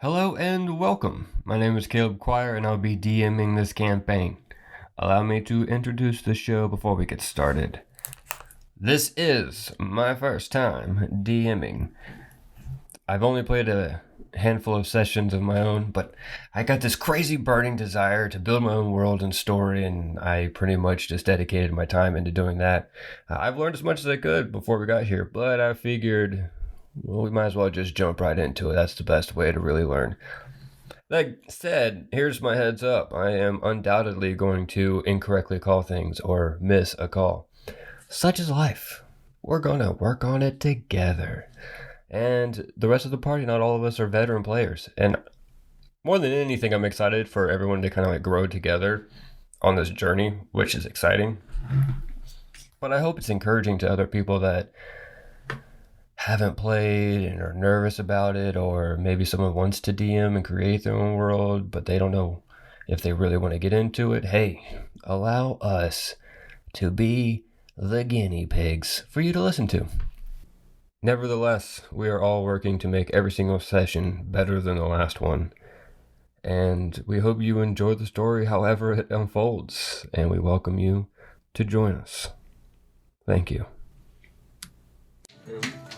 Hello and welcome. My name is Caleb Quire and I'll be DMing this campaign. Allow me to introduce the show before we get started. This is my first time DMing. I've only played a handful of sessions of my own, but I got this crazy burning desire to build my own world and story, and I pretty much just dedicated my time into doing that. I've learned as much as I could before we got here, but I figured, well, we might as well just jump right into it. That's the best way to really learn. That said, here's my heads up. I am undoubtedly going to incorrectly call things or miss a call. Such is life. We're going to work on it together. And the rest of the party, not all of us are veteran players. And more than anything, I'm excited for everyone to kind of grow together on this journey, which is exciting. But I hope it's encouraging to other people that haven't played and are nervous about it, or maybe someone wants to DM and create their own world, but they don't know if they really want to get into it. Hey, allow us to be the guinea pigs for you to listen to. Nevertheless, we are all working to make every single session better than the last one. And we hope you enjoy the story however it unfolds, and we welcome you to join us. Thank you.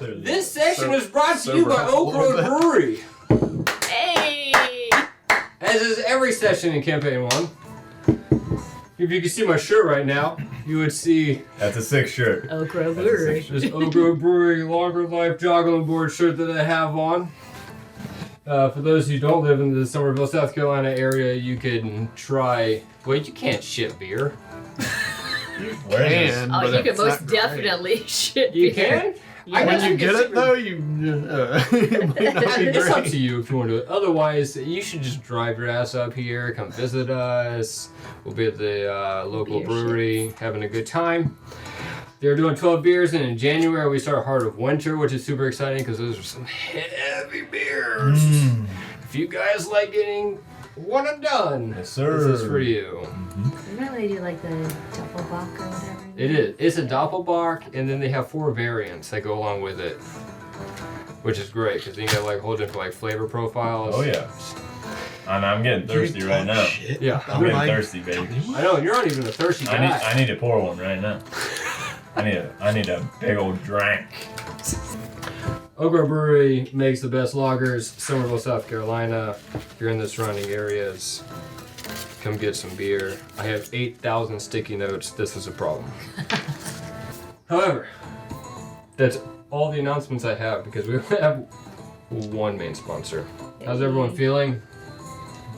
This session is brought to you by Oak Road Brewery. Hey! As is every session in Campaign 1. If you could see my shirt right now, you would see That's a sick shirt. Oak Road Brewery. this Oak Road Brewery Longer Life Jogging Board shirt that I have on. For those who don't live in the Somerville, South Carolina area, you can try... Wait, you can't ship beer. Where is this? Oh, you can most definitely shit You beer. can? Yeah. When you can get ship it though, you it might not be It's up great. to you if you want to do it. Otherwise, you should just drive your ass up here, come visit us. We'll be at the local Beer brewery having a good time. They're doing 12 beers, and in January we start Heart of Winter, which is super exciting because those are some heavy beers. If you guys like getting one and done, Yes, sir. this is for you. Isn't that what they do, like the Doppelbock or whatever? It is. It's a Doppelbock, and then they have 4 variants that go along with it, which is great because you got like whole different like flavor profiles. Oh yeah. And I'm getting thirsty right now. Yeah. I'm getting thirsty, baby. I know you're not even a thirsty guy. I need to pour one right now. I need a big old drink. Oak Grove Brewery makes the best lagers, Somerville, South Carolina. If you're in the surrounding areas, come get some beer. I have 8,000 sticky notes. This is a problem. However, that's all the announcements I have because we have one main sponsor. How's everyone feeling?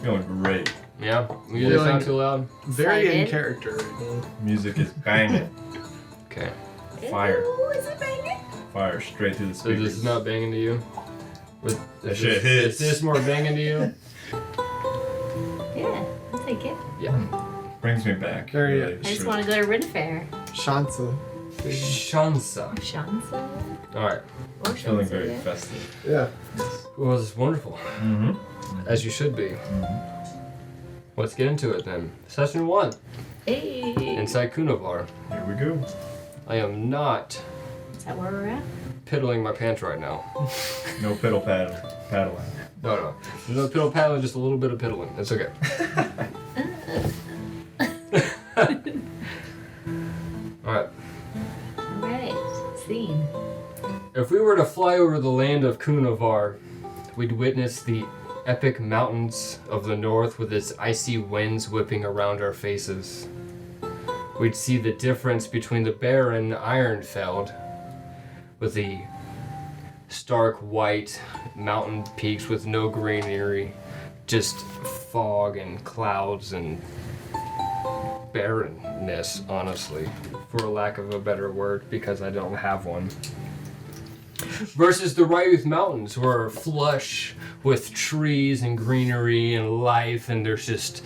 Feeling great. Yeah? Music not too loud? Very in Excited? character. Music is banging. Okay. Fire. Ooh, is it banging? Fire straight through the So this speakers. is not banging to you? That shit hits. Is this more banging to you? Yeah, I'll take it. Yeah. Brings me back. Very really. I just want to go to Ren Fair. Shansa. Shansa. Shansa? Alright. Or Feeling Shansa, very yeah. festive. Yeah. Well, this is wonderful. Mm-hmm. As you should be. Let's get into it then. Session 1. Hey! Inside Kunivar. Here we go. I am not Is that where we're at? piddling my pants right now. No paddling. No. There's no piddle paddling, just a little bit of piddling. It's okay. Alright. Alright, scene. If we were to fly over the land of Kunivar, we'd witness the epic mountains of the north with its icy winds whipping around our faces. We'd see the difference between the barren Ironfeld with the stark white mountain peaks with no greenery, just fog and clouds and barrenness, honestly, for lack of a better word, because I don't have one. Versus the Ryuth Mountains, who are flush with trees and greenery and life, and there's just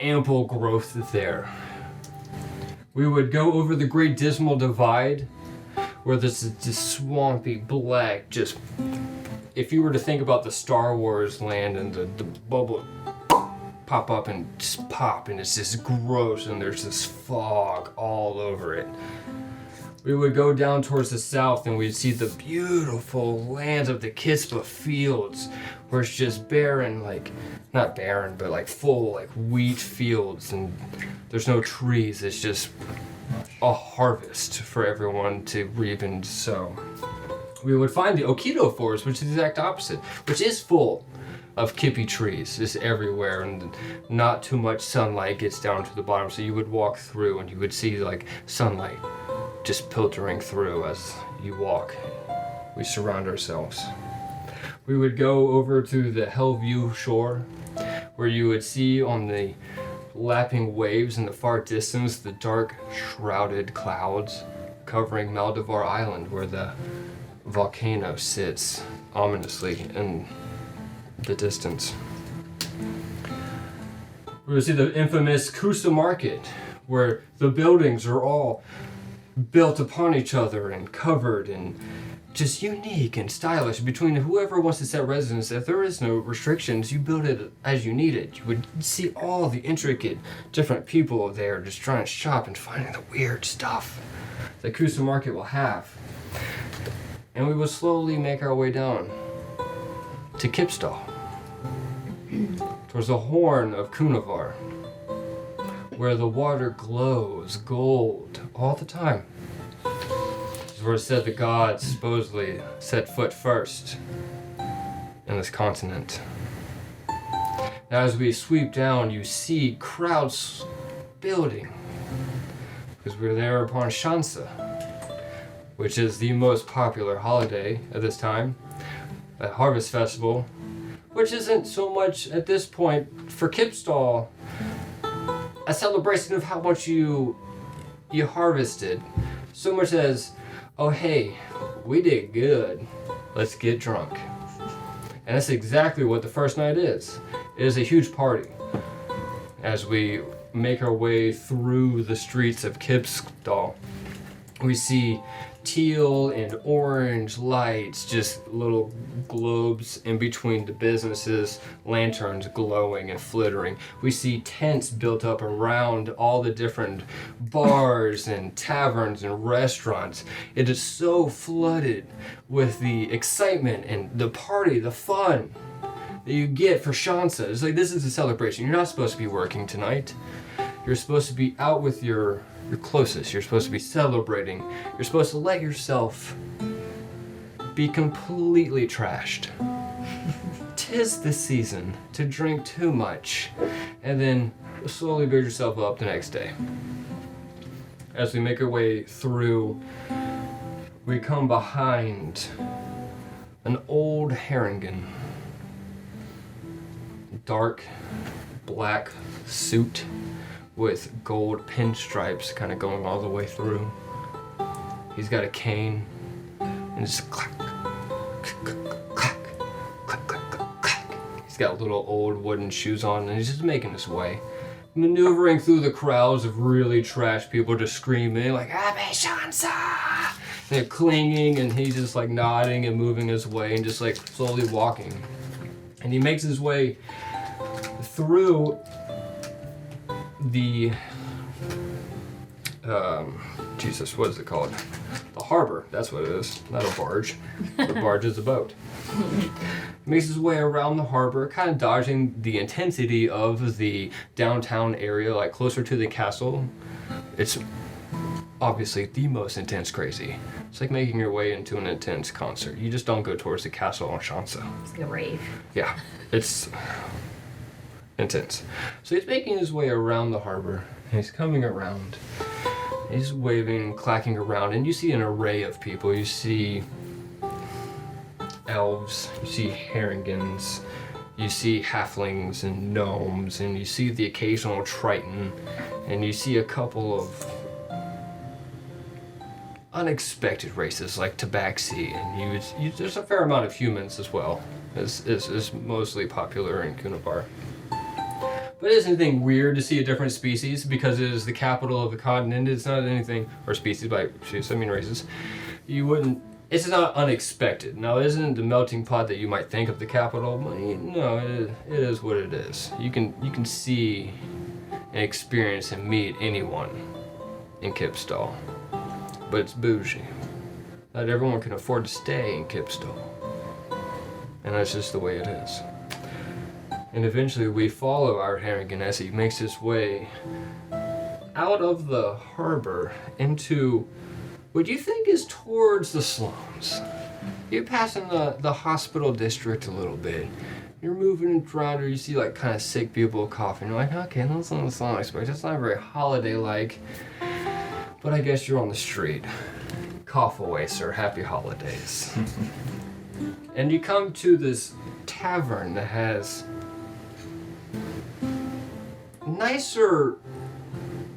ample growth there. We would go over the Great Dismal Divide, where this is just swampy, black, just... If you were to think about the Star Wars land and the bubble pop up and just pop, and it's just gross, and there's this fog all over it. We would go down towards the south and we'd see the beautiful lands of the Kispa fields where it's just barren, like, not barren, but like full, like wheat fields, and there's no trees. It's just a harvest for everyone to reap and sow. We would find the Okido forest, which is the exact opposite, which is full of kippy trees just everywhere, and not too much sunlight gets down to the bottom, so you would walk through and you would see like sunlight just filtering through as you walk. We surround ourselves. We would go over to the Hellview shore, where you would see on the lapping waves in the far distance the dark shrouded clouds covering Maldivar Island, where the volcano sits ominously in the distance. We would see the infamous Kusa Market, where the buildings are all built upon each other and covered and just unique and stylish between whoever wants to set residence. If there is no restrictions, you build it as you need it. You would see all the intricate different people there just trying to shop and finding the weird stuff that Kusa Market will have. And we would slowly make our way down to Kipstall, towards the horn of Kunivar, where the water glows gold all the time. This is where it said the gods supposedly set foot first in this continent. Now as we sweep down, you see crowds building, because we're there upon Shansa, which is the most popular holiday at this time, a harvest festival, which isn't so much at this point for Kipstall a celebration of how much you harvested, so much as, oh hey, we did good, let's get drunk. And that's exactly what the first night is. It is a huge party. As we make our way through the streets of Kipstall, we see teal and orange lights, just little globes in between the businesses, lanterns glowing and flittering. We see tents built up around all the different bars and taverns and restaurants. It is so flooded with the excitement and the party, the fun that you get for Shansa. It's like, this is a celebration. You're not supposed to be working tonight. You're supposed to be out with your closest. You're supposed to be celebrating. You're supposed to let yourself be completely trashed. 'Tis the season to drink too much and then slowly build yourself up the next day. As we make our way through, we come behind an old Haringen. Dark black suit with gold pinstripes kind of going all the way through. He's got a cane and just clack, clack, clack, clack, clack, clack, clack. He's got little old wooden shoes on and he's just making his way, maneuvering through the crowds of really trash people just screaming like, Abbe Shansa! And they're clinging and he's just like nodding and moving his way and just like slowly walking. And he makes his way through the Jesus, what is it called? The harbor, that's what it is. Not a barge. The barge is a boat. Makes his way around the harbor, kind of dodging the intensity of the downtown area, like closer to the castle. It's obviously the most intense crazy. It's like making your way into an intense concert. You just don't go towards the castle on Shansa. It's like a rave. Yeah, it's intense. So he's making his way around the harbor, and he's coming around. He's waving, clacking around, and you see an array of people. You see elves, you see Haringans, you see halflings and gnomes, and you see the occasional Triton, and you see a couple of unexpected races like Tabaxi, and there's a fair amount of humans as well. Is mostly popular in Kunivar. But it isn't anything weird to see a different species because it is the capital of the continent. It's not anything, or species by, I mean races. It's not unexpected. Now, it isn't the melting pot that you might think of the capital, but no, it is what it is. You can see and experience and meet anyone in Kipstall. but it's bougie. Not everyone can afford to stay in Kipstall. And that's just the way it is. And eventually we follow our Harrigan as he makes his way out of the harbor into what you think is towards the slums. You're passing the hospital district a little bit. You're moving around, or you see like kind of sick people coughing. You're like, okay, that's not what I expect. It's not very holiday-like. But I guess you're on the street. Cough away, sir. Happy holidays. And you come to this tavern that has nicer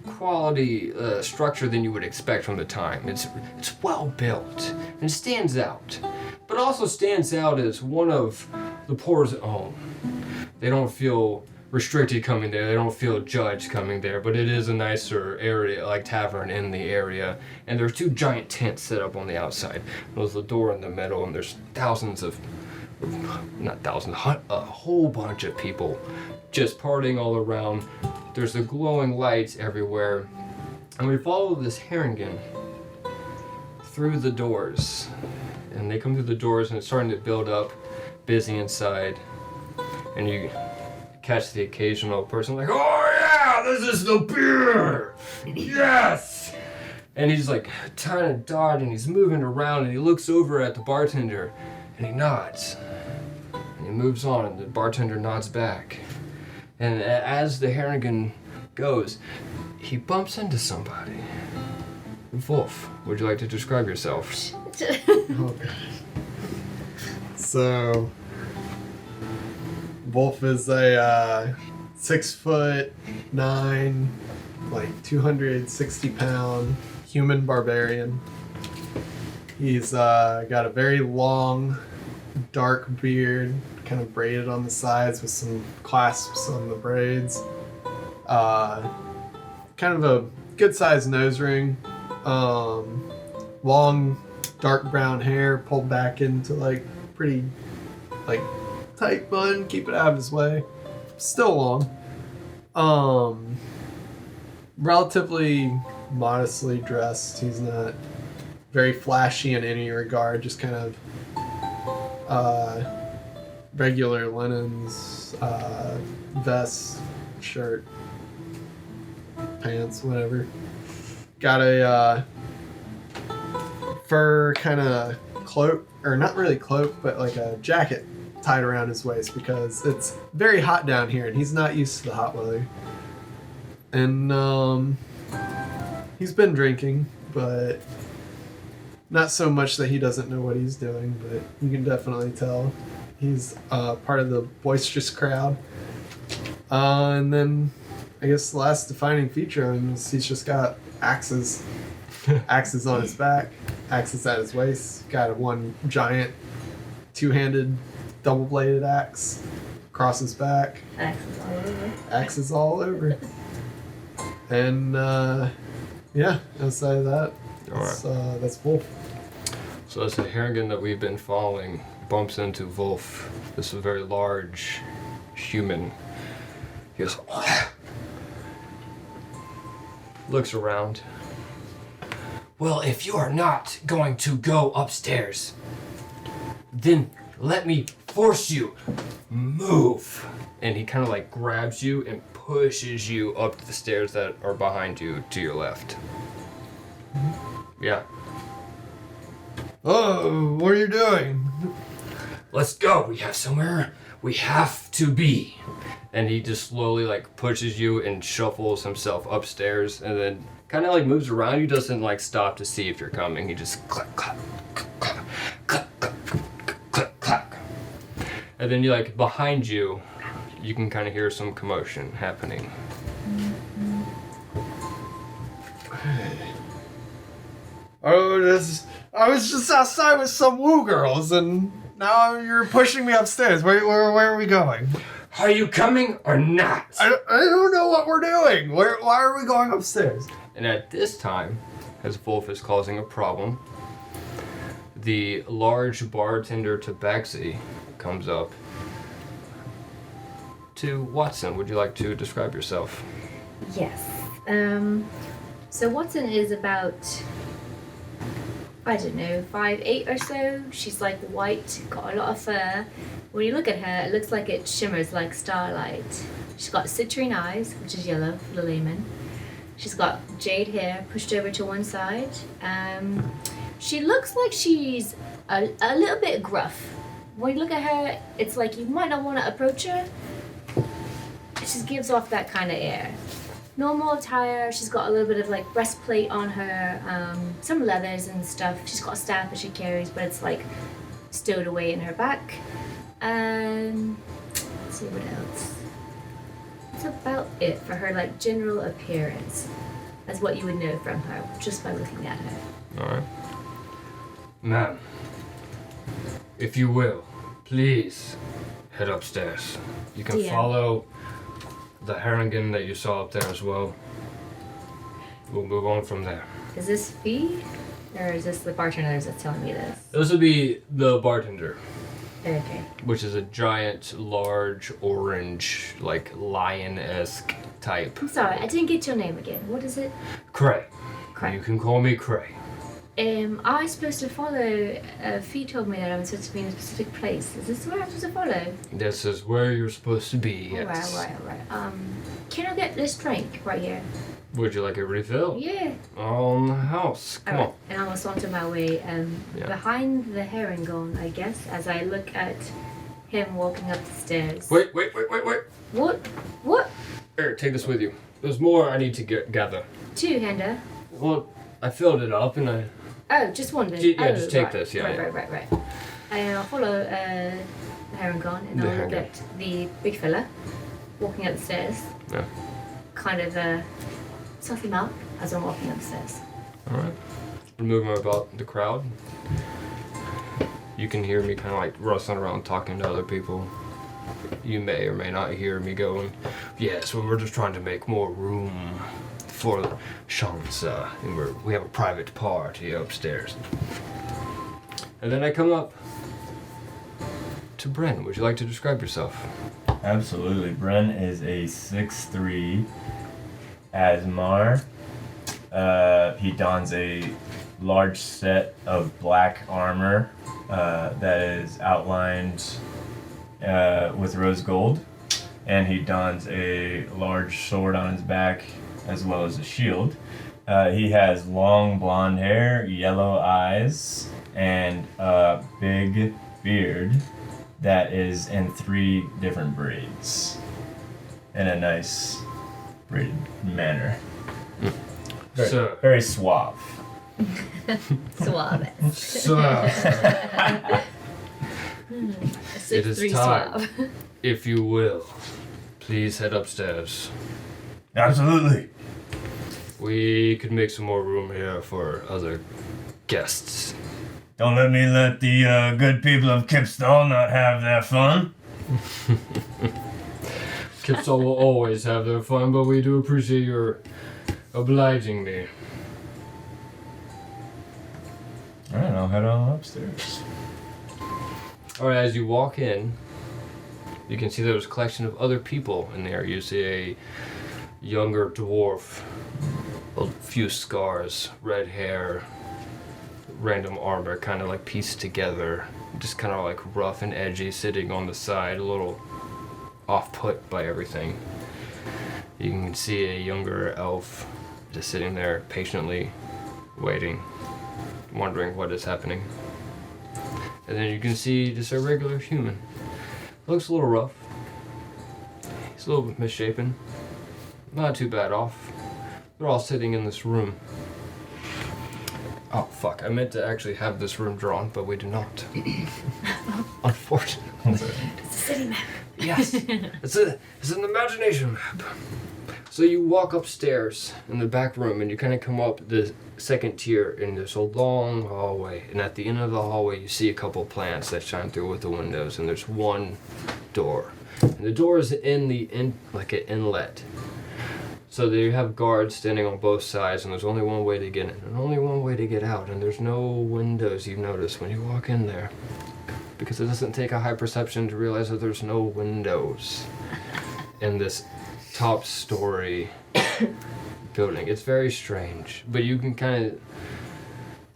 quality structure than you would expect from the time. It's well built and stands out, but also stands out as one of the poor's own. They don't feel restricted coming there. They don't feel judged coming there, but it is a nicer area, like tavern in the area. And there's 2 giant tents set up on the outside. There's a door in the middle, and there's a whole bunch of people just partying all around. There's the glowing lights everywhere. And we follow this Harrigan through the doors. And they come through the doors and it's starting to build up, busy inside. And you catch the occasional person like, oh yeah, this is the beer! Yes! And he's like trying to dodge and he's moving around and he looks over at the bartender and he nods. And he moves on and the bartender nods back. And as the Harrigan goes, he bumps into somebody. Wolf, would you like to describe yourself? Oh god. So, Wolf is a 6'9", like 260-pound human barbarian. He's got a very long, dark beard, kind of braided on the sides with some clasps on the braids. Kind of a good-sized nose ring. Long, dark brown hair pulled back into like pretty, like tight bun. Keep it out of his way. Still long. Relatively modestly dressed. He's not very flashy in any regard. Just kind of regular linens, vest, shirt, pants, whatever. Got a fur kind of cloak, or not really cloak, but like a jacket tied around his waist because it's very hot down here and he's not used to the hot weather. And he's been drinking, but not so much that he doesn't know what he's doing, but you can definitely tell he's part of the boisterous crowd. And then I guess the last defining feature of him is he's just got axes. Axes on his back, axes at his waist. Got one giant two-handed double-bladed axe across his back. Axes all over. Axes all over. And yeah, outside of that, that's Wolf. So as the Harrigan that we've been following bumps into Wolf, this is a very large human. He goes, looks around. Well, if you are not going to go upstairs, then let me force you. Move. And he kind of like grabs you and pushes you up the stairs that are behind you to your left. Yeah. Oh, what are you doing? Let's go. We have somewhere we have to be. And he just slowly like pushes you and shuffles himself upstairs and then kind of like moves around you, doesn't like stop to see if you're coming. He just clack, clack, clack, clack, clack, clack, clack. And then you like behind you, you can kind of hear some commotion happening. Oh, I was just outside with some woo girls, and now you're pushing me upstairs. Where are we going? Are you coming or not? I don't know what we're doing. Why are we going upstairs? And at this time, as Wolf is causing a problem, the large bartender Tabaxi comes up to Watson. Would you like to describe yourself? Yes. So Watson is about I don't know, 5'8" or so. She's like white, got a lot of fur. When you look at her, it looks like it shimmers like starlight. She's got citrine eyes, which is yellow for the layman. She's got jade hair pushed over to one side. She looks like she's a little bit gruff. When you look at her, it's like you might not want to approach her. It just gives off that kind of air. Normal attire, she's got a little bit of like breastplate on her, some leathers and stuff. She's got a staff that she carries, but it's like stowed away in her back. Let's see what else. That's about it for her like general appearance, as what you would know from her just by looking at her. Alright. Ma'am, if you will, please head upstairs. You can DM. follow the Haringen that you saw up there as well. We'll move on from there. Is this fee? Or is this the bartender that's telling me this? This would be the bartender, Okay. which is a giant, large, orange, like lion-esque type. I'm sorry, I didn't get your name again. What is it? Cray. Cray. You can call me Cray. I supposed to follow? Fee told me that I'm supposed to be in a specific place. Is this where I'm supposed to follow? This is where you're supposed to be, yes. Alright. Can I get this drink right here? Would you like a refill? Yeah. On the house. Come Alright. on. And I'm also onto my way behind the Haringen, I guess, as I look at him walking up the stairs. Wait. What? Here, take this with you. There's more I need to gather. Two-hander? Well, I filled it up and I... Oh, just one then. Yeah, just take right. this, yeah, Right. And I'll follow the Haringen and The I'll look Haringen. at the big fella walking up the stairs. Yeah. Kind of suss him up as I'm walking upstairs. Alright. Moving about the crowd. You can hear me kind of like rustling around talking to other people. You may or may not hear me going, yes, well, we're just trying to make more room for Shansa, and we have a private party upstairs. And then I come up to Bren. Would you like to describe yourself? Absolutely. Bren is a 6'3" Asmar. He dons a large set of black armor that is outlined with rose gold, and he dons a large sword on his back as well as a shield. He has long blonde hair, yellow eyes, and a big beard that is in 3 different braids in a nice braided manner. Very suave. Suave. It is 6'3" time. suave. If you will, please head upstairs. Absolutely. We could make some more room here for other guests. Don't let me let the good people of Kipstall not have their fun. Kipstall will always have their fun, but we do appreciate your obliging me. Alright, I'll head on upstairs. Alright, as you walk in, you can see there's a collection of other people in there. You see a younger dwarf, a few scars, red hair, random armor, kind of like pieced together, just kind of like rough and edgy, sitting on the side, a little off-put by everything. You can see a younger elf just sitting there patiently waiting, wondering what is happening. And then you can see just a regular human. Looks a little rough. He's a little bit misshapen. Not too bad off. They're all sitting in this room. Oh, fuck. I meant to actually have this room drawn, but we do not. Unfortunately. It's a city map. Yes. It's an imagination map. So you walk upstairs in the back room and you kind of come up the second tier in this long hallway. And at the end of the hallway, you see a couple plants that shine through with the windows. And there's one door. And the door is like an inlet. So you have guards standing on both sides, and there's only one way to get in and only one way to get out. And there's no windows, you notice, when you walk in there. Because it doesn't take a high perception to realize that there's no windows in this top story building. It's very strange, but you can kind of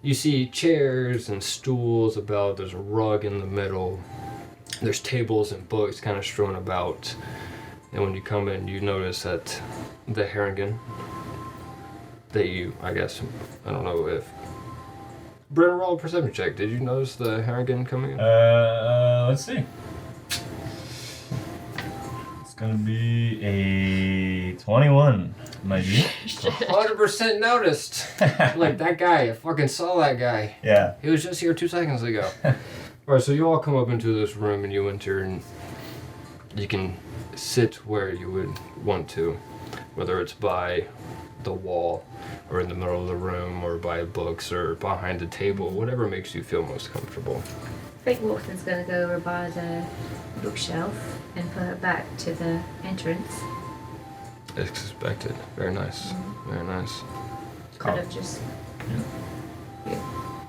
You see chairs and stools about. There's a rug in the middle. There's tables and books kind of strewn about. And when you come in, you notice that the Harrigan that you, I guess, I don't know if... Brennan, roll a perception check. Did you notice the Harrigan coming in? Let's see. It's gonna be a 21, my G. 100% noticed. Like, that guy, I fucking saw that guy. Yeah. He was just here 2 seconds ago. Alright, so you all come up into this room and you enter and you can sit where you would want to, whether it's by the wall or in the middle of the room or by books or behind the table, whatever makes you feel most comfortable. I think Watson's gonna go over by the bookshelf and put her back to the entrance. As expected. Very nice. Very nice. Kind of just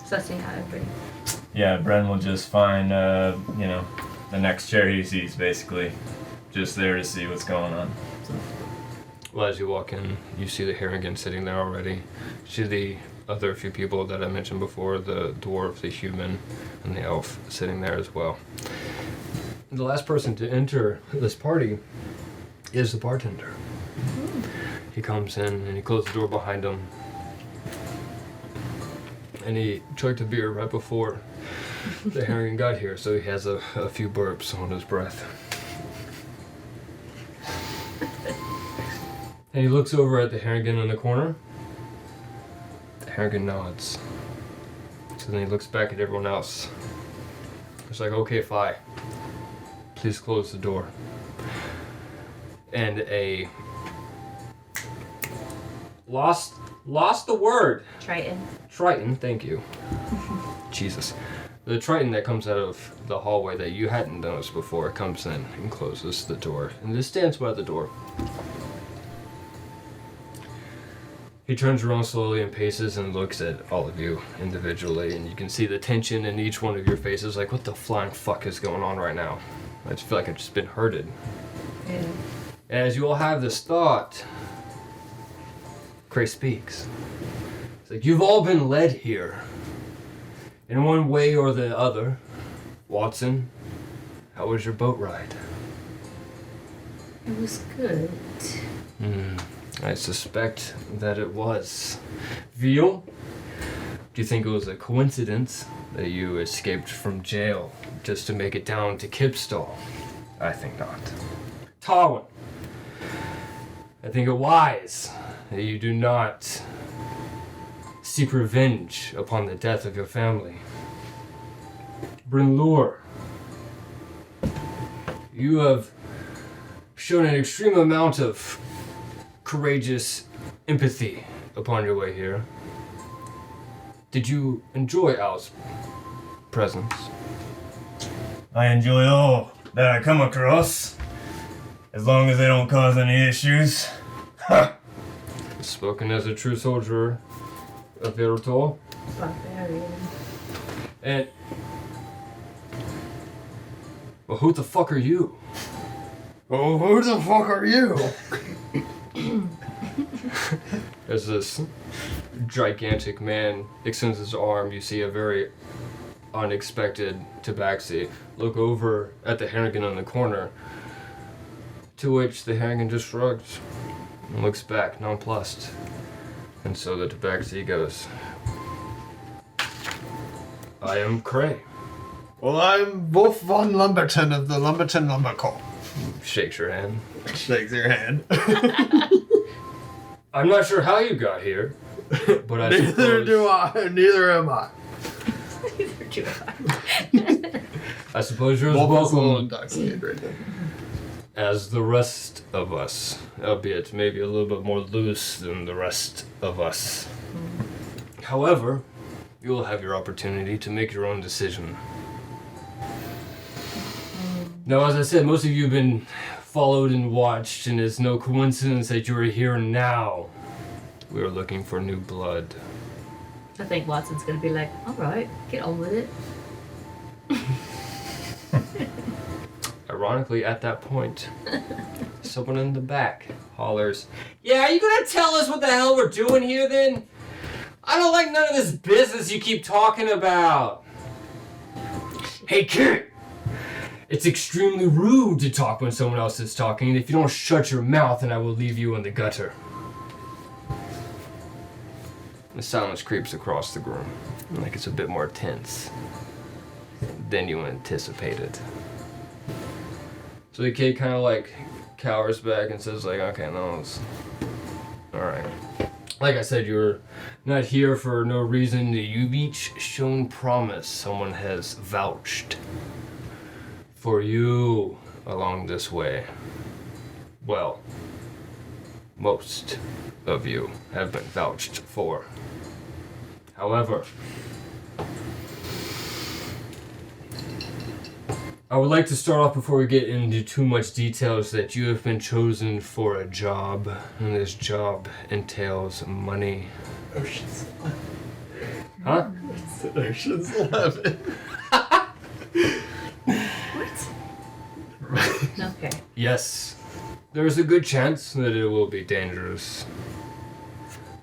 sussing out everything. Yeah, Bren will just find, the next chair he sees, basically. Just there to see what's going on. Well, as you walk in, you see the Harrigan sitting there already. You see the other few people that I mentioned before, the dwarf, the human, and the elf sitting there as well. The last person to enter this party is the bartender. He comes in and he closes the door behind him. And he chugged a beer right before the Harrigan got here, so he has a few burps on his breath. And he looks over at the Harrigan in the corner. The Harrigan nods. So then he looks back at everyone else. It's like, okay, Fly, please close the door. And a lost the word. Triton, thank you. Jesus. The Triton that comes out of the hallway that you hadn't noticed before comes in and closes the door. And just stands by the door. He turns around slowly and paces and looks at all of you individually, and you can see the tension in each one of your faces, like, what the flying fuck is going on right now? I just feel like I've just been hurted. Yeah. As you all have this thought, Cray speaks. It's like, you've all been led here. In one way or the other. Watson, how was your boat ride? It was good. I suspect that it was. Veal, do you think it was a coincidence that you escaped from jail just to make it down to Kipstall? I think not. Tarwin, I think it wise that you do not seek revenge upon the death of your family. Brynlure, you have shown an extreme amount of courageous empathy upon your way here. Did you enjoy Al's presence? I enjoy all that I come across, as long as they don't cause any issues. Spoken as a true soldier of Virotol. Barbarian. And... well, who the fuck are you? Oh, who the fuck are you? As this gigantic man extends his arm, you see a very unexpected tabaxi look over at the Harrigan in the corner, to which the Harrigan just shrugs and looks back, nonplussed. And so the tabaxi goes, I am Cray. Well, I'm Wolf von Lumberton of the Lumberton Lumber Corps. Shakes your hand. Shakes your hand. I'm not sure how you got here, but I Neither suppose... do I. Neither am I. Neither do I. I suppose you're as Wolf is a little welcome intoxicated right now. as the rest of us, albeit maybe a little bit more loose than the rest of us. However, you will have your opportunity to make your own decision. Now, as I said, most of you have been followed and watched, and it's no coincidence that you are here now. We are looking for new blood. I think Watson's gonna be like, alright, get on with it. Ironically, at that point, someone in the back hollers, yeah, are you gonna tell us what the hell we're doing here then? I don't like none of this business you keep talking about. Hey, kid! It's extremely rude to talk when someone else is talking, and if you don't shut your mouth, then I will leave you in the gutter. The silence creeps across the room, like it's a bit more tense than you anticipated. So the kid kind of like cowers back and says like, okay, no, it's alright. Like I said, you're not here for no reason. You've each shown promise. Someone has vouched for you along this way. Well, most of you have been vouched for. However, I would like to start off before we get into too much details that you have been chosen for a job, and this job entails money. Ocean's 11. Huh? It's an Ocean's 11. Okay. Yes, there's a good chance that it will be dangerous,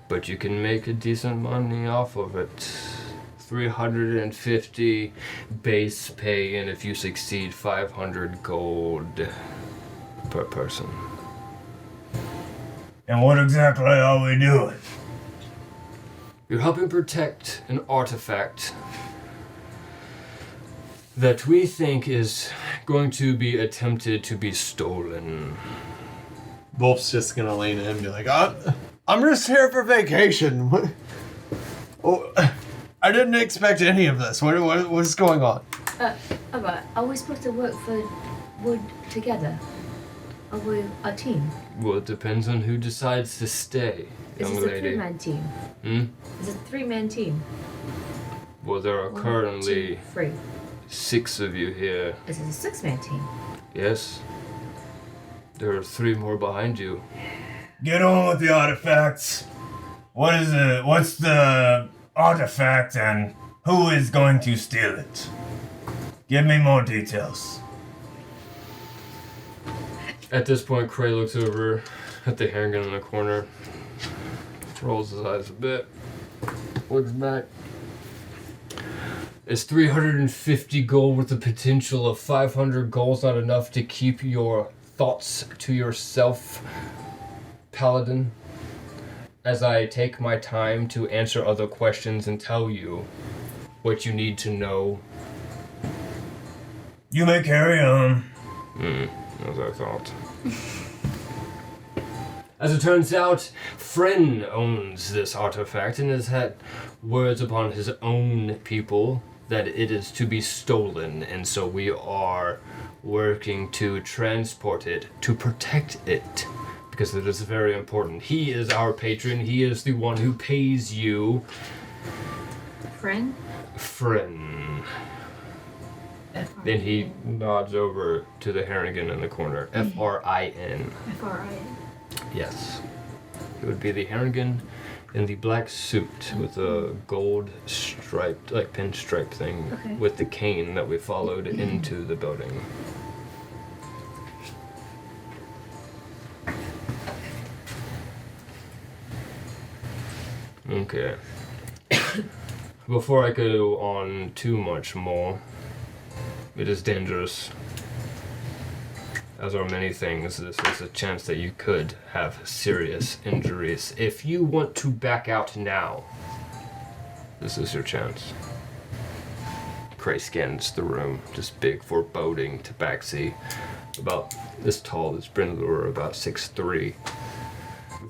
but you can make a decent money off of it. 350 base pay, and if you succeed, 500 gold per person. And what exactly are we doing? You're helping protect an artifact that we think is going to be attempted to be stolen. Wolf's just gonna lean in and be like, I'm just here for vacation. What? Oh, I didn't expect any of this. What's going on? Alright, are we supposed to work for Wood together? Are we a team? Well, it depends on who decides to stay, Is young this a lady. three-man team? Hmm? Is it a three-man team? Well, there are 1, currently 2, 3. 6 of you here. Is it a six-man team? Yes. There are 3 more behind you. Get on with the artifacts. What's the artifact and who is going to steal it? Give me more details. At this point, Cray looks over at the Harrigan in the corner, rolls his eyes a bit, looks back. Is 350 gold with the potential of 500 gold not enough to keep your thoughts to yourself, Paladin? As I take my time to answer other questions and tell you what you need to know. You may carry on. As I thought. As it turns out, Fren owns this artifact and has had words upon his own people that it is to be stolen, and so we are working to transport it, to protect it, because it is very important. He is our patron, he is the one who pays you. Friend? Fren. Then he nods over to the Harrigan in the corner. F-R-I-N. F-R-I-N. Yes. It would be the Harrigan in the black suit with a gold striped, like pinstripe thing, Okay. with the cane that we followed into the building. Okay. Before I go on too much more, it is dangerous. As are many things, this is a chance that you could have serious injuries. If you want to back out now, this is your chance. Cray scans the room, just big, foreboding tabaxi. About this tall, this Brindler, about 6'3".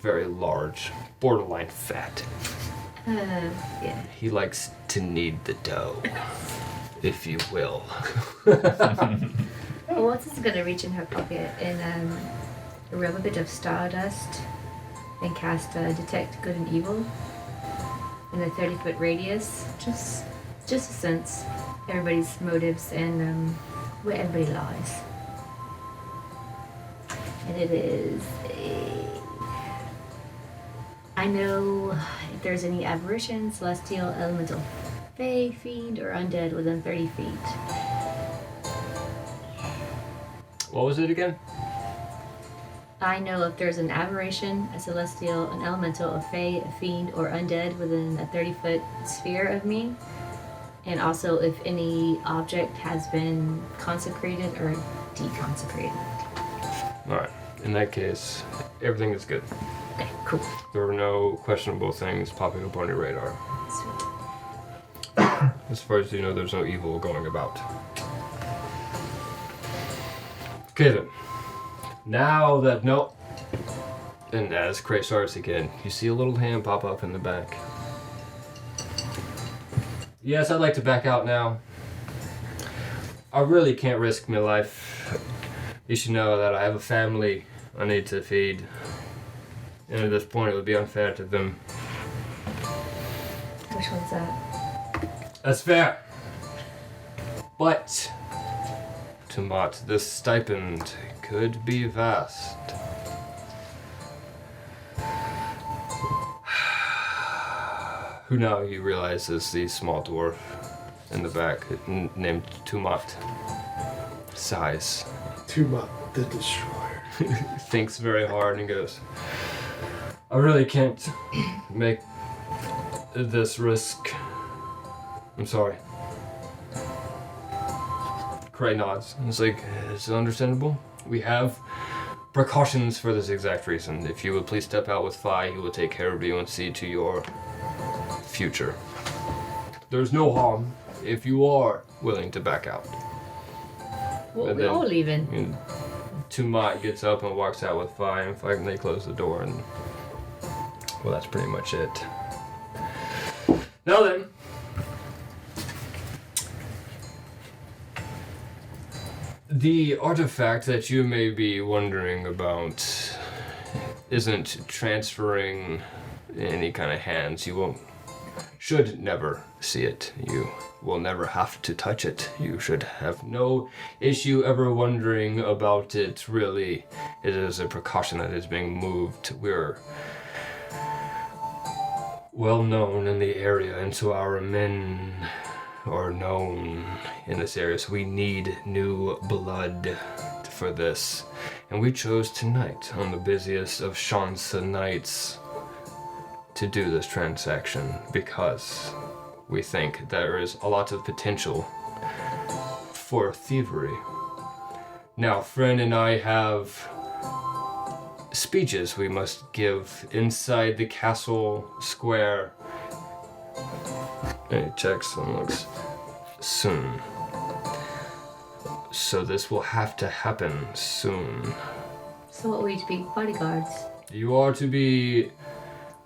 Very large, borderline fat. Yeah. He likes to knead the dough, if you will. Well, Watson's gonna reach in her pocket and rub a bit of stardust and cast Detect Good and Evil in a 30-foot radius. Just to sense everybody's motives and where everybody lies. And it is I know if there's any aberration, celestial, elemental, fae, fiend, or undead within 30 feet. What was it again? I know if there's an aberration, a celestial, an elemental, a fae, a fiend, or undead within a 30-foot sphere of me. And also if any object has been consecrated or deconsecrated. Alright. In that case, everything is good. Okay, cool. There are no questionable things popping up on your radar. Sweet. As far as you know, there's no evil going about. Okay then. Now that no... And as Cray starts again, you see a little hand pop up in the back. Yes, I'd like to back out now. I really can't risk my life. You should know that I have a family I need to feed. And at this point, it would be unfair to them. Which one's that? That's fair. But, Tomat, this stipend could be vast. Who now you realize is the small dwarf in the back named Tomat. Sighs. Tumat the Destroyer. Thinks very hard and goes, I really can't make this risk. I'm sorry. Cray nods. It's like, it's understandable. We have precautions for this exact reason. If you would please step out with Fi, he will take care of you and see to your future. There's no harm if you are willing to back out. Well, And we're then- all leaving. And Tumat gets up and walks out with Fi, and they close the door, and well, that's pretty much it. Now then, the artifact that you may be wondering about isn't transferring any kind of hands. You should never see it. You will never have to touch it. You should have no issue ever wondering about it. Really, it is a precaution that is being moved. We're well known in the area, and so our men are known in this area, so we need new blood for this. And we chose tonight, on the busiest of Shansa nights, to do this transaction because we think there is a lot of potential for thievery. Now, Friend and I have speeches we must give inside the castle square. And he checks and looks soon. So this will have to happen soon. So what will you be? Bodyguards? You are to be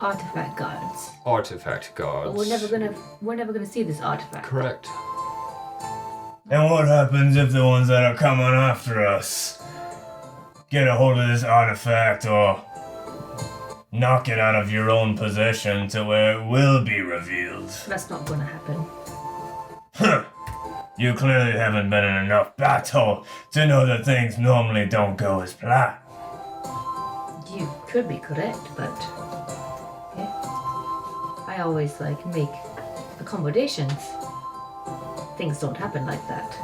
Artifact guards. artifact guards. But we're never gonna see this artifact. Correct. And what happens if the ones that are coming after us get a hold of this artifact or knock it out of your own possession to where it will be revealed? That's not gonna happen. Huh. You clearly haven't been in enough battle to know that things normally don't go as planned. You could be correct, but yeah. I always make accommodations. Things don't happen like that.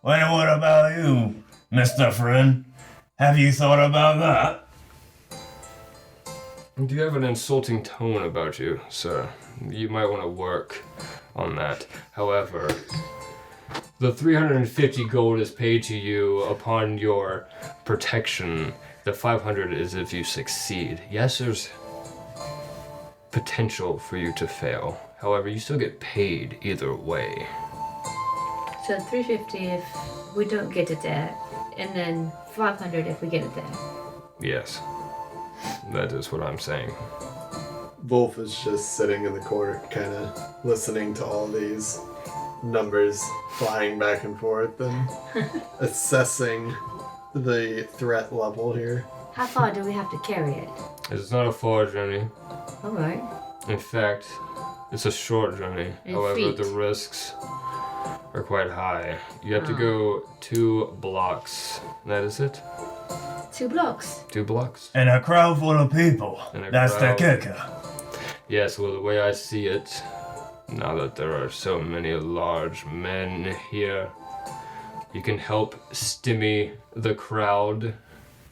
Well, what about you, Mr. Friend? Have you thought about that? Do you have an insulting tone about you, sir? You might want to work on that. However, the 350 gold is paid to you upon your protection. The 500 is if you succeed. Yes, there's potential for you to fail. However, you still get paid either way. So 350 if we don't get it there, and then 500 if we get it there. Yes. That is what I'm saying. Wolf is just sitting in the corner, kind of listening to all these numbers flying back and forth and assessing the threat level here. How far do we have to carry it? It's not a far journey. Alright. In fact, it's a short journey. In However, feet. the risks are quite high. You have to go 2 blocks. That is it? 2 blocks. 2 blocks. And a crowd full of people. And a That's crowd. the kicker. Yes, well, the way I see it, now that there are so many large men here, you can help stymie the crowd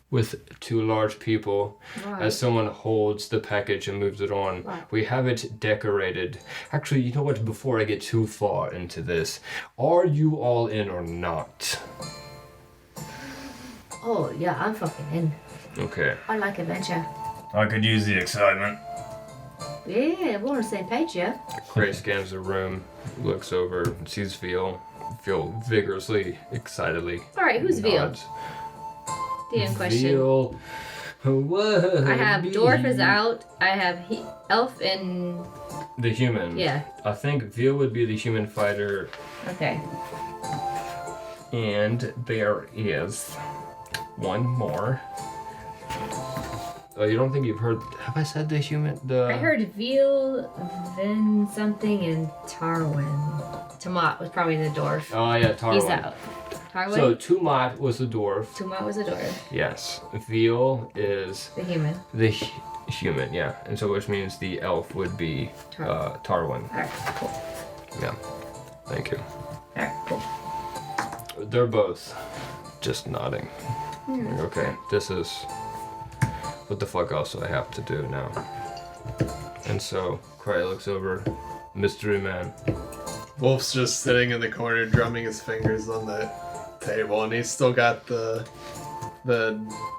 with two large people Right. as someone holds the package and moves it on. Right. We have it decorated. Actually, you know what? Before I get too far into this, are you all in or not? Oh, yeah, I'm fucking in. Okay. I like adventure. I could use the excitement. Yeah, we're on the same page, yeah? Gray scans the room, looks over, and sees Veal. Veal vigorously, excitedly Alright, who's Veal? nods. DM question. Veal. What? I have dwarf is out. I have elf and... The human. Yeah, I think Veal would be the human fighter, okay. and there is one more. Oh, you don't think you've heard? Have I said the human? I heard Veal, then something, and Tarwin. Tomat was probably the dwarf. Oh yeah, Tarwin. He's out. Tarwin? So Tumat was the dwarf. Tomat was a dwarf. Yes. Veal is The human. the human. Yeah, and so which means the elf would be Tarwin. Alright, cool. Yeah. Thank you. Alright, cool. They're both just nodding. Okay, this is what the fuck else do I have to do now? And so Cry looks over, Mystery Man. Wolf's just sitting in the corner drumming his fingers on the table, and he's still got the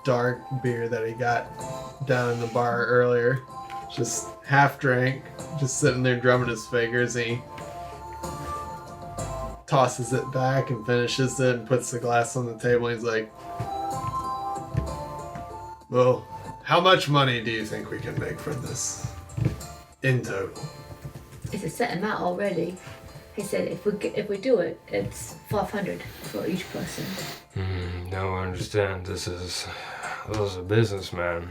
dark beer that he got down in the bar earlier. Just half drank, just sitting there drumming his fingers, and he tosses it back and finishes it and puts the glass on the table, and he's like, well, how much money do you think we can make from this in total? It's a set amount already. He said if we do it, it's 500 for each person. No, I understand. This is a businessman.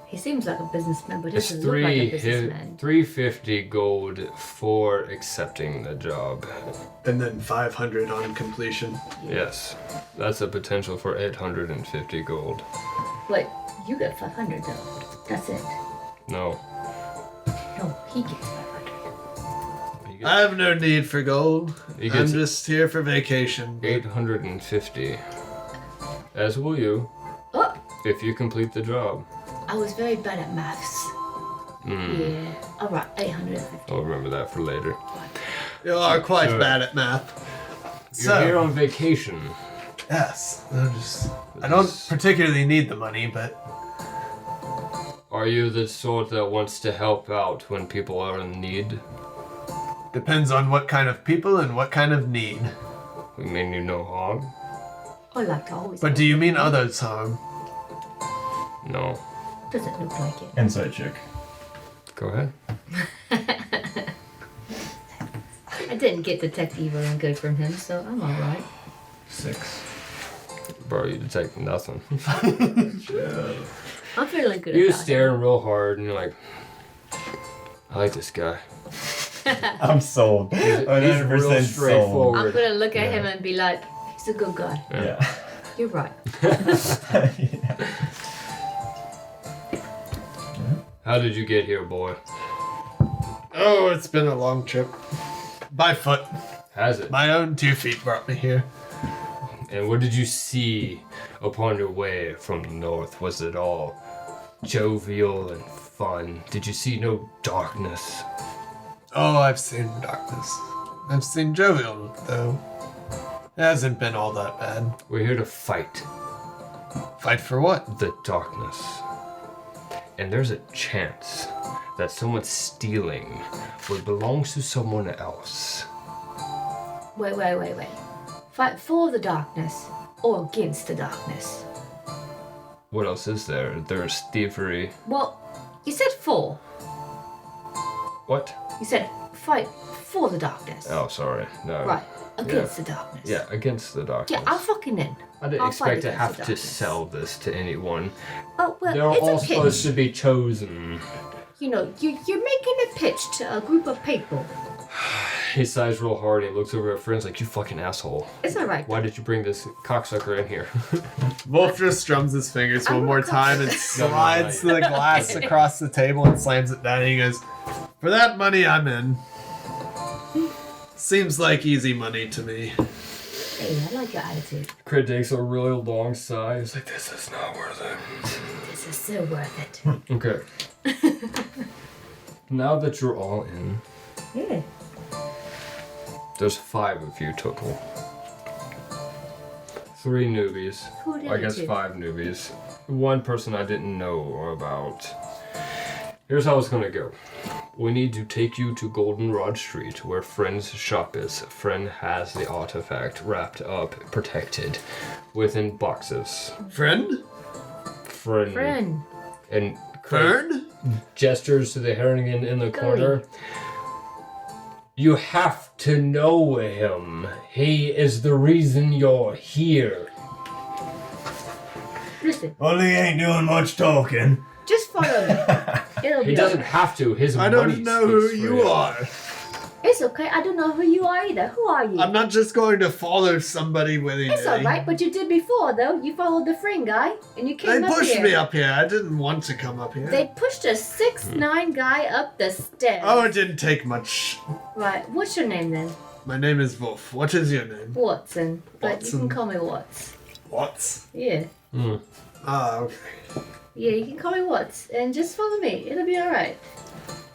He seems like a businessman, but he It's doesn't look like a businessman. 350 gold for accepting the job. And then 500 on completion. Yes, that's a potential for 850 gold. But you get 500 though. That's it. No. No, he gets 500. He I gets have no need for gold. He I'm gets- just here for vacation. 850. As will you, Oh, if you complete the job. I was very bad at maths. Yeah. All right, 850. I'll remember that for later. You are quite So- bad at math. You're here on vacation. Yes. I don't particularly need the money, but Are you the sort that wants to help out when people are in need? depends on what kind of people and what kind of need. We mean you no harm? I like to always. But do you mean others harm? No. Doesn't look like it. Insight check. Go ahead. I didn't get detect evil and good from him, so I'm all right. 6. Bro, you detect nothing. I'm feeling good You about staring real hard and you're like, I like this guy. I'm sold. He's 100% real sold. it. straightforward. I'm gonna look at Yeah. him and be like, he's a good guy. Yeah. You're right. Yeah. How did you get here, boy? Oh, it's been a long trip. By foot. Has it? My own 2 feet brought me here. And what did you see upon your way from the north? Was it all jovial and fun? Did you see no darkness? Oh, I've seen darkness. I've seen jovial, though. It hasn't been all that bad. We're here to fight Fight for what? the darkness. And there's a chance that someone stealing what belongs to someone else. Wait. Fight for the darkness or against the darkness? What else is there? There's thievery. Well, you said for. What? You said fight for the darkness. Oh, sorry. No. Right. Against the darkness. Yeah, against the darkness. Yeah, I'm fucking in. I didn't I'll fight expect to against have the to darkness. sell this to anyone. Oh, well, They're it's all a pitch. supposed to be chosen. You know, you're making a pitch to a group of people. He sighs real hard and he looks over at friends like, you fucking asshole. It's alright. Why did you bring this cocksucker in here? Wolf just strums his fingers I'm one more gonna time and slides the glass across the table and slams it down. And he goes, "For that money, I'm in. Seems like easy money to me." Hey, I like your attitude. Crit takes a really long sigh. He's like, this is not worth it. This is so worth it. Okay. Now that you're all in, Yeah. there's 5 of you total. 3 newbies. Who did I it guess to? 5 newbies. 1 person I didn't know about. Here's how it's gonna go. We need to take you to Goldenrod Street, where Friend's shop is. Friend has the artifact wrapped up, protected, within boxes. Friend? Friend. And Craig Friend? gestures to the Herringen in the Go. corner. You have to know him. He is the reason you're here. Listen, Only ain't doing much talking. just follow me. It'll He be doesn't alright. have to. His I money don't know who speaks for you him. are. It's okay. I don't know who you are either. Who are you? I'm not just going to follow somebody willy-nilly. It's alright, but you did before, though. You followed the Fring guy, and you They came up pushed here. me up here. I didn't want to come up here. They pushed a 6'9" guy up the stairs. Oh, it didn't take much. Right. What's your name then? My name is Wolf. What is your name? Watson. But you Watson. can call me Watts. Watts. Yeah. Hmm. Ah, okay. Yeah, you can call me Watts, and just follow me. It'll be alright.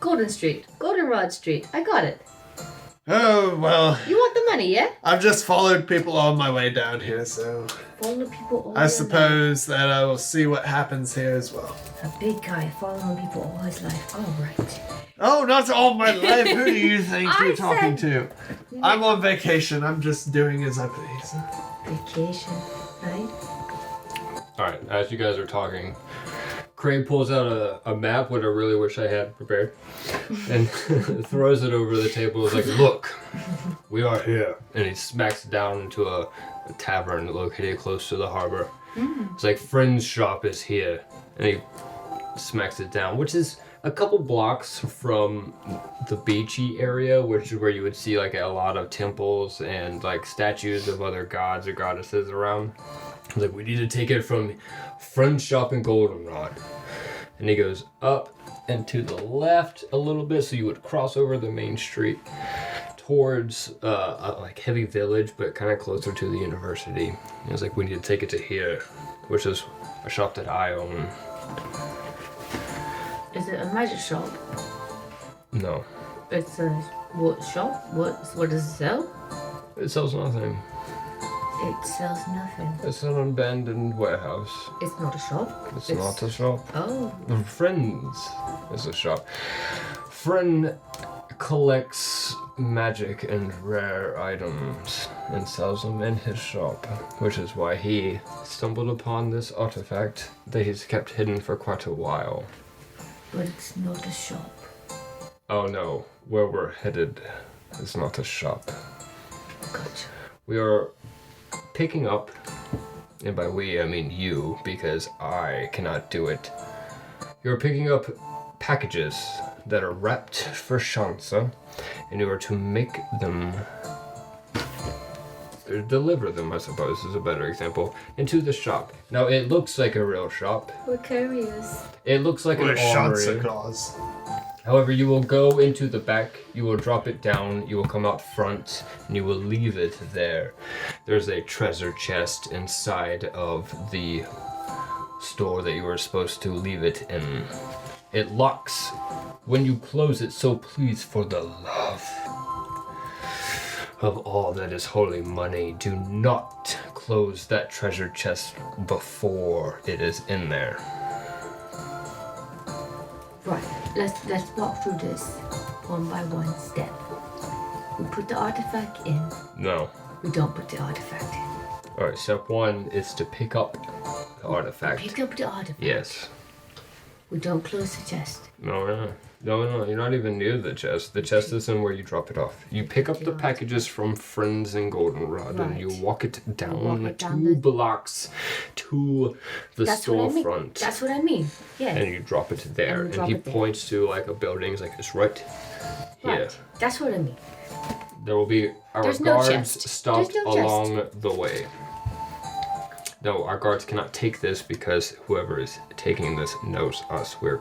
Golden Street. Goldenrod Street. I got it. Oh, well, You want the money, yeah? I've just followed people on my way down here, so Follow people all I your suppose that I will see what happens here as well. life. A big guy following people all his life. Alright. Oh, not all my life. Who do you think I you're talking said- to? I'm on vacation. I'm just doing as I please. Vacation, right? Alright, as you guys are talking, Crane pulls out a map, what I really wish I had prepared, and throws it over the table. He's like, look, we are here. And he smacks it down into a tavern located close to the harbor. It's like, Friend's shop is here. And he smacks it down, which is a couple blocks from the beachy area, which is where you would see like a lot of temples and like statues of other gods or goddesses around. He's like, we need to take it from Friend's shop in Goldenrod. And he goes up and to the left a little bit, so you would cross over the main street towards a like heavy village, but kind of closer to the university. And he's like, we need to take it to here, which is a shop that I own. Is it a magic shop? No, It's a what shop? What does it sell? it sells nothing. It sells nothing. It's an abandoned warehouse. It's not a shop. It's not a shop. Oh. Friends is a shop. Friend collects magic and rare items and sells them in his shop, which is why he stumbled upon this artifact that he's kept hidden for quite a while. But it's not a shop. Oh no, where we're headed is not a shop. Gotcha. We are picking up, and by we I mean you, because I cannot do it. You're picking up packages that are wrapped for Shansa, and you are to make them, or deliver them, I suppose is a better example, into the shop. Now it looks like a real shop. We're curious. It looks like What an a Shansa armory. clause. However, you will go into the back, you will drop it down, you will come out front, and you will leave it there. There's a treasure chest inside of the store that you were supposed to leave it in. It locks when you close it, so please, for the love of all that is holy money, do not close that treasure chest before it is in there. Right. Let's walk through this one by one step. We put the artifact in. No. We don't put the artifact in. Alright, step 1 is to pick up the artifact. Pick up the artifact. Yes. We don't close the chest. No, you're not even near the chest. The chest isn't where you drop it off. You pick up the packages from Friends in Goldenrod and you Right. walk it down, walk it down 2 the- blocks to the That's what I mean. storefront. That's what I mean. Yeah. And you drop it there. And we And drop he it there. points to like a building. He's like, it's right here. Right. That's what I mean. There will be our There's no guards chest. stopped There's no chest. along the way. No, our guards cannot take this because whoever is taking this knows us. We're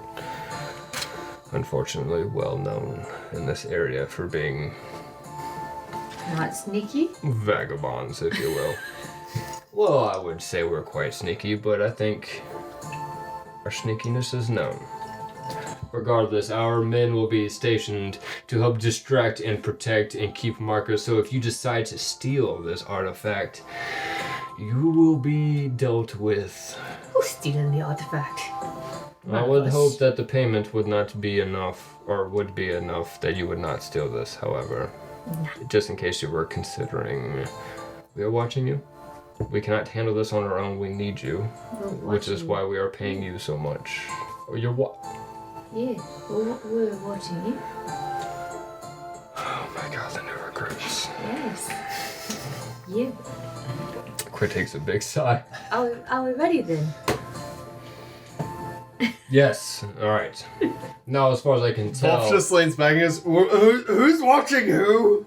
unfortunately well known in this area for being Not sneaky. Vagabonds, if you will. Well, I would say we're quite sneaky, but I think our sneakiness is known. Regardless, our men will be stationed to help distract and protect and keep markers, so if you decide to steal this artifact, you will be dealt with. Who's stealing the artifact? I would hope that the payment would not be enough, or would be enough that you would not steal this, however. Just in case you were considering. We are watching you. We cannot handle this on our own, we need you. Which is why we are paying you so much. Or you're Yeah, we're watching you. Oh my god, the new recruits. Yes. Yeah. Quit takes a big sigh. Are we ready then? Yes, alright. Now, as far as I can tell... Wolf just leans back and goes, who's watching who?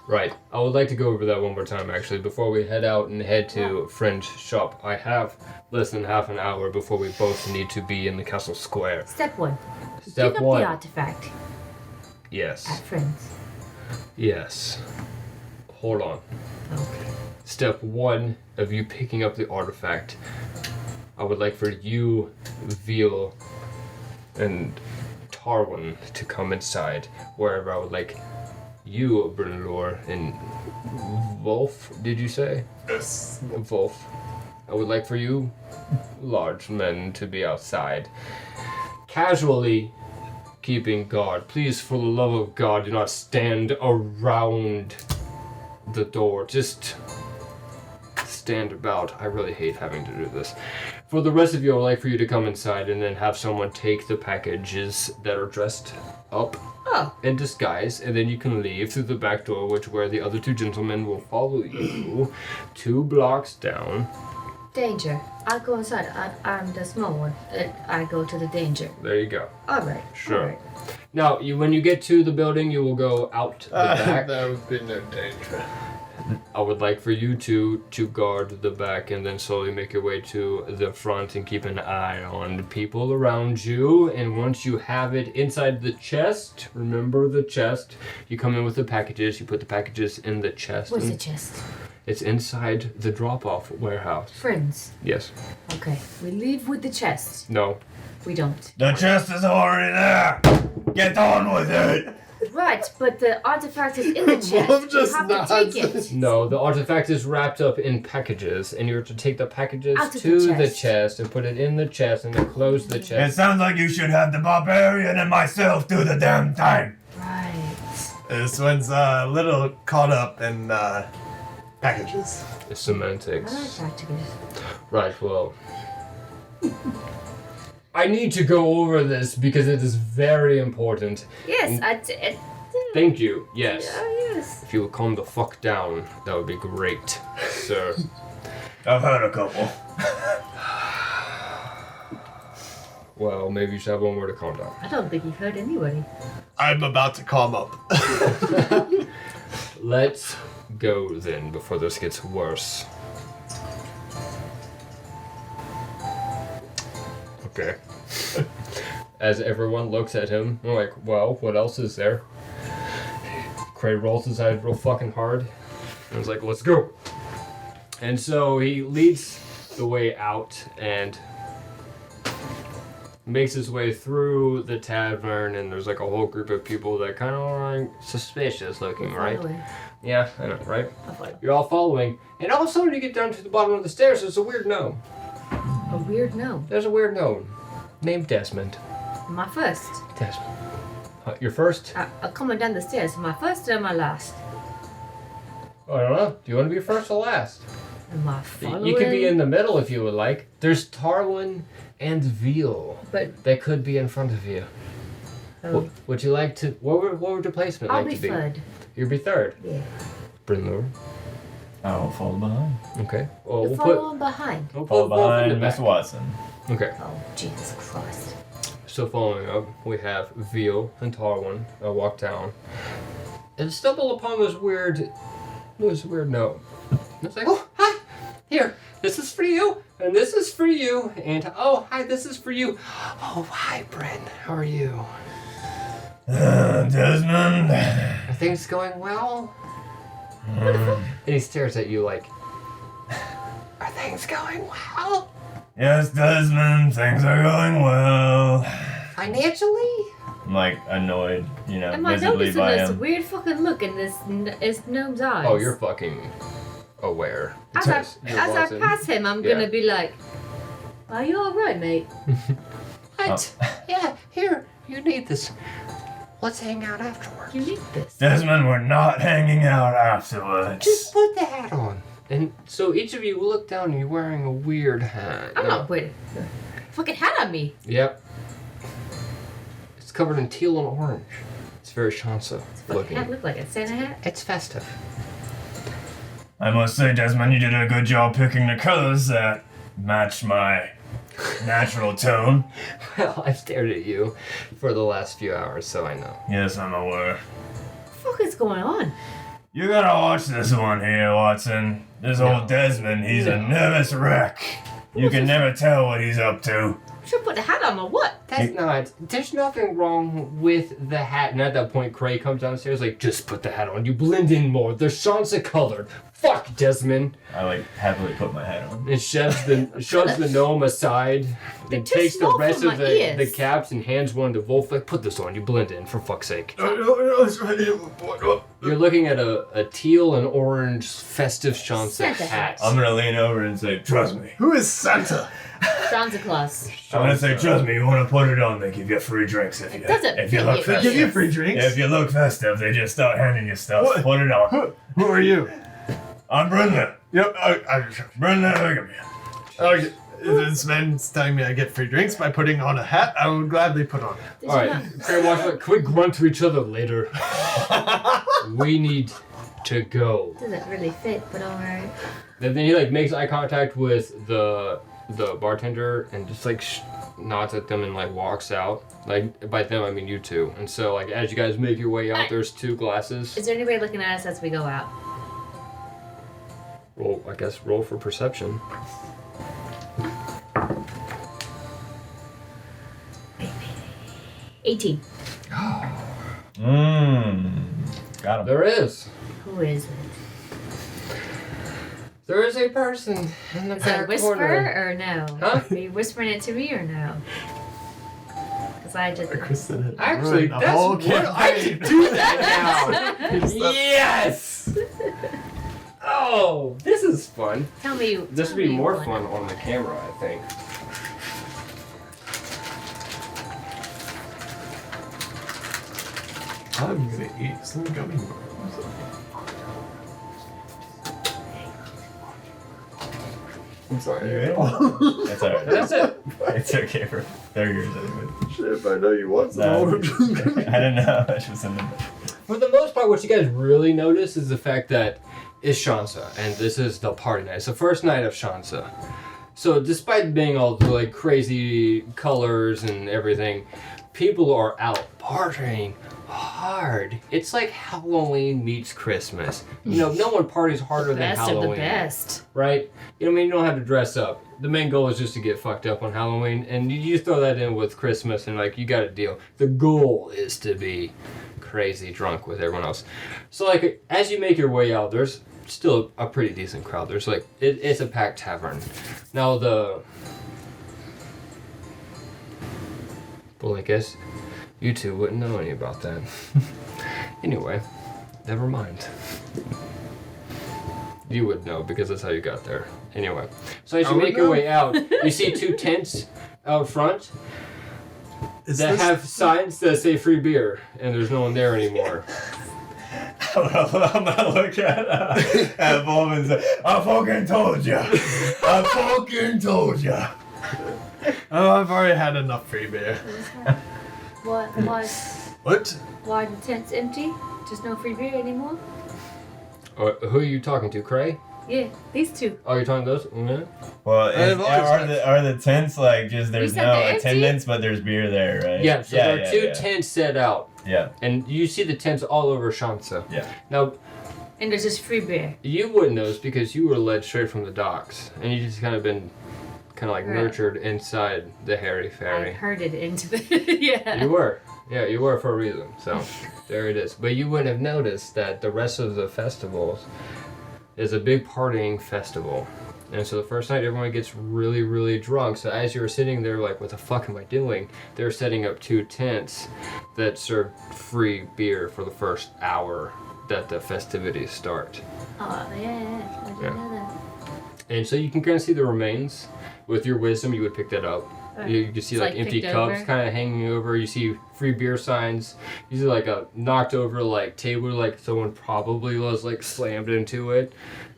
Right. I would like to go over that one more time, actually, before we head out and head to Friend's shop. I have less than half an hour before we both need to be in the castle square. Step 1. Step Pick up 1. the artifact Yes. at Friends. Yes. Hold on. Okay. Step 1 of you picking up the artifact. I would like for you, Veal, and Tarwin to come inside. Wherever I would like you, Brunelor, and Wolf, did you say? Yes. Wolf. I would like for you, large men, to be outside. Casually keeping guard. Please, for the love of God, do not stand around the door. Just stand about. I really hate having to do this. For the rest of you, I would like for you to come inside and then have someone take the packages that are dressed up in disguise, and then you can leave through the back door, where the other two gentlemen will follow you 2 blocks down. Danger. I'll go inside. I'm the small one. I go to the danger. There you go. Alright. Sure. Alright. Now, when you get to the building, you will go out the back. There would be no danger. I would like for you to guard the back and then slowly make your way to the front and keep an eye on people around you. And once you have it inside the chest, remember the chest, you come in with the packages, you put the packages in the chest. Where's the chest? It's inside the drop-off warehouse. Friends. Yes. Okay. We leave with the chest. No. We don't. The chest is already there. Get on with it. Right, but the artifact is in the chest. Wolf just you have to nods. take it. No, the artifact is wrapped up in packages, and you're to take the packages Out of to the the chest. chest and put it in the chest and then close the It chest. sounds like you should have the barbarian and myself do the damn thing. Right. This one's a little caught up in packages. It's semantics. I like packages. Right, well. I need to go over this because it is very important. Yes, Thank you, yes. Oh, yes. If you would calm the fuck down, that would be great, sir. I've heard a couple. Well, maybe you should have one more to calm down. I don't think you've heard anybody. I'm about to calm up. Let's go then before this gets worse. Okay. As everyone looks at him, I'm like, well, what else is there? Cray rolls his eyes real fucking hard. And was like, let's go. And so he leads the way out and makes his way through the tavern, and there's like a whole group of people that kind of are like suspicious looking, right? Following. Yeah, I know, right? I'll follow. You're all following. And all of a sudden you get down to the bottom of the stairs, there's a weird gnome. A weird gnome. There's a weird gnome named Desmond. My first. Desmond. Your first? I'm coming down the stairs. My first or my last? I don't know. Do you want to be first or last? Am I following? You can be in the middle if you would like. There's Tarwin and Veal But that could be in front of you. Would you like to... What would your placement I'll like be to be? third. You'd be third. Yeah. Brynlor. I won't fall behind. Okay. Well, You we'll follow put... on behind. We'll Fall put both in the behind Miss back. Watson. Okay. Oh, Jesus Christ. So following up, we have Veal and Tarwin walk down and stumble upon this weird note. And it's like, oh, hi, here, this is for you, and this is for you, and oh, hi, this is for you. Oh, hi, Bryn, how are you? Desmond. Are things going well? And he stares at you like, are things going well? Yes, Desmond, things are going well. Financially? I'm like annoyed, Am I visibly noticing by this him. weird fucking look in his gnome's eyes? Oh, you're fucking aware. As I pass him, I'm gonna be like, are you alright, mate? What? Yeah, here, you need this. Let's hang out afterwards. You need this. Desmond, we're not hanging out afterwards. Just put the hat on. And so each of you will look down and you're wearing a weird hat. I'm not wearing a fucking hat on me. Yep. It's covered in teal and orange. It's very Shansa Fucking looking. hat look like a Santa hat. It's festive. I must say, Desmond, you did a good job picking the colors that match my natural tone. Well, I've stared at you for the last few hours, so I know. Yes, I'm aware. What the fuck is going on? You gotta watch this one here, Watson. This old Desmond, he's a nervous wreck. You can never tell what he's up to. Should put the hat on or what? That's not. There's nothing wrong with the hat. And at that point, Cray comes downstairs like, just put the hat on. You blend in more. They're Shansa colored. Fuck, Desmond. I happily put my hat on. And shoves the gnome aside. They're And too takes the small rest for of my the ears. caps and hands one to Wolf. Like, put this on. You blend in, for fuck's sake. You're looking at a teal and orange festive Shansa Santa hat. I'm gonna lean over and say, trust me. Who is Santa? Santa Claus. I'm gonna say, trust me, you wanna put it on, they give you free drinks if It you, doesn't if you fit look you. They festive. give you free drinks? If you look festive, they just start handing you stuff. What? Put it on. Who are you? I'm Brenda. Yep, Brenda Higginby. this man's telling me I get free drinks by putting on a hat. I would gladly put on it. All right, Cray walks like, quick grunt to each other later. We need to go. Doesn't really fit, but alright. Then he like makes eye contact with the bartender and just like nods at them and like walks out. Like by them I mean you two. And so like as you guys make your way out, there's two glasses. Is there anybody looking at us as we go out? Roll for perception. Maybe. 18. Got him. There is. Who is it? There is a person in the Is it a back whisper corner. or no? Huh? Are you whispering it to me or no? Because I just. Kristen had Actually, ruined the that's whole what I campaign. can do that now. Yes. Oh, this is fun. Tell me. This tell would be me more one. fun on the camera, I think. I'm gonna eat some gummy worms. I'm sorry. That's alright. That's it. It's okay for 30 years anyway. Shit, if I know you want some, I No. would've just- I didn't know how much was in the For the most part, what you guys really notice is the fact that it's Shansa, and this is the party night. It's the first night of Shansa. So despite being all the like crazy colors and everything, people are out partying hard. It's like Halloween meets Christmas. You know, no one parties harder than Best Halloween. of the best. Right? You know what I mean? You don't have to dress up. The main goal is just to get fucked up on Halloween, and you throw that in with Christmas, and like you got a deal. The goal is to be crazy drunk with everyone else. So like as you make your way out, there's still a pretty decent crowd. There's like it's a packed tavern. Now well, I guess you two wouldn't know any about that. Anyway, never mind. You would know because that's how you got there. Anyway, so as you make your way out, you see two tents out front Is that this- have signs that say free beer, and there's no one there anymore. I'm gonna look at Bob and say, I fucking told ya. I fucking told ya. Oh, I've already had enough free beer. What? Why the tent's empty? Just no free beer anymore? Who are you talking to, Cray? Yeah, these two. Oh, you're talking to those? Mm-hmm. Well, I've always are the tents like just there's You said no they're empty? attendance, but there's beer there, right? Yeah, so there are two yeah. tents set out, Yeah, and you see the tents all over Shansa. yeah. Now, And there's just free beer. you wouldn't notice because you were led straight from the docks, and you just kind of kind of like Right. nurtured inside the hairy I fairy. heard it into the yeah. You were. Yeah, you were for a reason. So there it is. But you wouldn't have noticed that the rest of the festivals is a big partying festival. And so the first night everyone gets really, really drunk. So as you were sitting there like, what the fuck am I doing? They're setting up 2 tents that serve free beer for the first hour that the festivities start. Oh yeah. I didn't Yeah. know that. And so you can kind of see the remains. With your wisdom, you would pick that up. You can see It's like like empty picked cups over. kind of hanging over. You see free beer signs. You see like a knocked over like table, like someone probably was like slammed into it.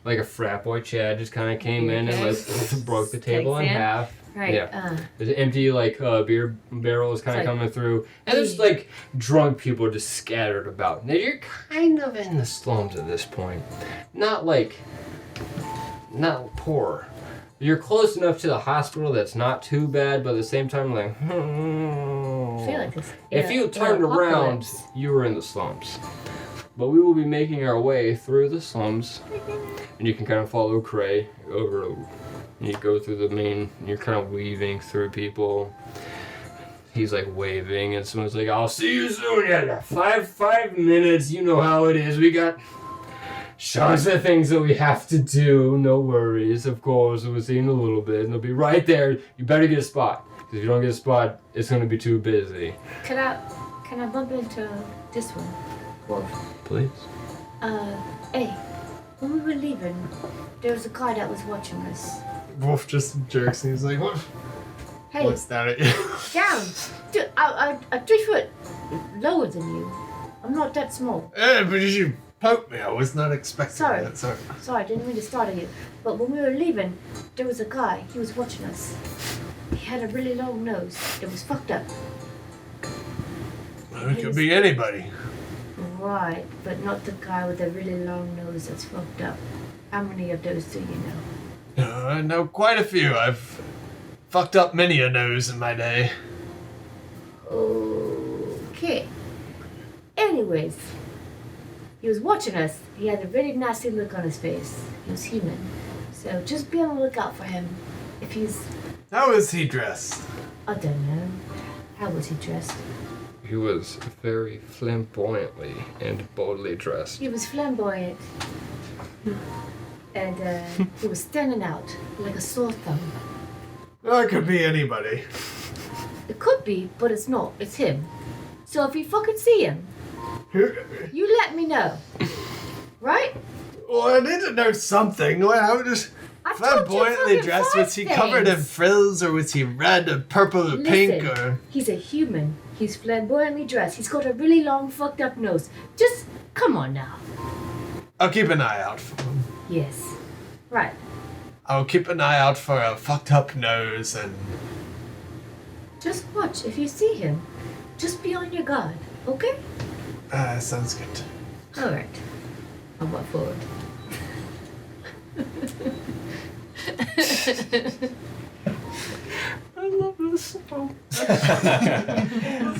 Like a frat boy Chad just kind of came in and like broke the table in Takes in. half. Right. Yeah. There's an empty like beer barrels kind of It's like- coming through, and there's like drunk people just scattered about. Now you're kind of in the slums at this point, not poor. You're close enough to the hospital that's not too bad, but at the same time, like, I feel like this. if you turned around, you were in the slums. But we will be making our way through the slums, and you can kind of follow Cray over. And you go through the main, and you're kind of weaving through people. He's like waving, and someone's like, "I'll see you soon." Yeah, 5 minutes. You know how it is. We got shows of things that we have to do. No worries, of course. We'll see you in a little bit, and they'll be right there. You better get a spot, because if you don't get a spot, it's gonna be too busy. Can I bump into this one? Wolf. Please. Hey, when we were leaving, there was a guy that was watching us. Wolf just jerks and he's like, what? Hey, Looks down at you. down! Dude, I'm 3 foot lower than you. I'm not that small. Hey, but you poked me. I was not expecting Sorry. that. Sorry. Sorry, I didn't mean to startle you. But when we were leaving, there was a guy. He was watching us. He had a really long nose. It was fucked up. Well, it could be anybody. Right, but not the guy with the really long nose that's fucked up. How many of those do you know? I know quite a few. I've fucked up many a nose in my day. Okay. Anyways, he was watching us. He had a really nasty look on his face. He was human. So just be on the lookout for him. If he's... How is he dressed? I don't know. How was he dressed? He was very flamboyantly and boldly dressed. He was flamboyant. And he was standing out like a sore thumb. Well, it could be anybody. It could be, but it's not. It's him. So if you fucking see him, you let me know. Right? Well, I need to know something. Well, how just I've told you flamboyantly fucking dressed? 5 Was he covered in things. frills, or was he red or purple or pink? Listen, Or he's a human. He's flamboyantly dressed. He's got a really long, fucked up nose. Just come on now. I'll keep an eye out for him. Yes. Right. I'll keep an eye out for a fucked up nose and. Just watch. If you see him, just be on your guard. Okay? Sounds good. All right. I'll walk forward. I love this song. This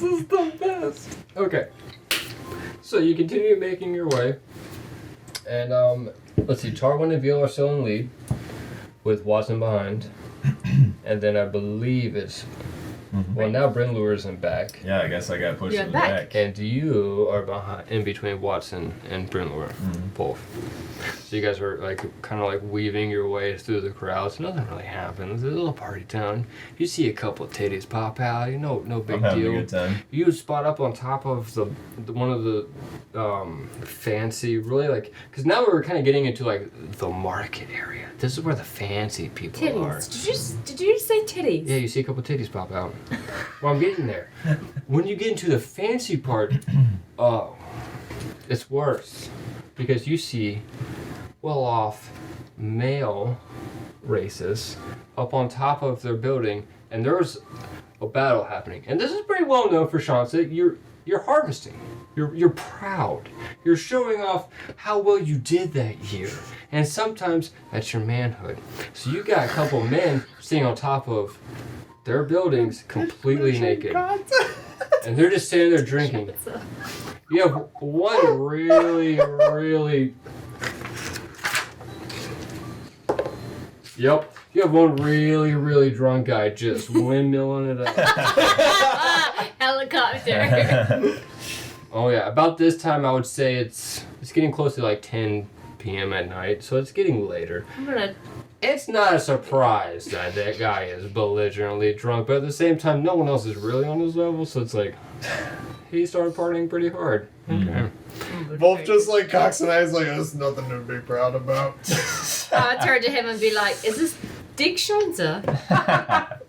is the best. Okay. So you continue making your way. And let's see, Tarwin and Veal are still in lead, with Watson behind. And then I believe it's well, now Bryn Lure's back. Yeah, I guess I got pushed You're to the back. back. And you are behind, in between Watson and Bryn Lure, both. So you guys are like kind of like weaving your way through the crowds. Nothing really happens. It's a little party town. You see a couple of titties pop out. You know, no big I'm having deal. a good time. You spot up on top of the one of the fancy, really like, because now we're kind of getting into like the market area. This is where the fancy people are. Titties. Did you say titties? Yeah, you see a couple titties pop out. Well, I'm getting there. When you get into the fancy part, oh, it's worse. Because you see well-off male races up on top of their building, and there's a battle happening. And this is pretty well known for Shansa. You're harvesting. You're proud. You're showing off how well you did that year. And sometimes that's your manhood. So you got a couple men sitting on top of their buildings completely naked. And they're just sitting there drinking. You have one really... Yep. You have one really, really drunk guy just windmilling it up. Helicopter. Oh yeah, about this time I would say it's getting close to like 10 p.m. at night, so it's getting later. I'm gonna. It's not a surprise that that guy is belligerently drunk, but at the same time, no one else is really on his level, so it's like he started partying pretty hard. Okay. Wolf just like cocks an eye, is like, that's nothing to be proud about. I turn to him and be like, "Is this Dick Schonza?"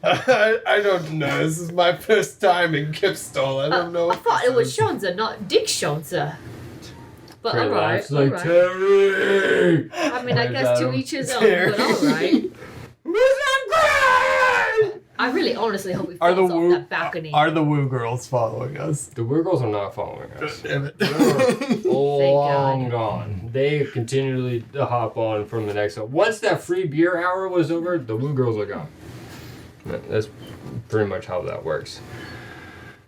I don't know. This is my first time in Kipstall. I don't know. I thought it was Schonza, not Dick Schonza. But Craig alright, laughs like, alright. Terry! I mean, I Right, guess to Adam. each his own, but alright. I really honestly hope he Are falls the off woo that balcony. are the woo girls following us? The weird girls are not following us. Damn it. Long gone. They continually hop on from the next one. Once that free beer hour was over, the woo girls are gone. That's pretty much how that works.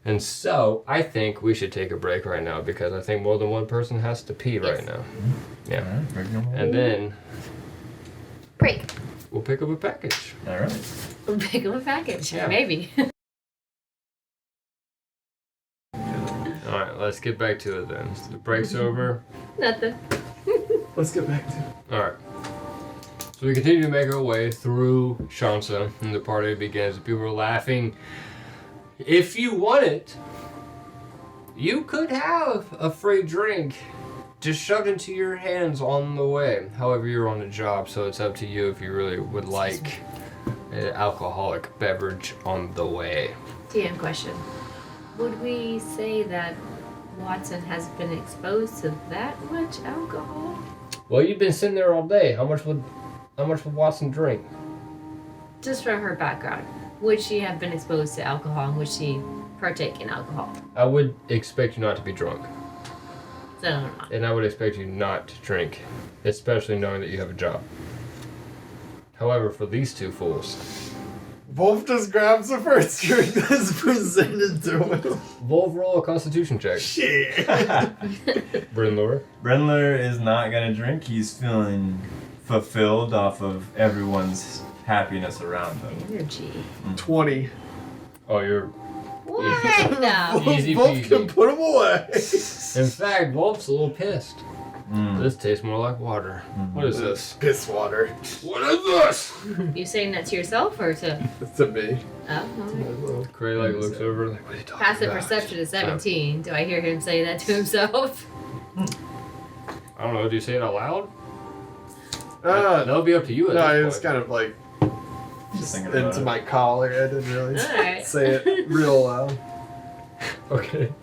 And so, I think we should take a break right now because I think more than one person has to pee right now. Yeah. And then Break. we'll pick up a package. All right. Pick up a package. Yeah. Maybe. Alright, let's get back to it then. So the break's over. Nothing. Let's get back to it. Alright. So we continue to make our way through Shansa, and the party begins. People are laughing. If you want it, you could have a free drink just shoved into your hands on the way. However, you're on a job, so it's up to you if you really would like an alcoholic beverage on the way. TM question. Would we say that Watson has been exposed to that much alcohol? Well, you've been sitting there all day. How much would Watson drink? Just from her background. Would she have been exposed to alcohol and would she partake in alcohol? I would expect you not to be drunk. So, no, no. And I would expect you not to drink, especially knowing that you have a job. However, for these two fools, Wolf just grabs the first drink that's presented to him. Wolf, roll a constitution check. Shit. Brynlor. Brenler is not gonna drink. He's feeling fulfilled off of everyone's happiness around them. Energy. 20. Oh, you're... What now? Easy Wolf peasy. can put him away. In fact, Wolf's a little pissed. This tastes more like water. What is this? Piss water. What is this? You saying that to yourself or to... It's to me. Oh, alright. Cray like looks over like, what are you talking Passive about? perception is 17. Do I hear him say that to himself? I don't know, do you say it out loud? Uh, That'll be up to you at no, this it was point. kind of like Just thinking about into it. my collar. I didn't really Alright. say it real loud. Okay.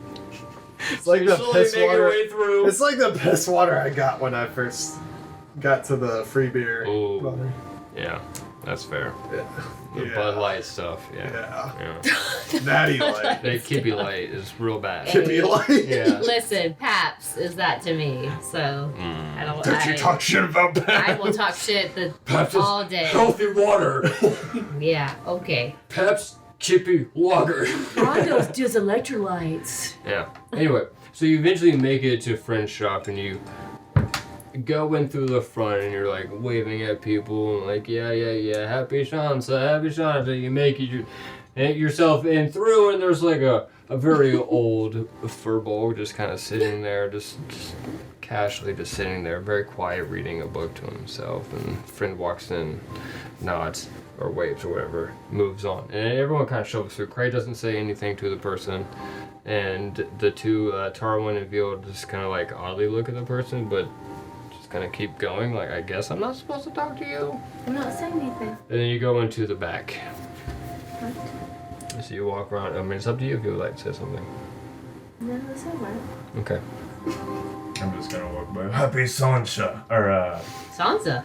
It's like You the slowly piss make your water. way through. It's like the piss water I got when I first got to the free beer. Ooh. Water. Yeah, that's fair. Yeah. The Yeah. Bud Light stuff, yeah. Yeah. Natty light. That Kippy Light is real bad. Could be like. Yeah. Listen, Paps is that to me, so I don't. Don't you talk shit about that. I will talk shit Pepsi is all day. healthy water. Yeah. Okay. Pepsi Chippy Lager. Those just electrolytes. Yeah. Anyway, so you eventually make it to Friend's shop and you go in through the front and you're like waving at people and like, yeah, happy Shansa. You make yourself in through and there's like a very old furball just kind of sitting there, just casually just sitting there, very quiet, reading a book to himself. And Friend walks in, nods or waves or whatever, moves on. And everyone kind of shoves through. Cray doesn't say anything to the person. And the two, Tarwin and Veal, just kind of like oddly look at the person, but just kind of keep going. Like, I guess I'm not supposed to talk to you. I'm not saying anything. And then you go into the back. What? So you walk around. I mean, it's up to you if you would like to say something. No, it's alright. Okay. I'm just gonna walk by. Happy Sansa. Or, Sansa.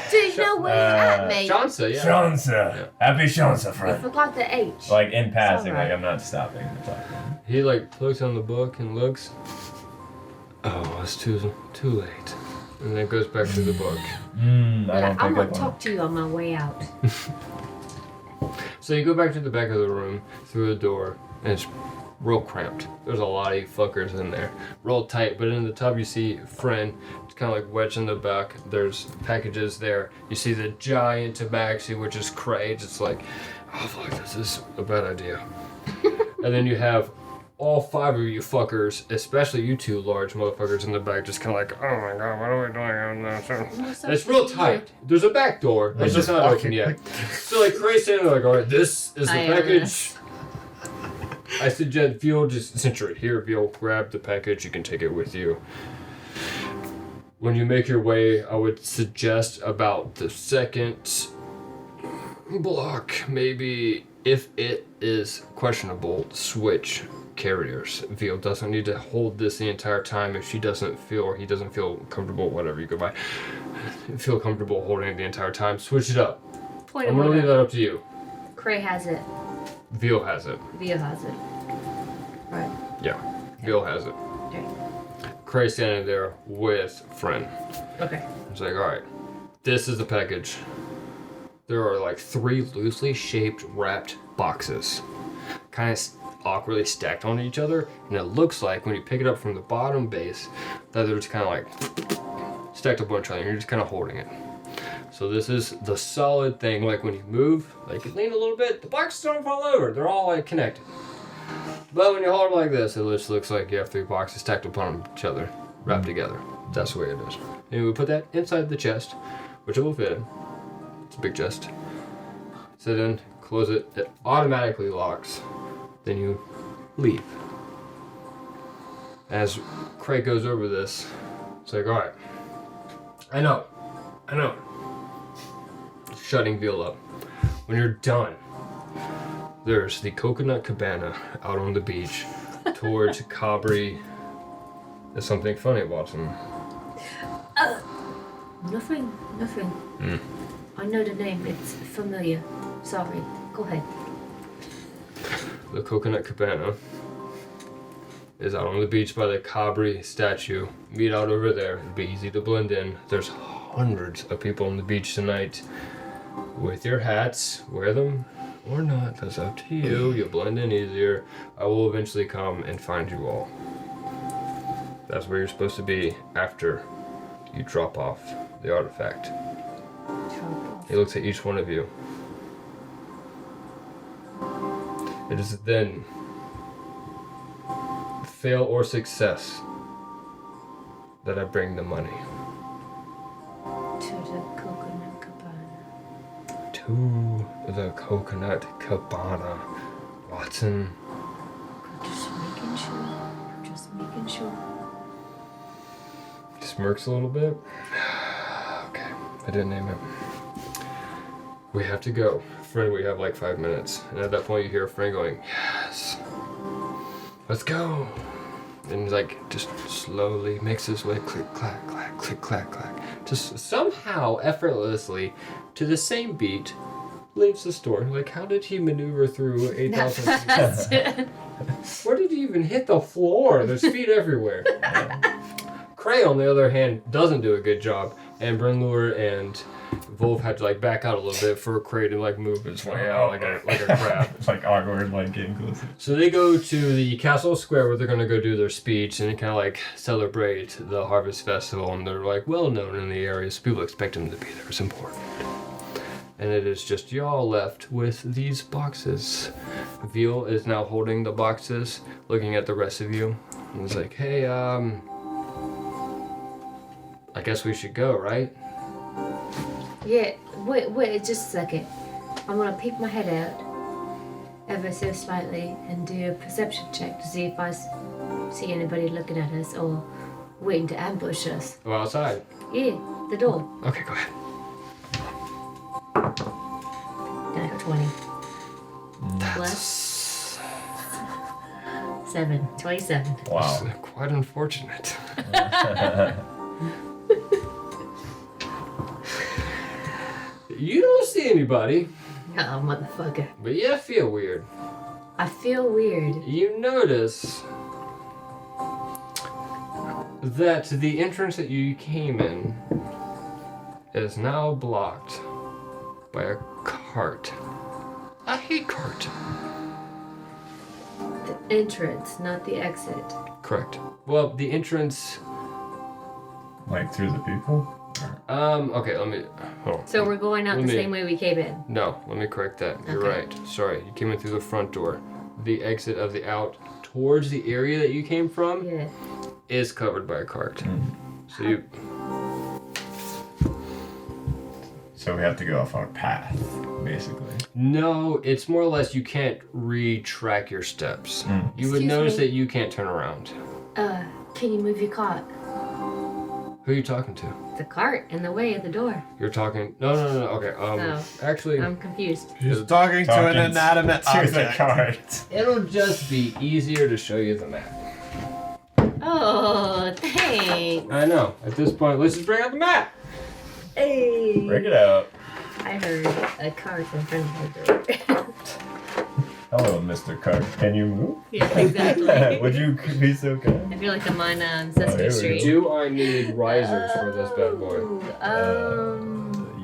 Dude, no way at me. Shansa, yeah. Shansa. Happy Shansa, You friend. forgot the H. Like in passing, alright. like I'm not stopping to talk. He like looks on the book and looks. Oh, it's too late. And then goes back to the book. I don't I'm think gonna I talk to you on my way out. So you go back to the back of the room through the door, and it's real cramped. There's a lot of you fuckers in there. Real tight, but in the tub you see Friend. It's kind of like wedged in the back. There's packages there. You see the giant tabaxi, which is crates. It's like, oh fuck, this is a bad idea. And then you have all 5 of you fuckers, especially you 2 large motherfuckers in the back, just kind of like, oh my god, what are we doing? And it's real tight. There's a back door. It's just not open yet. So like Craig's standing there like, alright, this is the package. I suggest Veal, just since you're here, Veal, grab the package. You can take it with you. When you make your way, I would suggest about the second block, maybe if it is questionable, switch carriers. Veal doesn't need to hold this the entire time if she doesn't feel or he doesn't feel comfortable, whatever you go by. Feel comfortable holding it the entire time. Switch it up. I'm gonna leave that up to you. Cray has it. Veal has it. Veal has it. Right. Yeah. Veal has it. Okay. Cray's standing there with Friend. Okay. It's like, alright, this is the package. There are like 3 loosely shaped wrapped boxes. Kind of awkwardly stacked on each other. And it looks like when you pick it up from the bottom base, that they're just kind of like stacked up on each other and you're just kind of holding it. So this is the solid thing. Like when you move, like you lean a little bit, the boxes don't fall over. They're all like connected. But when you hold it like this, it just looks like you have 3 boxes stacked upon each other, wrapped together. That's the way it is. And we put that inside the chest, which it will fit in. It's a big chest. Sit in, close it. It automatically locks. Then you leave. As Craig goes over this, it's like, alright. I know. Shutting Veal up. When you're done, there's the Coconut Cabana out on the beach towards Cabri. There's something funny, Watson. Nothing. I know the name. It's familiar. Sorry. Go ahead. The Coconut Cabana is out on the beach by the Cabri statue. Meet out over there. It'll be easy to blend in. There's hundreds of people on the beach tonight. With your hats, wear them or not, that's up to you. You blend in easier. I will eventually come and find you all. That's where you're supposed to be after you drop off the artifact. He looks at each one of you. It is then fail or success that I bring the money. To the Coconut Cabana. To the Coconut Cabana. Watson. Just making sure. He smirks a little bit. Okay, I didn't name it. We have to go. Friend, we have like 5 minutes. And at that point you hear a friend going, yes. Let's go. And he's like, just slowly makes his way, click, clack, clack, click, clack, clack. Just somehow, effortlessly, to the same beat, leaves the store. Like, how did he maneuver through 8,000 feet? Where did he even hit the floor? There's feet everywhere. Cray, on the other hand, doesn't do a good job. And Brenlure and Wolf had to like back out a little bit for Cray to like move his way out like a crab. It's like awkward, like getting closer. So they go to the castle square where they're gonna go do their speech and kind of like celebrate the harvest festival, and they're like well known in the area, so people expect them to be there. It's important. And it is just y'all left with these boxes. Veal is now holding the boxes, looking at the rest of you. And he's like, hey, I guess we should go, right? Yeah, wait just a second. I'm gonna peek my head out ever so slightly and do a perception check to see if I see anybody looking at us or waiting to ambush us. Go outside. Yeah, the door. Okay, go ahead. Nat 20. That's 7. 27. Wow. quite unfortunate. You don't see anybody, Oh, motherfucker. but you feel weird. I feel weird. You notice that the entrance that you came in is now blocked by a cart. A hay cart. entrance, not the exit. Correct. Well, the entrance. Like through the people? Okay, let me. Hold on. So we're going out Let the me- same way we came in. No, let me correct that. You're Okay. right. Sorry, you came in through the front door. The exit of the out towards the area that you came from Yeah. is covered by a cart. So you. So we have to go off our path, basically. No, it's more or less you can't retrack your steps. You would Excuse notice me? that you can't turn around. Can you move your cart? Who are you talking to? The cart in the way of the door. You're talking. No. Okay. No. Actually, I'm confused. He's talking to an inanimate to the object. cart. it'll just be easier to show you the map. Oh, thanks. I know. At this point, let's just bring out the map. Hey. Break it out. I heard a cart in front of the door. Hello, Mr. Cart. Can you move? Yeah, exactly. Would you be so kind? I feel like I'm on here we Sesame go. Street. Do I need risers for this bad boy?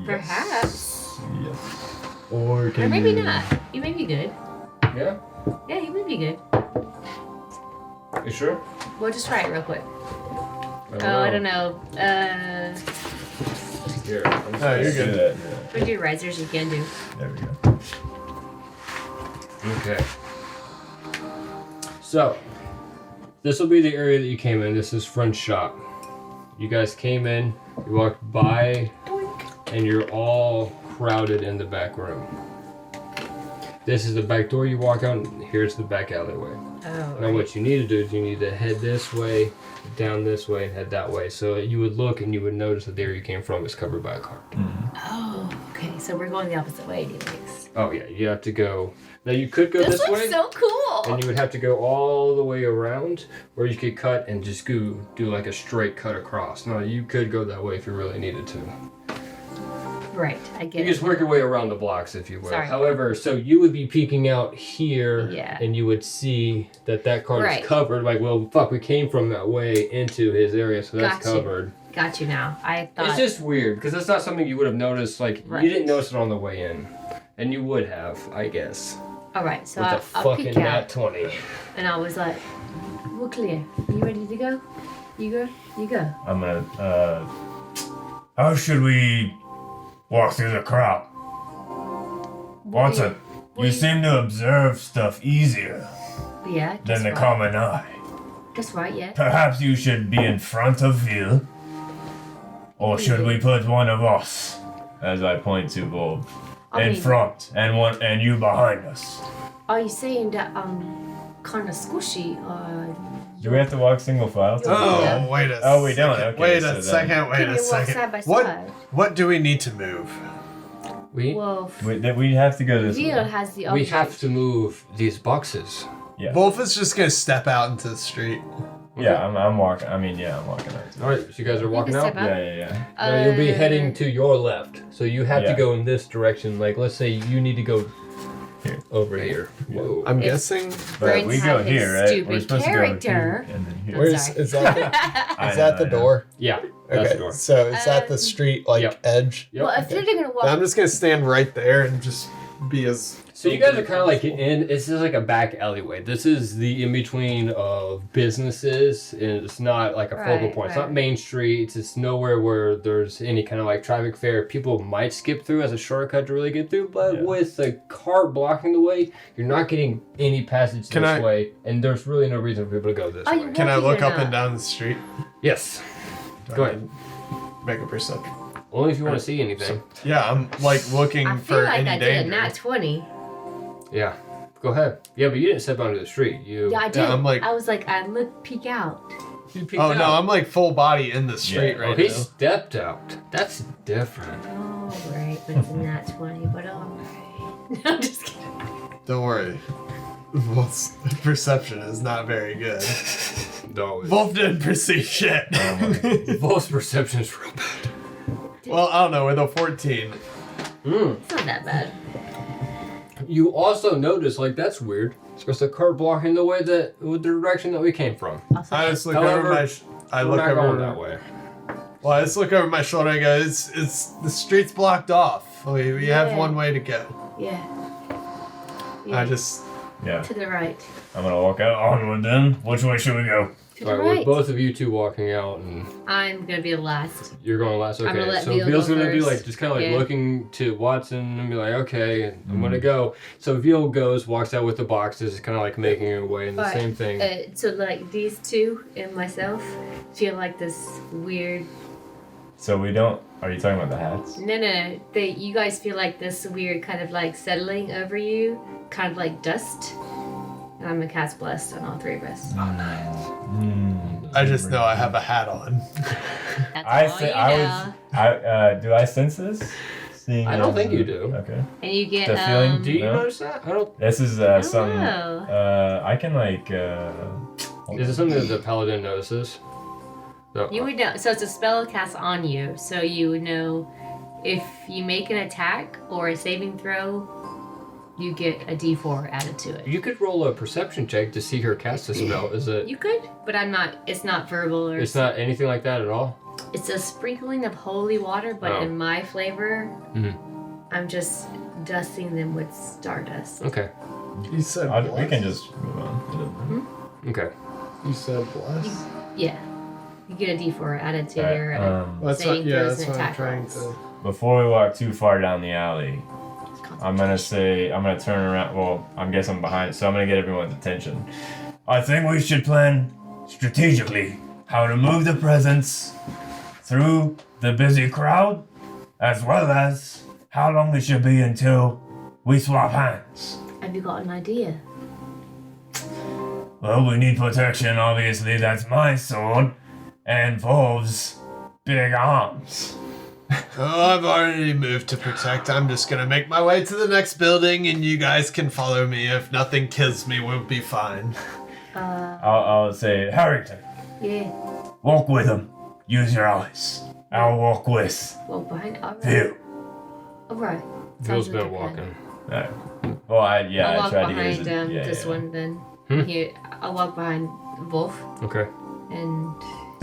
Perhaps. Yes. Or can Or maybe you... not. You may be good. Yeah? Yeah, you may be good. You sure? We'll just try it real quick. I don't know. Here. I'm Oh, sorry. you're Do good. that. If we do risers, you can do. There we go. Okay. So, this will be the area that you came in. This is front shop. You guys came in, you walked by, and you're all crowded in the back room. This is the back door you walk out, and here's the back alleyway. Oh. Now what you need to do is you need to head this way, down this way, and head that way. So you would look and you would notice that the area you came from is covered by a cart. Oh, okay. So we're going the opposite way, anyways. Oh yeah, you have to go. Now you could go This this looks way. so cool. And you would have to go all the way around, or you could cut and just do like a straight cut across. No, you could go that way if you really needed to. Right, I You get it. just work your way around the blocks, if you will. Sorry. However, so you would be peeking out here, Yeah. and you would see that cart Right. is covered. Like, well, fuck, we came from that way into his area, so that's Gotcha. covered. Got you now. I thought. It's just weird, because it's not something you would have noticed. Like, Right. you didn't notice it on the way in. And you would have, I guess. All right, so With a I'll fucking peek nat out, 20. and I was like, "We're clear. You ready to go? You go. You go." I'm gonna, how should we walk through the crowd? Watson, you seem to observe stuff easier Yeah. Guess than the what? common eye. Guess right. Yeah. Perhaps you should be in front of Vil, or should we put one of us, as I point to Bob, in front and you behind us? Are you saying that kind of squishy or? Do we have to walk single file? Oh, Yeah. wait a Oh, we don't. Okay, Wait so a then- second. Wait Can a we walk second. side by What? side? What do we need to move? Well, We have to go this Veal way. has the We object. have to move these boxes. Yeah. Wolf is just gonna step out into the street. Yeah, I'm walking. I mean, yeah, I'm walking right. All right, so you guys are walking can out. step out. Yeah. Now you'll be heading to your left, so you have to Yeah. go in this direction. Like, let's say you need to go Here. over here. Whoa. I'm If- guessing. But Brent's we go have his here, right? stupid We're supposed character. to go here and then here. I'm Where's sorry. is that? I Is that know, the I know. door? Yeah, that's the door. So is that the Um, street like Yep. edge? Yep. Well, if they're gonna walk, I'm just gonna stand right there and just be as. So you guys are kind of like this is like a back alleyway. This is the in between of businesses, and it's not like a focal Right, point. It's right. not main streets. It's nowhere where there's any kind of like traffic fair. People might skip through as a shortcut to really get through, but Yeah. with the car blocking the way, you're not getting any passage Can this I- way, and there's really no reason for people to go this Are way. you Can I walking look or up not? and down the street? Yes, go ahead. Make a perception. Only if you want to see anything. Yeah, I'm like looking I for feel like any I did danger. a nat 20. Yeah, go ahead. Yeah, but you didn't step onto the street. You. Yeah, I did. I'm like- I was like, I look, peek out. You peeked Oh no, out. I'm like full body in the street Yeah. Oh, right he now. stepped out. That's different. Oh, right, but it's a nat 20, but all right. I'm just kidding. Don't worry. Wolf's perception is not very good. No, Wolf didn't perceive shit. Wolf's perception is real bad. Well, I don't know. With a 14, It's not that bad. You also notice, like, that's weird. It's just a car blocking the way with the direction that we came from. Also, I just look However, over my. I We're look not over. going that way. Well, I just look over my shoulder and go, it's the street's blocked off. We have Yeah. one way to go. yeah. I just Yeah. To the right. I'm gonna walk out onward then. Which way should we go? To the All right, right. with both of you two walking out, and I'm gonna be the last. you're going last. Okay, I'm gonna let so Veal Veal's go gonna be first. like just kind of like Yeah. looking to Watson and be like, okay, I'm gonna go. So Veal goes, walks out with the boxes, kind of like making her way, and the Alright, same thing. So like these two and myself feel like this weird. So we don't. Are you talking about the hats? No. You guys feel like this weird kind of like settling over you, kind of like dust. And I'm gonna cast blessed on all three of us. Oh, nice. I just know I have a hat on. That's I all say you I know. was. Do I sense this? Seeing I don't as think a- you do. Okay. And you get The feeling- Do you No. notice that? I don't. This is I don't some. know. I can like. Is it something that the paladin notices? No, You would know. So it's a spell cast on you, so you would know if you make an attack or a saving throw, you get a D4 added to it. You could roll a perception check to see her cast a spell. Is it? You could, but I'm not. It's not verbal or. It's not anything like that at all. It's a sprinkling of holy water, but Oh. in my flavor, Mhm. I'm just dusting them with stardust. Okay. You said we bless? can just move on. Okay. You said bless? Yeah, you get a D4 added to your. Alright, Well, that's Saving what, yeah, throws that's and what I'm attack trying rolls. to. before we walk too far down the alley, I'm gonna concentration. turn around. Well, I guess I'm behind, so I'm gonna get everyone's attention. I think we should plan strategically how to move the presents through the busy crowd, as well as how long it should be until we swap hands. Have you got an idea? Well, we need protection, obviously. That's my sword, and involves big arms. Oh, I've already moved to protect. I'm just gonna make my way to the next building, and you guys can follow me. If nothing kills me, we'll be fine. I'll say, Harrington, Yeah. walk with him. Use your eyes. I'll walk with Walk behind. All right. you. All right. Veal's Sounds like been a plan. walking. Alright. Well, I I'll walk tried to behind get his. this one then. Hmm? Here, I'll walk behind Wolf Okay. and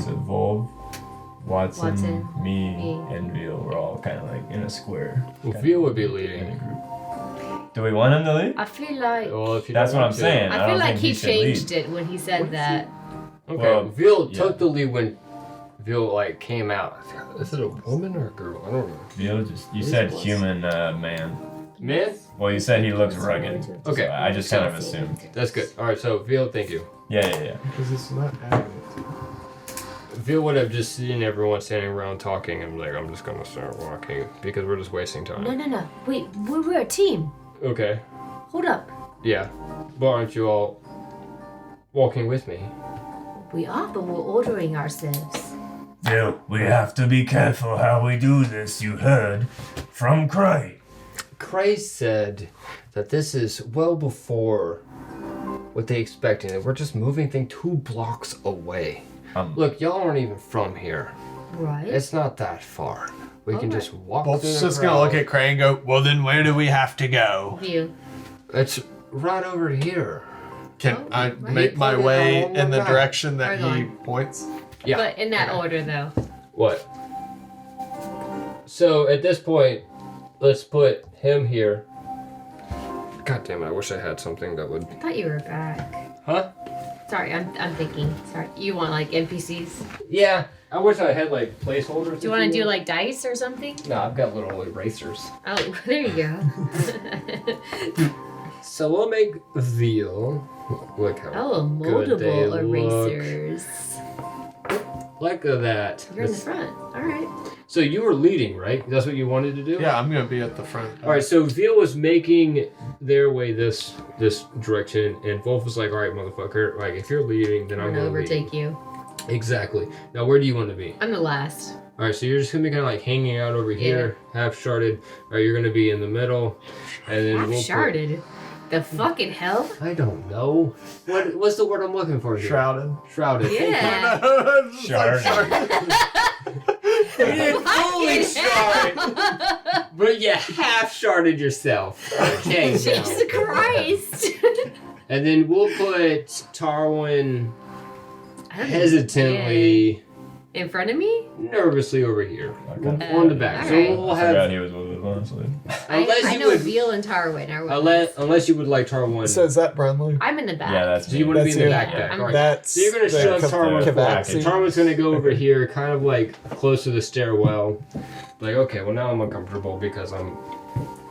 So Volv, Watson, me, me. and Veal, we're all kind of like in a square. Well, kinda Veal would be in a leading. group. Do we want him to lead? I feel like Well, if you That's don't what want I'm to. saying. I don't feel like think he should lead. changed it when he said that. Okay. Well, Veal yeah. took the lead when Veal like came out. Is it a woman or a girl? I don't know. Veal just, you Who's said boss? human man. Man? Well, you said he looks rugged. Okay. So I just kind of assumed. That's good. All right. So Veal, thank you. Yeah. Because it's not adding it. Veal would have just seen everyone standing around talking and like, I'm just gonna start walking because we're just wasting time. No. Wait, we're a team. Okay. Hold up. Yeah. But aren't you all walking with me? We are, but we're ordering ourselves. Veal, we have to be careful how we do this, you heard from Cray. Cray said that this is well before what they expected. That we're just moving things 2 blocks away. Look, y'all aren't even from here. Right? It's not that far. We can Alright. just walk Wolf's through the just crowd. gonna look at Cray and go, well, then where do we have to go? View. It's right over here. Can Oh, I right. make my Pointed way all in the around. direction that Hold he on. points? Yeah. But in that order, though. What? So at this point, let's put him here. God damn it! I wish I had something that would. I thought you were back. Huh? Sorry, I'm thinking. Sorry, you want like NPCs? Yeah. I wish I had like placeholders. Do you want to do like dice or something? No, I've got little erasers. Oh, there you go. So we'll make Veal. Look how Oh, good they moldable look. erasers. Like that. You're in the front. All right. So you were leading, right? That's what you wanted to do? Yeah, I'm gonna be at the front. All right, so Veal was making their way this direction, and Wolf was like, "All right, motherfucker, like if you're leaving, then I'm I'm gonna gonna overtake lead." you. Exactly. Now, where do you want to be? I'm the last. All right, so you're just gonna be kind of like hanging out over here, half sharded. Or you're gonna be in the middle, and then Half we'll sharded. The fucking hell? I don't know. What's the word I'm looking for here? Shrouded. Shrouded. Thank you. Yeah. Shard. You didn't fully shard, but you half sharded yourself. Okay, now. Jesus Christ. And then we'll put Tarwin I don't hesitantly In front of me? nervously over here. Okay. On the back. So alright. we'll I forgot have... he was with us, honestly. Unless I you know would... Veal and Tarwin are with us. Unless you would like Tarwin. So is that Brenly? I'm in the back. Yeah, that's So you want to be That's in the you. back Yeah, deck. I'm Alright. That's So you're going to the shove Tarwin back. And Kavaxi. Tarwin's going to go over here, kind of like close to the stairwell. Like, okay, well now I'm uncomfortable because I'm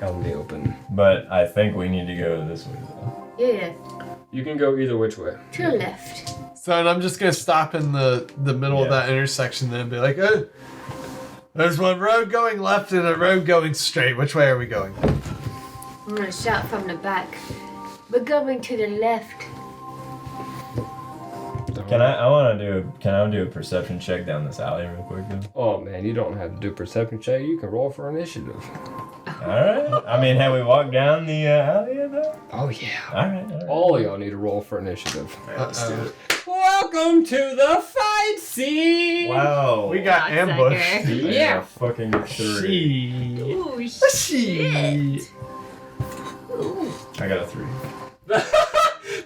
out in the open. But I think we need to go this way, though. Yeah, You can go either which way. to the left. So and I'm just gonna stop in the middle of Yeah. that intersection then and be like, there's one road going left and a road going straight. Which way are we going? I'm gonna shout from the back. We're going to the left. Can I do a perception check down this alley real quick, though? Oh man, you don't have to do perception check. You can roll for initiative. Alright. I mean, have we walked down the alley yet, though? Oh yeah. Alright. All y'all need to roll for initiative. Uh-oh. Welcome to the fight scene. Wow. We got Cocksucker. ambushed. Yeah. Fucking 3. She. Ooh, She. shit. Ooh. I got a 3.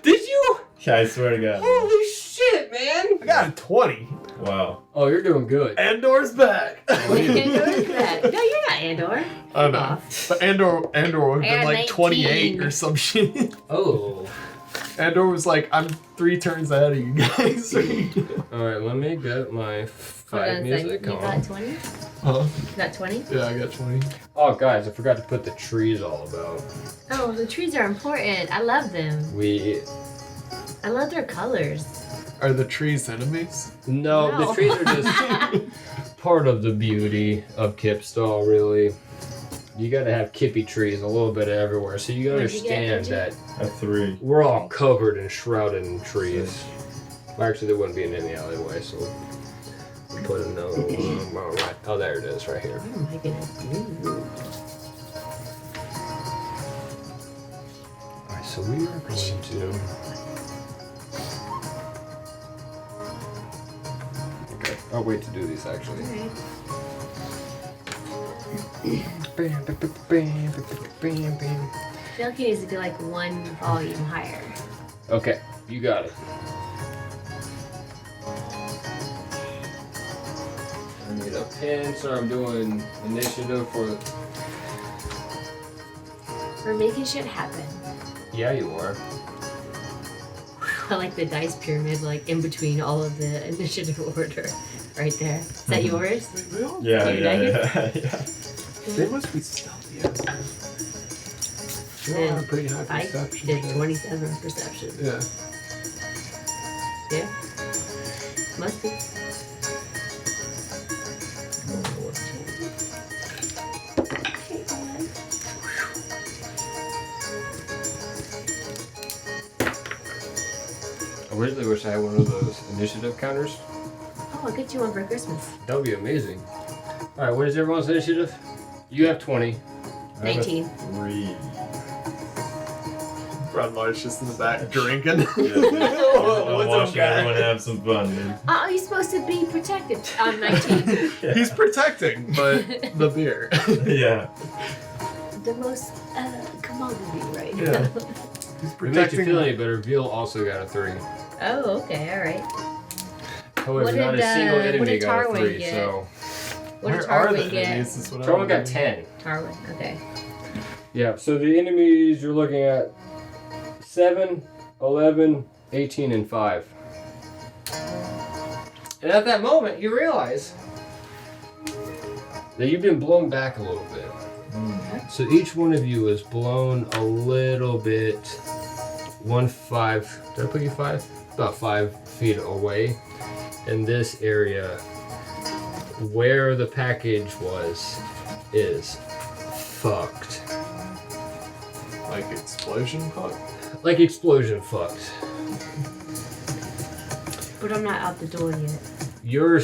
Did you? Yeah, I swear to God. Holy shit, man! I got a 20. Wow. Oh, you're doing good. Andor's back. Andor is back. No, you're not Andor. Oh no. Off. But Andor would have been And like 19. 28 or some shit. Oh. Andor was like, I'm 3 turns ahead of you guys. All right, let me get my Hold fight on a music second. You on. got 20? You Huh? got 20? Yeah, I got 20. Oh, guys, I forgot to put the trees all about. Oh, the trees are important. I love them. I love their colors. Are the trees enemies? No, No. the trees are just part of the beauty of Kipstall, really. You gotta have kippy trees a little bit everywhere, so you Where'd you get, understand AJ? that A 3. we're all covered and shrouded in trees. Actually, there wouldn't be any in the alleyway, so we'll put another one. All right. Oh, there it is, right here. Oh my goodness. Ooh. All right, so we are going to. Okay, I'll wait to do these actually. Alright. I feel like it needs to be like one volume higher. Okay, you got it. I need a pen, so I'm doing initiative for. We're making shit happen. Yeah, you are. I like the dice pyramid, like in between all of the initiative order, right there. Is that yours? Yeah, You yeah. They must be stealthy. They all have pretty high I perception. did checks. 27 perception. Yeah. Yeah. Must be. I really wish I had one of those initiative counters. Oh, I'll get you one for Christmas. That would be amazing. All right, what is everyone's initiative? You have 20. I have a 19. 3. Brunlar's just in the back drinking. I'm watching everyone have some fun, dude. Oh, you're supposed to be protected. I'm 19. He's protecting, but the beer. Yeah. The most commodity right Yeah. now. He's If it makes you protecting. feel any better, Veal also got a 3. Oh, okay, alright. However, What not did, a single what enemy did got a Tarwin 3, get? so. What did Where are the Tarwin get? enemies? Is what I Tarwin wanna got know. 10. Tarwin, okay. Yeah, so the enemies you're looking at 7, 11, 18, and 5. And at that moment, you realize that you've been blown back a little bit. So each one of you is blown a little bit. 5. Did I put you 5? About 5 feet away. And this area where the package was is fucked. Like explosion fuck. Like explosion fucked. But I'm not out the door yet. You're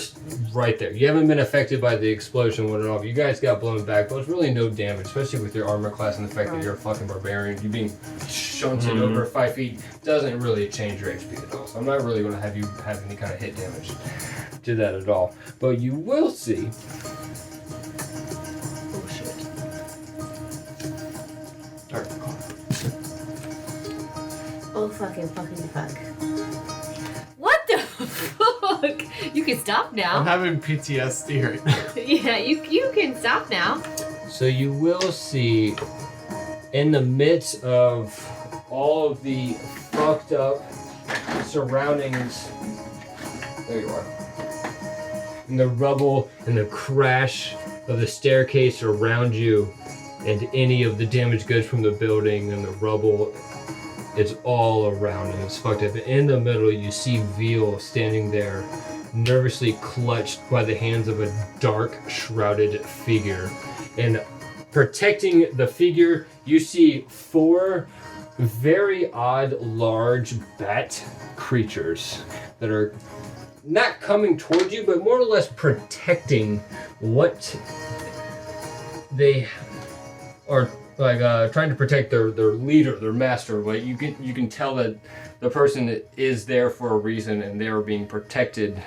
right there. You haven't been affected by the explosion one at all. You guys got blown back, but it's really no damage, especially with your armor class and the fact that you're a fucking barbarian. You being shunted over 5 feet doesn't really change your HP at all. So I'm not really going to have you have any kind of hit damage to that at all. But you will see. Oh shit. Dark. Oh fucking fuck. What the Fuck! You can stop I'm now. having PTSD right now. Yeah, you can stop now. So you will see, in the midst of all of the fucked up surroundings, there you are, and the rubble and the crash of the staircase around you, and any of the damaged goods from the building and the rubble, it's all around and it's fucked up. In the middle, you see Veal standing there, nervously clutched by the hands of a dark, shrouded figure. And protecting the figure, you see 4 very odd, large bat creatures that are not coming towards you, but more or less protecting what they are, like trying to protect their leader, their master. But you can tell that the person is there for a reason, and they are being protected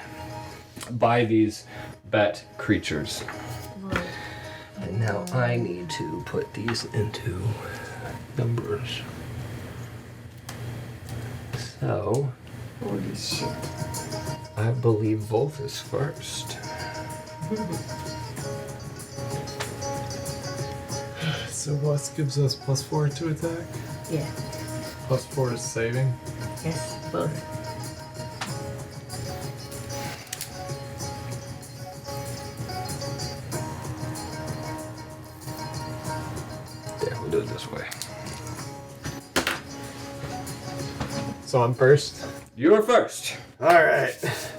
by these bat creatures. And now I need to put these into numbers. So, Holy shit. I believe Wolf is first. So what gives us +4 to attack? Yeah. +4 to saving. Yes, both. Yeah, we'll do it this way. So I'm first. You're first. Alright.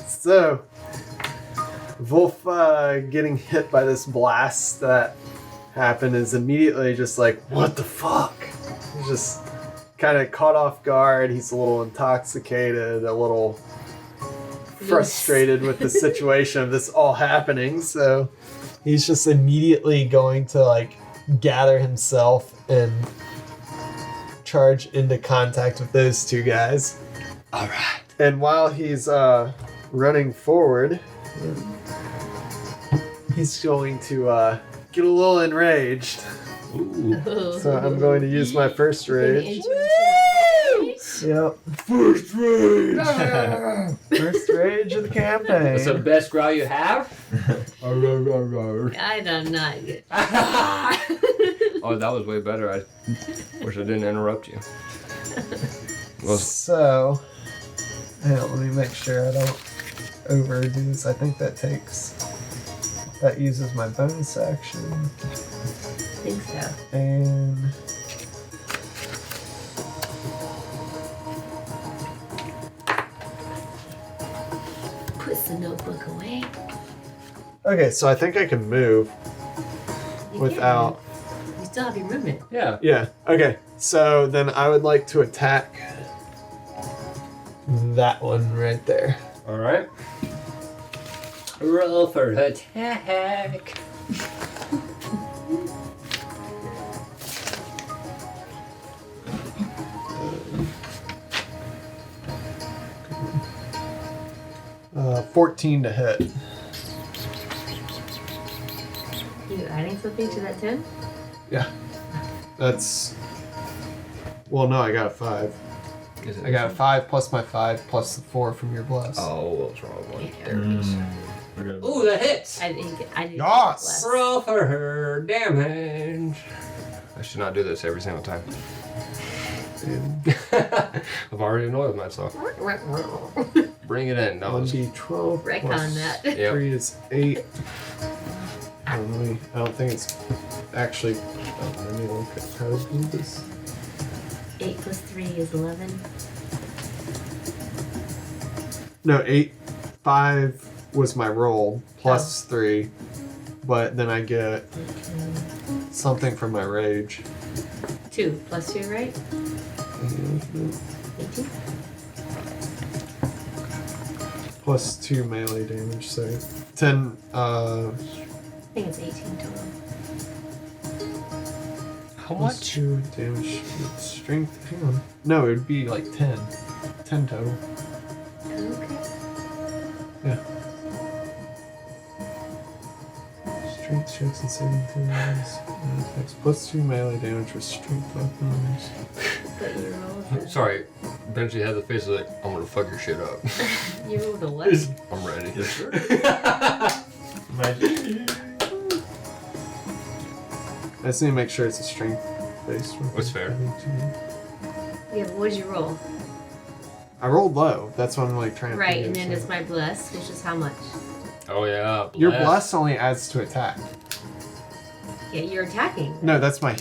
So Wolf getting hit by this blast that happened is immediately just like, what the fuck? He's just kind of caught off guard. He's a little intoxicated, a little frustrated with the situation of this all happening. So he's just immediately going to like gather himself and charge into contact with those 2 guys. All right. And while he's running forward, he's going to get a little enraged. Ooh. So I'm going to use my first rage. Yep. First rage. First rage of the campaign. That's the best growl you have? I done not get. Oh, that was way better. I wish I didn't interrupt you. Well, So, hang on, let me make sure I don't overdo this. I think that uses my bonus action. I think so. And Puts the notebook away. okay, so I think I can move You without. can. You still have your movement. yeah. Yeah. Okay. So then I would like to attack that one right there. All right. Roll for attack. Uh, 14 to hit. You adding something to that 10? Yeah. That's. Well, no, I got a 5. I got a 5 plus my 5 plus the 4 from your bless. Oh, what's wrong one? Yeah. There it is. Mm. Ooh, that hits. I didn't. Yes! Less. Roll for her damage. I should not do this every single time. And I've already annoyed myself. Bring it in, no. 1d12 Wreck plus on that. Yep. 3 is 8. I don't think it's actually. Oh, let me look at how to do this. 8 plus 3 is 11. No, 8. 5 was my roll plus 3, but then I get something from my rage. 2 plus 2, right? 18. Plus 2 melee damage, so 10. I think it's 18 total. How Plus much? 2 damage with strength. Hang on. No, it would be like 10. 10 total. Okay. Yeah. Strength checks and saving throws. Effects plus 2 melee damage with strength weapons. But you roll. Sorry. eventually has the face of like, I'm gonna fuck your shit up. You rolled a what? I'm ready. Yes, sir. I just need to make sure it's a strength based. What's fair? Yeah, but what did you roll? I rolled low. That's what I'm like trying to Right, figure, and then so- it's my bless, which is how much? Oh yeah. Your bless only adds to attack. Yeah, you're attacking. No, that's my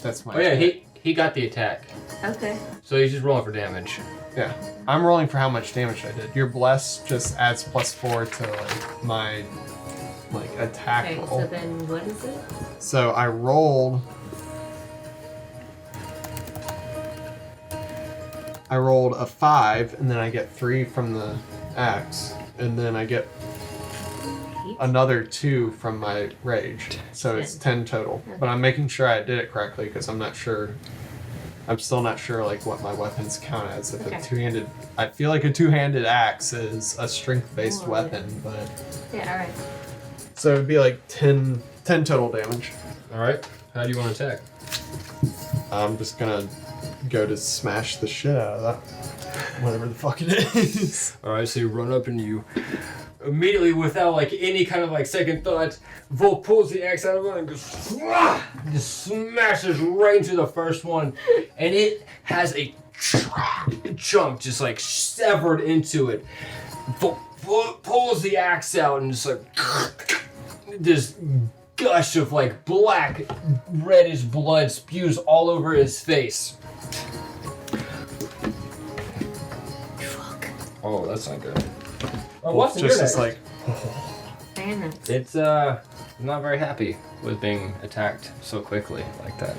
that's my. Oh yeah, he got the attack. Okay. So he's just rolling for damage. Yeah, I'm rolling for how much damage I did. Your bless just adds +4 to like my attack Okay, roll. so then what is it? So I rolled. I rolled a 5, and then I get 3 from the axe, and then I get Eight? another 2 from my rage. So it's 10 total. But I'm making sure I did it correctly because I'm not sure. I'm still not sure like what my weapons count as. If Okay. a two-handed, I feel like a two-handed axe is a strength-based Oh, weapon, but Yeah, alright. so it'd be like 10 total damage. All right. How do you want to attack? I'm just gonna go to smash the shit out of that, whatever the fuck it is. All right. So you run up and you immediately, without like any kind of like second thought, Volk pulls the axe out of it and goes, "Swah!" Just smashes right into the first one, and it has a chunk just like severed into it. Volk pulls the axe out and just like this gush of like black reddish blood spews all over his face. Fuck. Oh, that's not good. Oh, Wolf what's just is like, Damn it. It's not very happy with being attacked so quickly like that.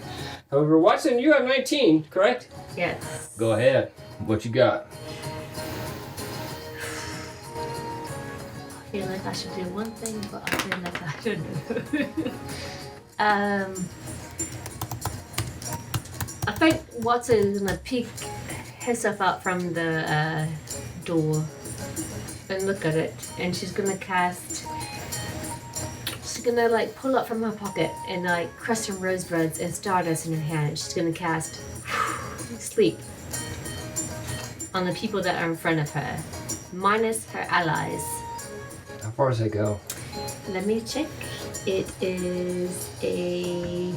However, Watson, you have 19, correct? Yes. Go ahead. What you got? I feel like I should do one thing, but I feel like I don't know. I think Watson is gonna peek herself out from the door and look at it, and she's gonna cast. She's gonna like pull up from her pocket and like crush some rosebuds and stardust in her hand. She's gonna cast sleep on the people that are in front of her, minus her allies. How far does it go? Let me check. It is a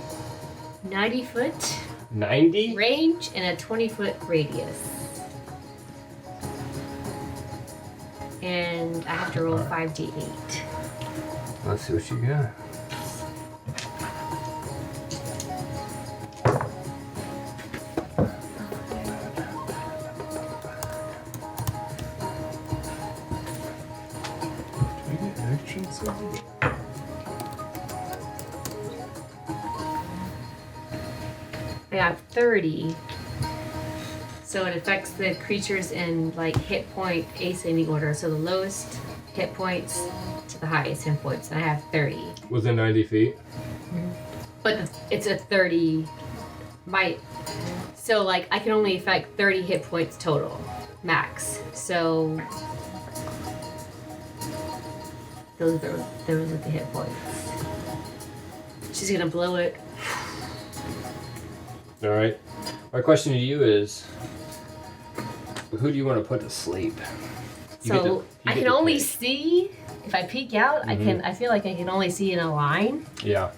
90-foot 90? range and a 20-foot radius. And I have to roll 5d8. Let's see what you got. do we get actions? I got 30. So it affects the creatures in like hit point ascending order. So the lowest hit points to the highest hit points. And I have 30. Within 90 feet? But it's a 30 so like I can only affect 30 hit points total max. So those are the hit points. She's gonna blow it. All right. My question to you is, who do you want to put to sleep? You get So to- I you get can to only pick. see if I peek out. I feel like I can only see in a line. Yeah.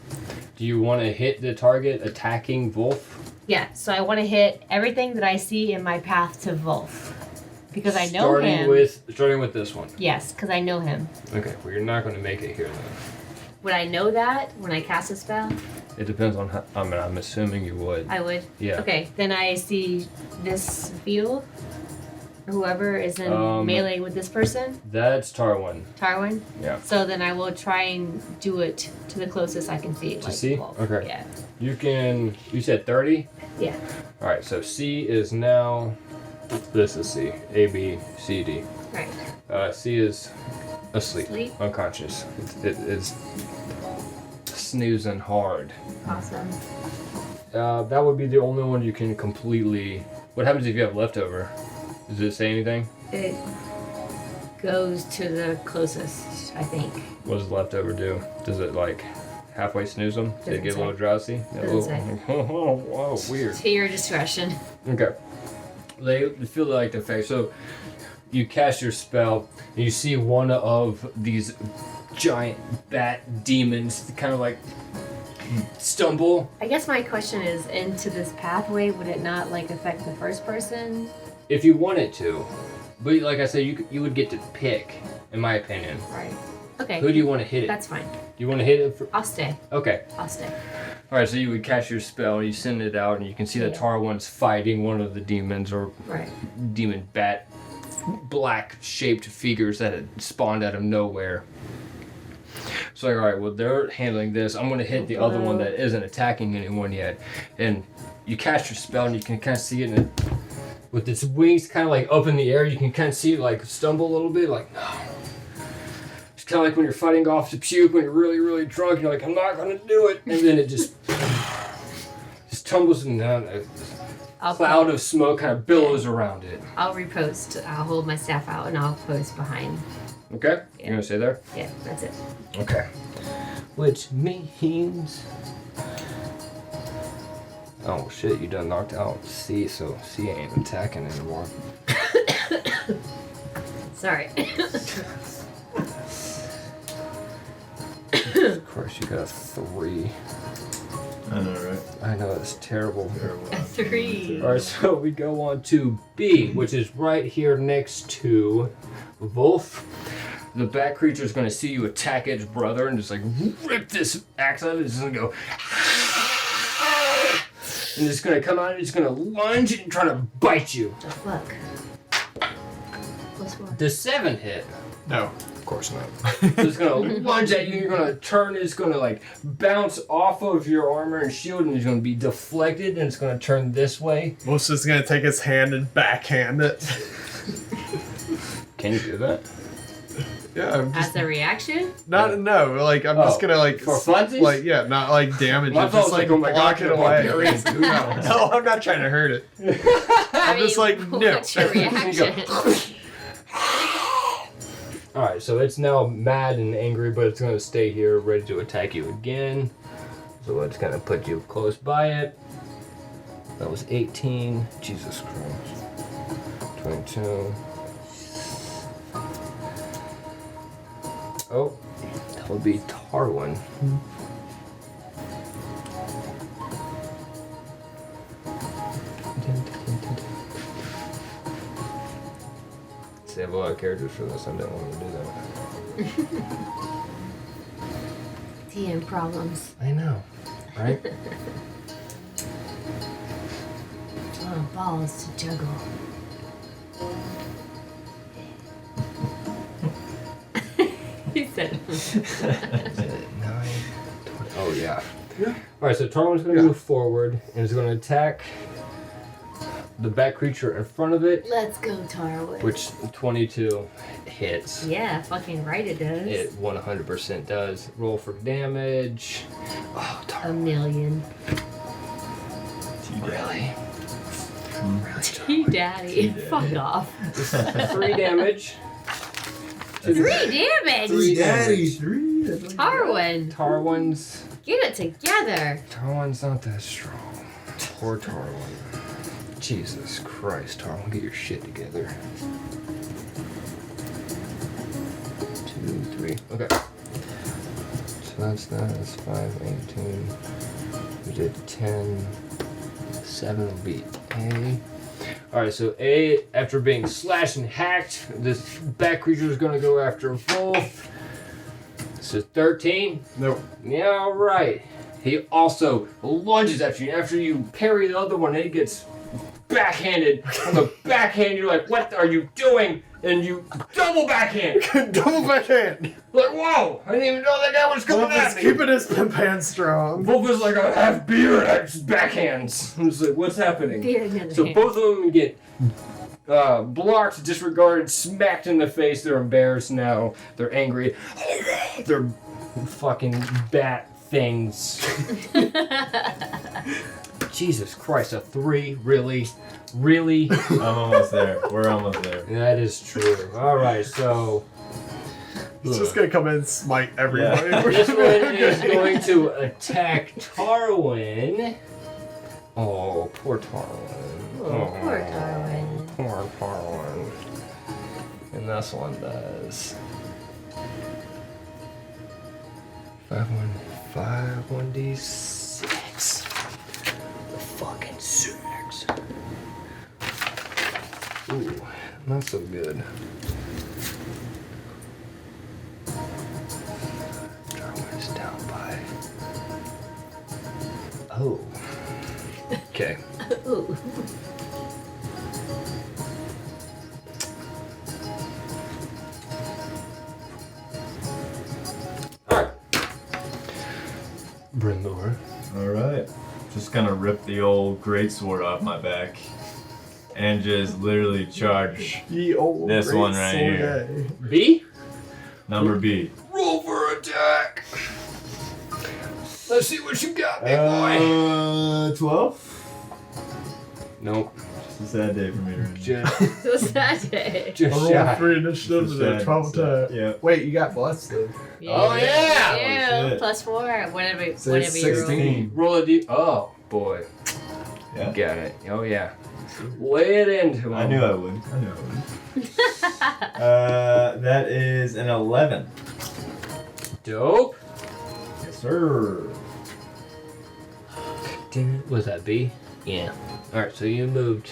Do you want to hit the target attacking Wolf? Yeah. So I want to hit everything that I see in my path to Wolf because I know starting him. Starting with this one. Yes, because I know him. Okay, well you're not going to make it here then. Would I know that when I cast a spell? It depends on how, I mean, I'm assuming you would. I would. Yeah. Okay, then I see this field. Whoever is in melee with this person, That's Tarwin. Tarwin. Yeah. So then I will try and do it to the closest I can see. To see? Wolf. Okay. Yeah. You said 30? Yeah. Alright, so C is now, this is C. A, B, C, D. Right. C is asleep. Asleep. Unconscious. It's snoozing hard. Awesome. That would be the only one you can completely... What happens if you have leftover? Does it say anything? It goes to the closest, I think. What does leftover do? Does it like halfway snooze them? Does it Doesn't get a say. little drowsy? Doesn't say. Oh, whoa, weird. To your discretion. Okay. They feel like the effect. So you cast your spell, and you see one of these giant bat demons kind of like stumble. I guess my question is, into this pathway, would it not like affect the first person? If you wanted to. But like I said, you would get to pick, in my opinion. Right. Okay. Who do you want to hit it? That's fine. Do you want to hit it? I'll stay. Okay. I'll stay. Alright, so you would cast your spell, and you send it out, and you can see the Tarwan's fighting one of the demons, or Right. demon bat, black-shaped figures that had spawned out of nowhere. So like, alright, well, they're handling this. I'm going to hit the other one that isn't attacking anyone yet. And you cast your spell, and you can kind of see it, and with its wings kind of like up in the air, you can kind of see it like stumble a little bit, like, no. It's kind of like when you're fighting off to puke when you're really, really drunk. You're like, I'm not going to do it. And then it just tumbles and down. A cloud of smoke kind of billows around it. I'll repost. I'll hold my staff out and I'll post behind. Okay? You're going to stay there? Yeah, that's it. Okay. Which means... Oh shit, you done knocked out C, so C ain't attacking anymore. Sorry. Of course, you got a 3. I know, right? I know, it's terrible. A 3. Alright, so we go on to B, which is right here next to Wolf. The bat creature is going to see you attack its brother and just like rip this axe out of it. It's going to go... And it's going to come out and it's going to lunge and try to bite you. The fuck? Plus 1. Does 7 hit? No. Of course not. So it's going to lunge at you, you're going to turn, it's going to like bounce off of your armor and shield, and it's going to be deflected, and it's going to turn this way. Wolf's just gonna take his hand and backhand it. Can you do that? Yeah, I'm just As a reaction? not no. Like I'm just gonna like for funsies? like yeah, not like damage My it, thought just was like oh my block God, it away. barbarians do that. No, I'm not trying to hurt it. I'm just like no. What's your reaction? Alright, so it's now mad and angry, but it's going to stay here, ready to attack you again. So let's kind of put you close by it. That was 18. Jesus Christ. 22. Oh, that would be Tarwin. They have a lot of characters for this. I didn't want to do that. TM problems. I know, right? A lot of balls to juggle. He said. 9, 20. Oh, yeah. Alright, so Tarwin's going to move forward and is going to attack the bat creature in front of it, Let's go, Tarwin. which 22 hits. Yeah, fucking right it does. It 100% does. Roll for damage. Oh, A Tarwin. million. Really? T daddy. Fuck off. 3 damage. 3 damage! 3 damage. 3? Tarwin, Tarwin's... get it together. Tarwin's not that strong. Poor Tarwin. Jesus Christ, Tarwin, get your shit together. 2, 3. Okay. So that's 5, 18. We did 10. 7 will be A. Alright, so A, after being slashed and hacked, this bat creature is going to go after Wolf. This is 13. Nope. Yeah, alright. He also lunges at you. After you parry the other one, it gets backhanded. On the backhand, you're like, what are you doing? And you double backhand. Double backhand. Like, whoa, I didn't even know that guy was coming Wolf is at me. keeping his pimp hand strong. Wolf is like, I have beer and I just backhands. I'm just like, what's happening? Beer in the So hand. both of them get blocked, disregarded, smacked in the face. They're embarrassed now. They're angry. They're fucking bat things. Jesus Christ, a 3? Really? Really? I'm almost there. We're almost there. That is true. Alright, so... He's just gonna come in and smite everybody. Yeah. This one is going to attack Tarwin. Oh, poor Tarwin. Oh, poor Tarwin. one. And this one does 1d6. The fucking 6. Ooh, not so good. Darwin's down by. Oh. Okay. Ooh. Alright. Brindor. Alright. Just gonna rip the old greatsword off my back and just literally charge Ye old This great one right sword, here. eh? B? number B. Roll for attack. Let's see what you got, big boy. 12? Nope. It's a sad day for me right now. Just, What's that day? just I rolled shy. 3 initiative It's and a sad, 12 it's sad. attack. Yeah. Wait, you got blessed though. Oh, yeah! Ew, shit. plus 4. Whatever, So whatever it's you roll. 16. Roll a D. Oh, boy. Yeah. Got it. Oh, yeah. Lay it into him. I knew I would. That is an 11. Dope. Yes, sir. Was that B? Yeah. Alright, so you moved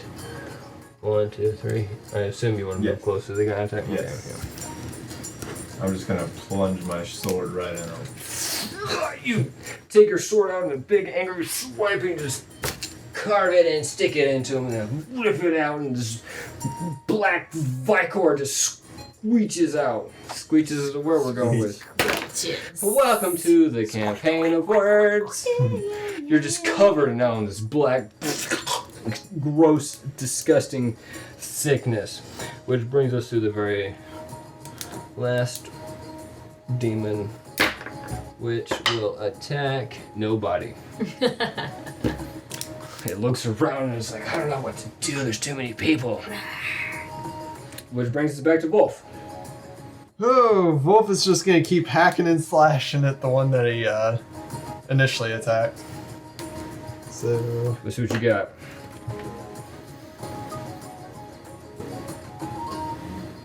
1, 2, 3. I assume you want to move Yes. close to the guy attack? Yes. Okay, I'm just gonna plunge my sword right in him. okay. You take your sword out in a big angry swipe and just carve it and stick it into him and then whip it out and this black Vicor just squeeches out. Squeeches is the word we're going with. Cheers. Welcome to the campaign of words. You're just covered now in this black, gross, disgusting sickness. Which brings us to the very last demon, which will attack nobody. It looks around and it's like, I don't know what to do, there's too many people. Which brings us back to Wolf. Oh, Wolf is just gonna keep hacking and slashing at the one that he initially attacked. So Let's see what you got.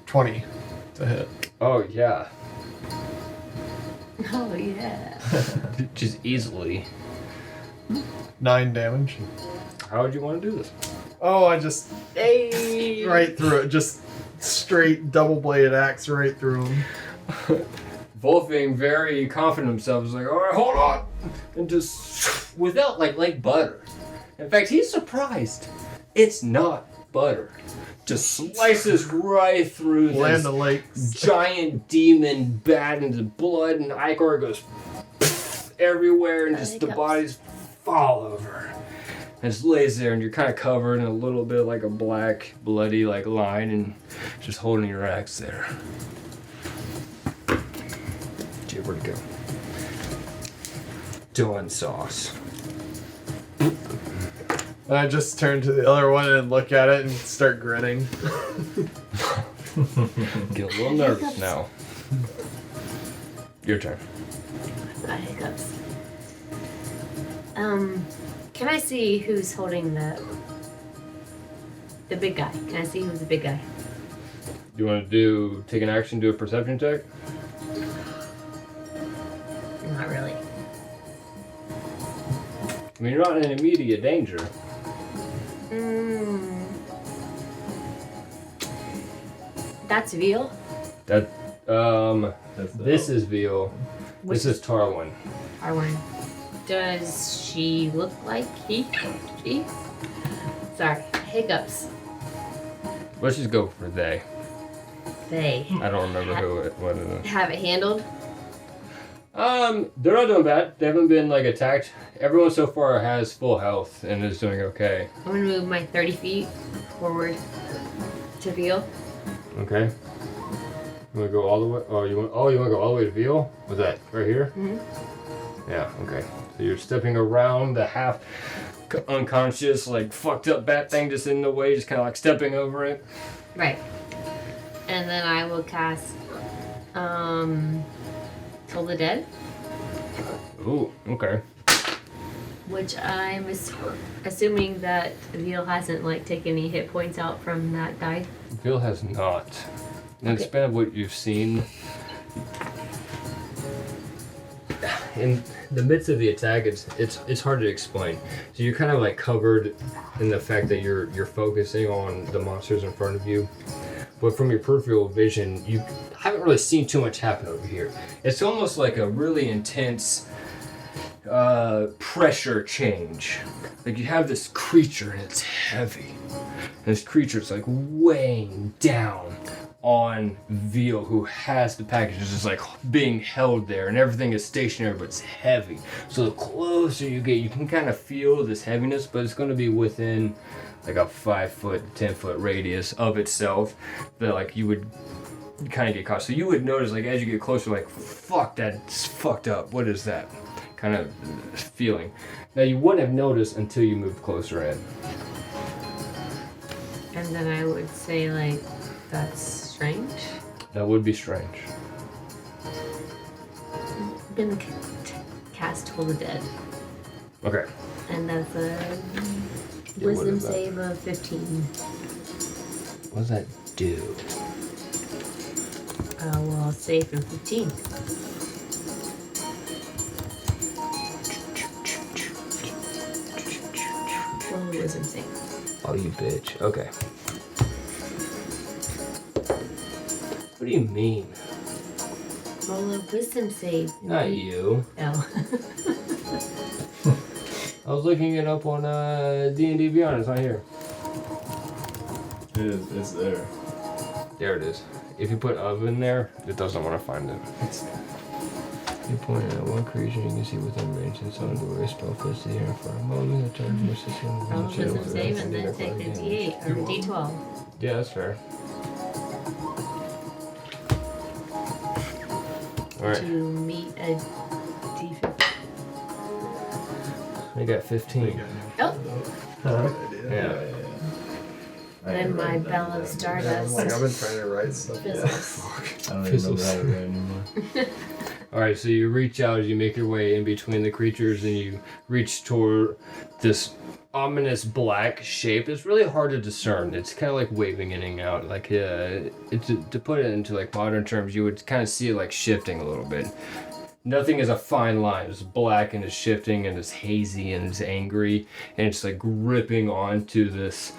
20 to hit. Oh, yeah. Oh, yeah. Just easily. 9 damage. How would you want to do this? Oh, I just Hey. right through it, just straight double bladed axe right through him. Wolf being very confident in himself is like, all right, hold on, and just without like butter. In fact, he's surprised it's not butter. Just slices right through Land this of Lakes. giant demon bat into blood, and Icor goes everywhere, and just the Hiccups. bodies fall over. And just lays there, and you're kind of covered in a little bit like a black, bloody like line, and just holding your axe there. Gee, where'd it go? Dawn sauce. And I just turn to the other one and look at it and start grinning. Get a little nervous now. Your turn. Got hiccups. Can I see who's holding the big guy? Can I see who's the big guy? You want to take an action, do a perception check? Not really. I mean, you're not in immediate danger. That's veal. That, That's the this is Veal. This is Tarwin. Arwen. Does she look like he? She? Sorry. Hiccups. Let's just go for they. They I don't remember what it is. have it handled. They're not doing bad. They haven't been like attacked. Everyone so far has full health and is doing okay. I'm gonna move my 30 feet forward to veal. Okay. You wanna go all the way? You wanna go all the way to Veal? Was that right here? Mhm. Yeah. Okay. So you're stepping around the half unconscious, like fucked up bat thing just in the way, just kind of like stepping over it. Right. And then I will cast Toll the Dead. Ooh. Okay. Which I'm assuming that Veal hasn't like taken any hit points out from that die. Bill has not. In the span of what you've seen, in the midst of the attack, it's hard to explain. So you're kind of like covered in the fact that you're focusing on the monsters in front of you, but from your peripheral vision, you haven't really seen too much happen over here. It's almost like a really intense pressure change. Like you have this creature and it's heavy, and this creature's like weighing down on Veal, who has the package. It's just like being held there, and everything is stationary, but it's heavy. So the closer you get, you can kind of feel this heaviness, but it's going to be within like a 5 foot, 10 foot radius of itself that like you would kind of get caught. So you would notice like as you get closer, like fuck, that's fucked up. What is that kind of feeling? Now you wouldn't have noticed until you moved closer in. And then I would say like, that's strange. That would be strange. I'm gonna cast Toll the Dead. Okay. And that's a what wisdom is that? save of 15. What does that do? Well, I'll save from 15. Well, wisdom save. Oh, you bitch. Okay. What do you mean? Roll a wisdom save. Not you. Oh. I was looking it up on D&D Beyond. It's not here. It is. It's there. There it is. If you put of in there, it doesn't want to find it. You point at one creature you can see within range. It's on the way spell fits the air for a moment. The charge your system. Roll a wisdom save and then take the D8 or D12. Yeah, that's fair. Alright, To meet a D50. I got 15. Oh, Good idea. Yeah. then my bell of stardust. Like I've been trying to write stuff. Fizzles. I don't even remember how to write anymore. Alright, so you reach out as you make your way in between the creatures and you reach toward this ominous black shape. It's really hard to discern. It's kind of like waving in and out. Like, to put it into like modern terms, you would kind of see it like shifting a little bit. Nothing is a fine line. It's black and it's shifting and it's hazy and it's angry and it's like gripping onto this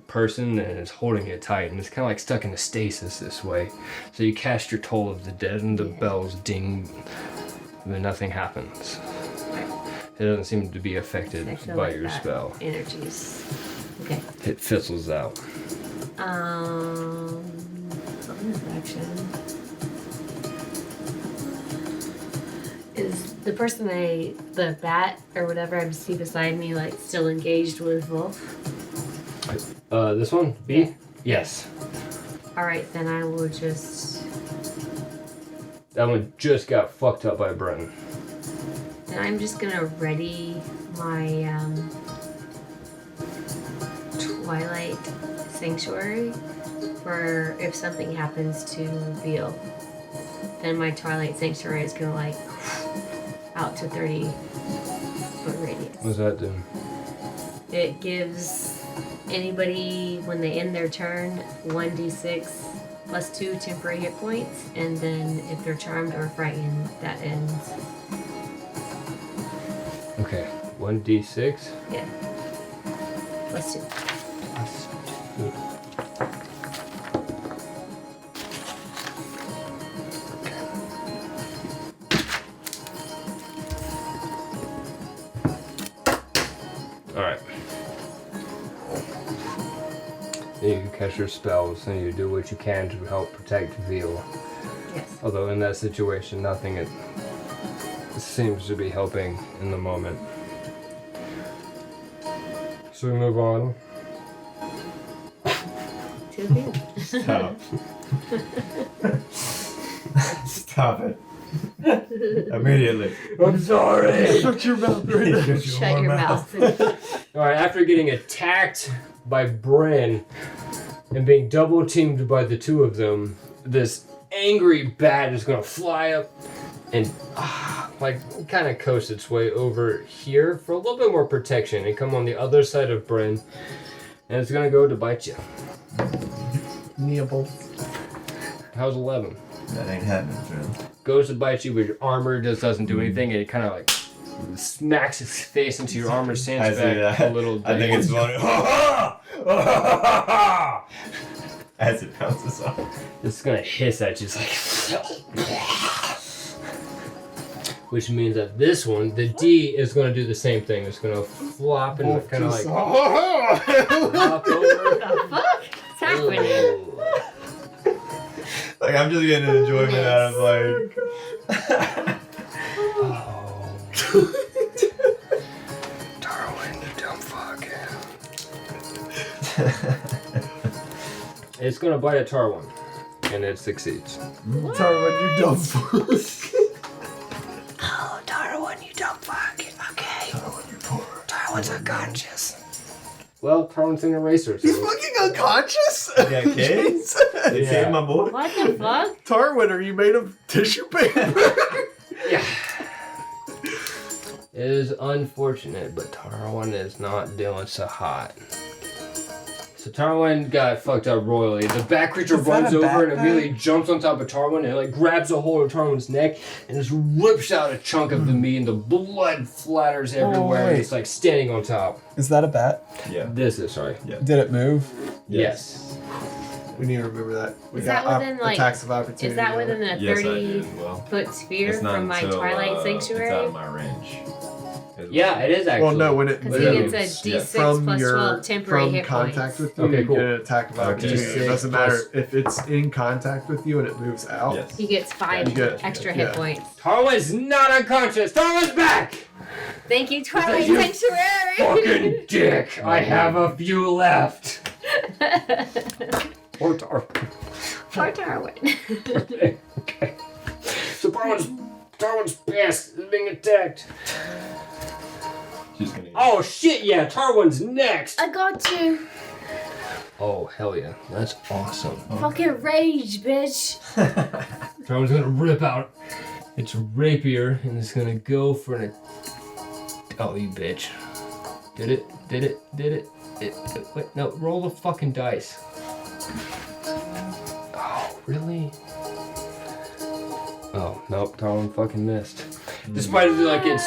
person and it's holding it tight and it's kind of like stuck in a stasis this way. So you cast your Toll of the Dead and the bells ding, but nothing happens. It doesn't seem to be affected I feel by like your that spell. Energies. Okay. It fizzles out. Bonus action. Is the person the bat or whatever I see beside me, like still engaged with Wolf? This one? B? Yeah. Yes. Alright, then I will just. That one just got fucked up by Brenton. Then I'm just gonna ready my Twilight Sanctuary for if something happens to Veal. Then my Twilight Sanctuary is gonna like out to 30 foot radius. What's that do? It gives anybody, when they end their turn, 1d6 plus 2 temporary hit points, and then if they're charmed or frightened, that ends. Okay. 1d6. Yeah. Plus 2. Alright. Then you can cast your spells and you do what you can to help protect Veal. Yes. Although in that situation, nothing it seems to be helping in the moment. So we move on. To Veal. Stop. Stop it. Immediately. I'm sorry! Shut your mouth right now. Shut your mouth. Alright, after getting attacked by Bren and being double teamed by the two of them, this angry bat is gonna fly up and like kind of coast its way over here for a little bit more protection and come on the other side of Bryn, and it's gonna go to bite you. Neeble. How's 11? That ain't happening, friend. Goes to bite you, but your armor just doesn't do anything, and it kind of like smacks its face into your armor, sands back a little bit. I think it's funny. As it bounces off. It's gonna hiss at you, it's like, which means that this one, the D, is gonna do the same thing. It's gonna flop and kind of like flop over. What the fuck? What's happening? Like, I'm just getting an enjoyment out of like. Darwin, you dumb fuck. It's gonna bite at Tarwin, and it succeeds. Tarwin, you dumb fuck. Oh, Darwin, you dumb fuck. Okay. Tarwin, you poor. Darwin's unconscious. Well, Tarwin's an eraser. So He's fucking unconscious? Yeah, kids? They Yeah. saved my boy. What the fuck? Tarwin, are you made of tissue paper? yeah. It is unfortunate, but Tarwin is not doing so hot. So Tarwin got fucked up royally. The bat creature runs over and immediately jumps on top of Tarwin and like grabs a hold of Tarwin's neck and just rips out a chunk of the meat and the blood flatters everywhere and it's like standing on top. Is that a bat? Yeah. This is, sorry. Yeah. Did it move? Yes. We need to remember that. We Is got that within, like- attacks of opportunity. Is that within a Yes, I 30 did as well. foot sphere It's not from my until, Twilight It's out Sanctuary? of my range. Yeah, it is actually. Well, no, when it Because Yeah. he gets a D6 from plus your 12 temporary from hit contact points. with you, Okay, you cool. get an attack of opportunity. D6 It doesn't plus- matter if it's in contact with you and it moves out. Yes. He gets 5 You get- extra yeah. hit points. Tarwin's not unconscious. Tarwin's back. Thank you, Twilight you Sanctuary! Fucking dick. I have a few left. Or Tarwin. Poor Darwin. Okay. So Tarwin's pissed. Is being attacked. She's gonna. Oh shit! Yeah, Tarwin's next. I got you. Oh hell yeah, that's awesome. Fucking rage, bitch. Tarwin's gonna rip out its rapier and it's gonna go for an. Oh you bitch! Did it? Wait, no, roll the fucking dice. Oh really? Oh nope, Tarwin fucking missed. Despite like its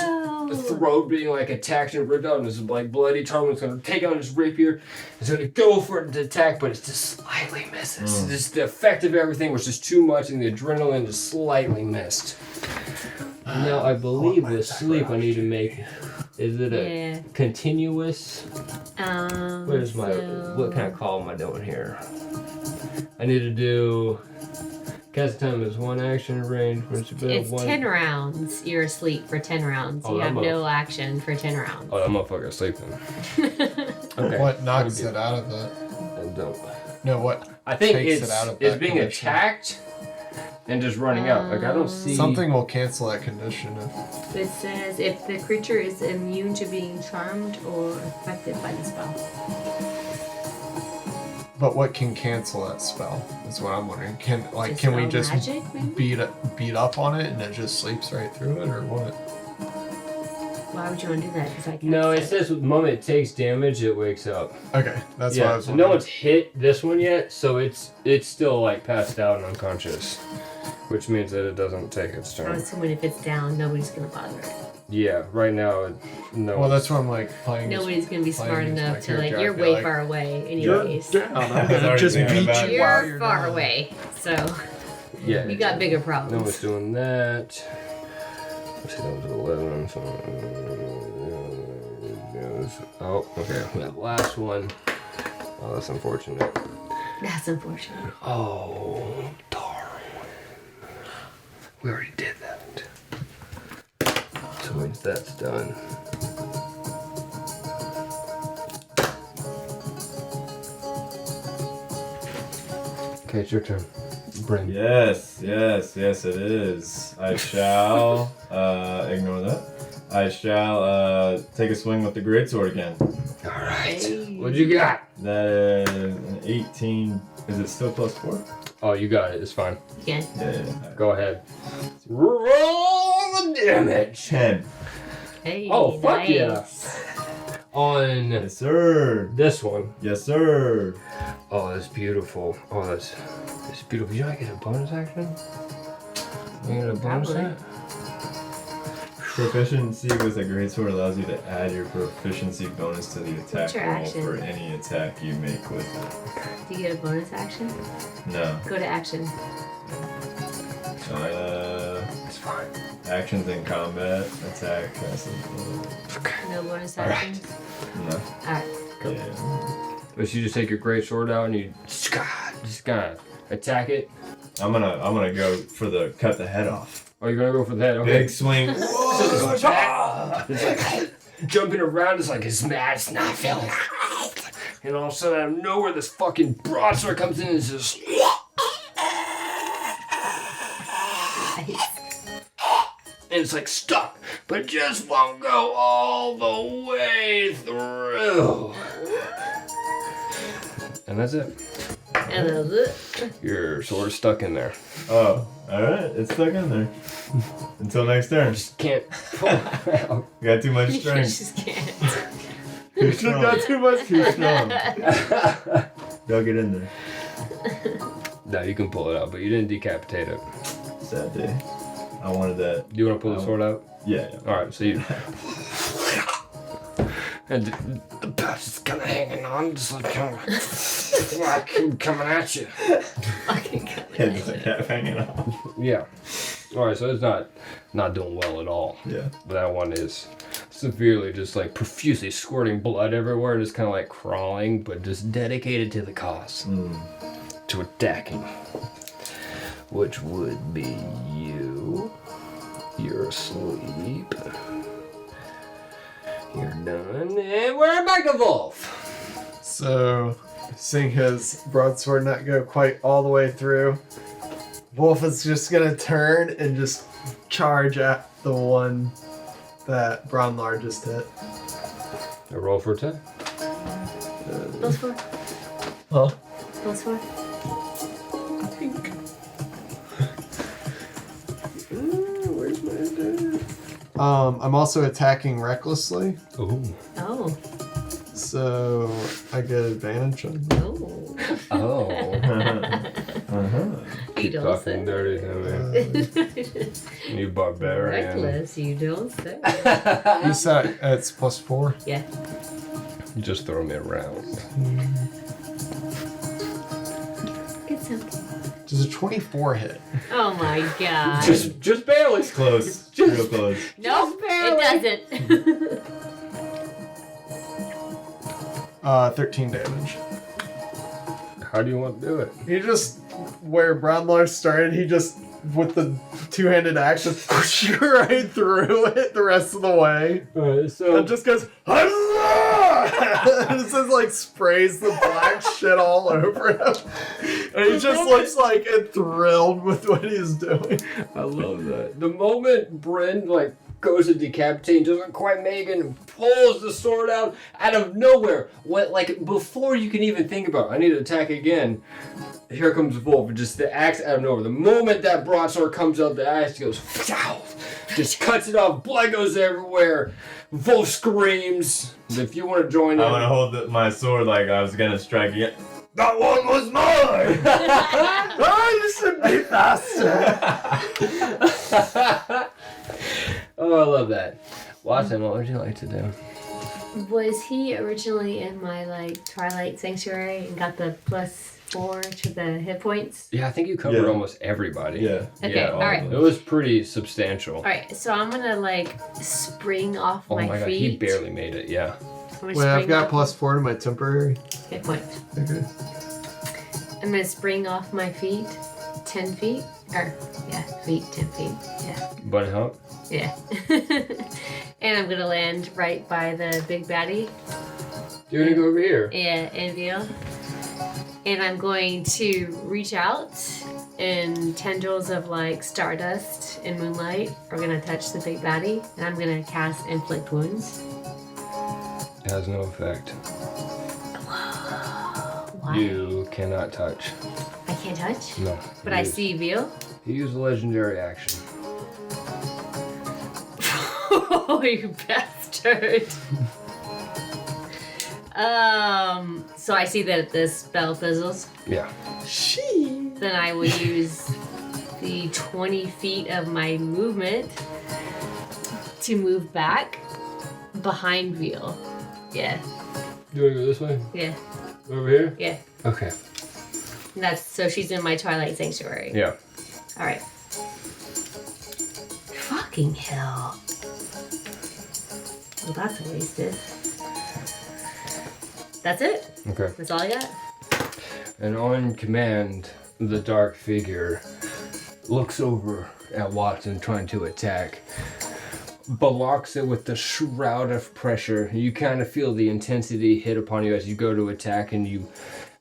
throat being like attacked and ripped out and it's like bloody, Tarwin's gonna take out his rapier. It's gonna go for it to attack, but it just slightly misses. Just the effect of everything was just too much and the adrenaline just slightly missed. Now I believe with sleep I need to make. Is it a Yeah. continuous? Where's my? What kind of call am I doing here? I need to do. Cast time is 1 action range. It's 10 rounds. You're asleep for 10 rounds. Oh, You have I'm no action for 10 rounds. Oh, that motherfucker sleeping. Okay. What knocks I'll it out of the... And don't. No, what? I think Takes it's it out of it's that being condition. attacked and just running out. Like I don't see Something will cancel that condition. It says if the creature is immune to being charmed or affected by the spell. But what can cancel that spell is what I'm wondering. Can we Dispel just magic, maybe? beat up on it and it just sleeps right through it, or what? Why would you want to do that? Because I can't. No, it says the moment it takes damage, it wakes up. Okay, that's what I Yeah, was so wondering. no one's hit this one yet, so it's still like passed out and unconscious, which means that it doesn't take its I'm turn. assuming if it's down, nobody's gonna bother it. Yeah, right now, no. Well, that's what I'm like playing. as- Nobody's gonna be smart playing as enough my to like. character, I You're feel way like- far away, You're anyways. down. I'm I was gonna already just thinking beat about you it. while You're you're far down. away, so yeah, you got bigger no problems. one's doing that. Let's see, that was 11. So, oh, okay. That last one. Oh, that's unfortunate. That's unfortunate. Oh, Darwin. We already did that. So once that's done. Okay, it's your turn. Bryn. Yes, it is. I shall ignore that. I shall take a swing with the greatsword again. Alright. Hey. What you got? That is an 18. Is it still +4? Oh, you got it. It's fine. Again. Yeah. Go ahead. Roll the damage. 10. Hey, Oh, fuck nice. yeah. On Yes, sir. this one. Yes, sir. Oh, that's beautiful. Oh, that's beautiful. You know I get a bonus action? You get a bonus Probably. action? Proficiency with a greatsword allows you to add your proficiency bonus to the attack your roll action? for any attack you make with it. Do you get a bonus action? No. Go to action. It's fine. Actions in combat, attack, No bonus All right. action? no. Alright, cool. Yeah. But you just take your great sword out and you just kind of attack it. I'm gonna go for the cut the head off. Oh, you're gonna go for the head. Okay. Big swing. So this bat, it's like jumping around. It's like it's mad. It's not feeling right. And all of a sudden, out of nowhere, this fucking broadsword comes in and it's just. And it's like stuck, but it just won't go all the way through. And that's it. And then Your sword's stuck in there. Oh, alright, it's stuck in there. Until next turn. Just can't pull it out. You got too much you strength. just can't. Too strong. Got too much. Too strong. Y'all get in there. No, you can pull it out, but you didn't decapitate it. Sad day. I wanted that. Do you want to pull the sword out? Yeah. All right, so you. And the bastard's kind of hanging on, just like kind of like coming at you. Fucking coming It's at like you. half hanging off. Yeah. All right, so it's not doing well at all. Yeah. But that one is severely just like profusely squirting blood everywhere, and just kind of like crawling, but just dedicated to the cause, to attacking, which would be you. You're asleep. You're done, and we're back to Wolf. So, seeing his broadsword not go quite all the way through, Wolf is just gonna turn and just charge at the one that Bronlar just hit. I roll for attack. Plus 4. Huh? Plus 4. Where's my attack? I'm also attacking recklessly, Ooh. Oh. so I get advantage on that. Oh. Oh. You Keep don't talking say. dirty to me. You barbarian. Reckless, you don't say. You said it's plus 4. Yeah. You just throw me around. It's okay. Does a 24 hit? Oh my god. Just barely. Close. Real close. Nope, it doesn't. 13 damage. How do you want to do it? He just, where Bronlar started, he just, with the two-handed axe, just right through it the rest of the way. Alright, so And just goes, Huzzah! And it just like sprays the black shit all over him. And he just looks like enthralled with what he's doing. I love that. The moment Bryn like goes to decapitate and doesn't quite make it and pulls the sword out of nowhere, what like before you can even think about I need to attack again. Here comes Wolf, just the axe out of nowhere. The moment that broadsword comes out, the axe goes, just cuts it off. Blood goes everywhere. Wolf screams. If you want to join in, I'm gonna hold my sword like I was gonna strike again. That one was mine! Oh, you should be faster. Oh, I love that. Watson, what would you like to do? Was he originally in my like Twilight Sanctuary and got the plus 4 to the hit points? Yeah, I think you covered Yeah. almost everybody. Yeah. Okay, Yeah, alright. It was pretty substantial. Alright, so I'm gonna like spring off Oh my my god, feet. he barely made it, yeah. I'm gonna Wait, I've spring got off plus 4 to my temporary. hit point. Okay. I'm gonna spring off my feet 10 feet. Or, yeah, feet, 10 feet. Yeah. Bunny hop. Yeah. And I'm gonna land right by the big baddie. You're gonna go over here. Yeah, in view. And I'm going to reach out, and tendrils of like stardust and moonlight are gonna touch the big baddie, and I'm gonna cast inflict wounds. It has no effect. Why? You cannot touch. I can't touch? No. But I see Veal? You use a legendary action. Oh, you bastard. So I see that the spell fizzles. Yeah. Then I will use the 20 feet of my movement to move back behind Veal. Yeah. You want to go this way? Yeah. Over here? Yeah. Okay. That's so she's in my Twilight Sanctuary. Yeah. All right. Fucking hell. Well, that's wasted. That's it. Okay. That's all I got. And on command, the dark figure looks over at Watson trying to attack, blocks it with the shroud of pressure. You kind of feel the intensity hit upon you as you go to attack, and you,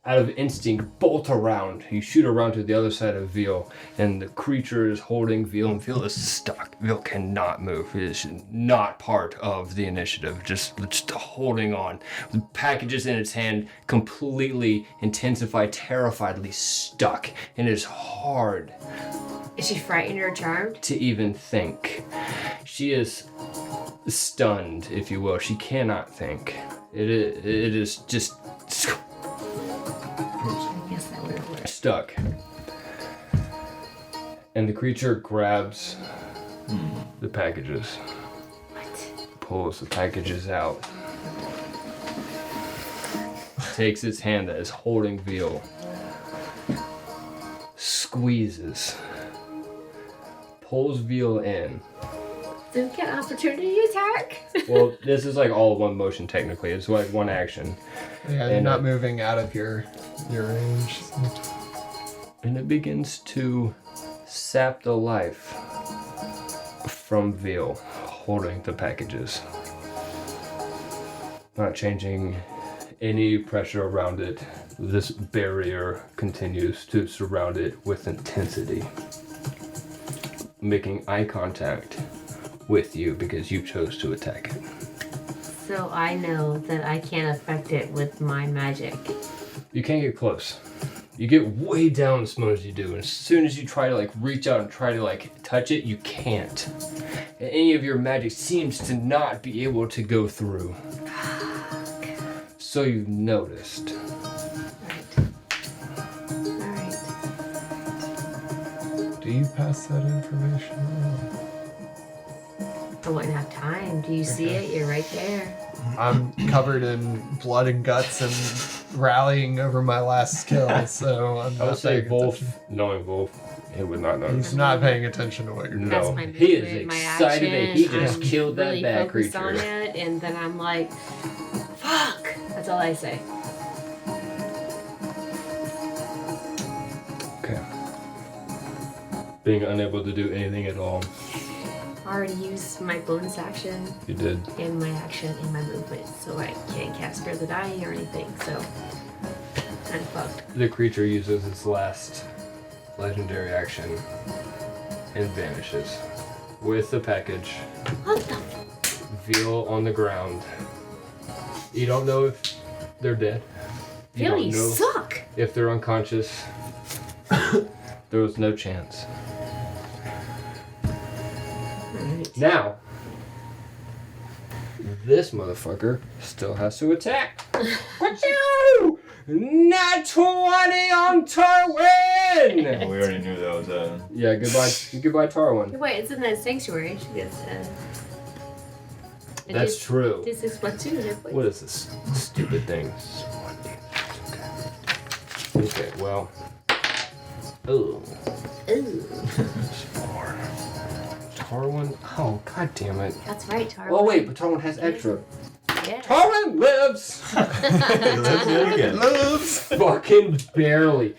out of instinct, bolt around. You shoot around to the other side of Veal, and the creature is holding Veal, and Veal is stuck. Veal cannot move. It is not part of the initiative, just holding on. The packages in its hand completely intensified, terrifiedly stuck, and it is hard Is she frightened or charmed? to even think. She is stunned, if you will. She cannot think. It is just I guess that would have worked. stuck. And the creature grabs the packages, What? pulls the packages out, takes its hand that is holding Veal, squeezes, pulls Veal in. Do we get opportunity attack? Well, this is like all one motion technically. It's like one action. Yeah, you're And, not moving out of your range. And it begins to sap the life from Veal, holding the packages. Not changing any pressure around it. This barrier continues to surround it with intensity. Making eye contact with you because you chose to attack it. So I know that I can't affect it with my magic. You can't get close. You get way down as soon as you do. And as soon as you try to like reach out and try to like touch it, you can't. And any of your magic seems to not be able to go through. So you've noticed. Alright. Do you pass that information on? I wouldn't have time. Do you see it? You're right there. I'm covered in blood and guts and rallying over my last skill, so I'm I would not say paying Wolf, attention. knowing Wolf, he would not notice. He's not paying attention to what you're doing. That's No, my he is movement, my excited that he action. just I'm killed that really bad focused creature. on it, and then I'm like, fuck. That's all I say. Okay. Being unable to do anything at all. I already used my bonus action You did. and my action and my movement, so I can't cast Spare the Dying or anything, so I'm fucked. The creature uses its last legendary action and vanishes. With the package, What the Veal on the ground. You don't know if they're dead. You Really don't know suck! if they're unconscious. There was no chance. Now, this motherfucker still has to attack. Wachoo! Nat 20 on Tarwin! We already knew that was Yeah, goodbye Tarwin. Wait, it's in that sanctuary. She gets, That's true. This is what too. What is this stupid thing? Okay, well. Ooh. Ooh, It's 4. Tarwin? Oh, god damn it. that's right, Tara. Oh, wait, but Tarwin has extra. Yeah. Tarwin lives! Loves! Fucking barely.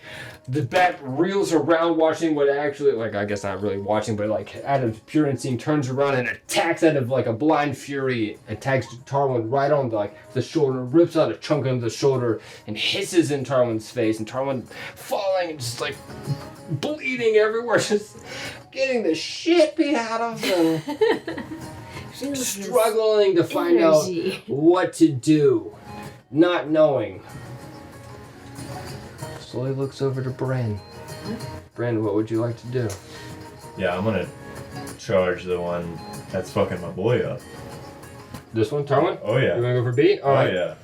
The bat reels around watching what actually, like, I guess not really watching, but like out of pure instinct, turns around and attacks out of like a blind fury, attacks Tarwin right on the shoulder, rips out a chunk of the shoulder and hisses in Tarwin's face, and Tarwin falling and just like bleeding everywhere, just getting the shit beat out of him, struggling to find out energy. what to do, not knowing. slowly looks over to Bren. Bren, what would you like to do? Yeah, I'm gonna charge the one that's fucking my boy up. This one, Tarwin? Oh yeah. You wanna go for B? Oh Alright, yeah.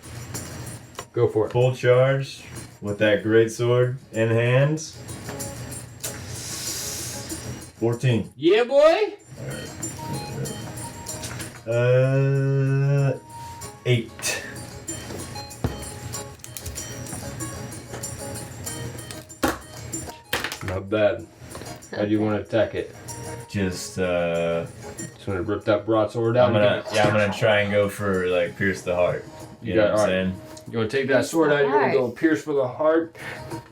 go for it. Full charge with that great sword in hand. 14. Yeah, boy! 8. Not bad. How do you want to attack it? Just Just want to rip that broadsword out? I'm gonna try and go for like pierce the heart. You know what I'm saying? You want to take that sword out, you're going to go pierce for the heart,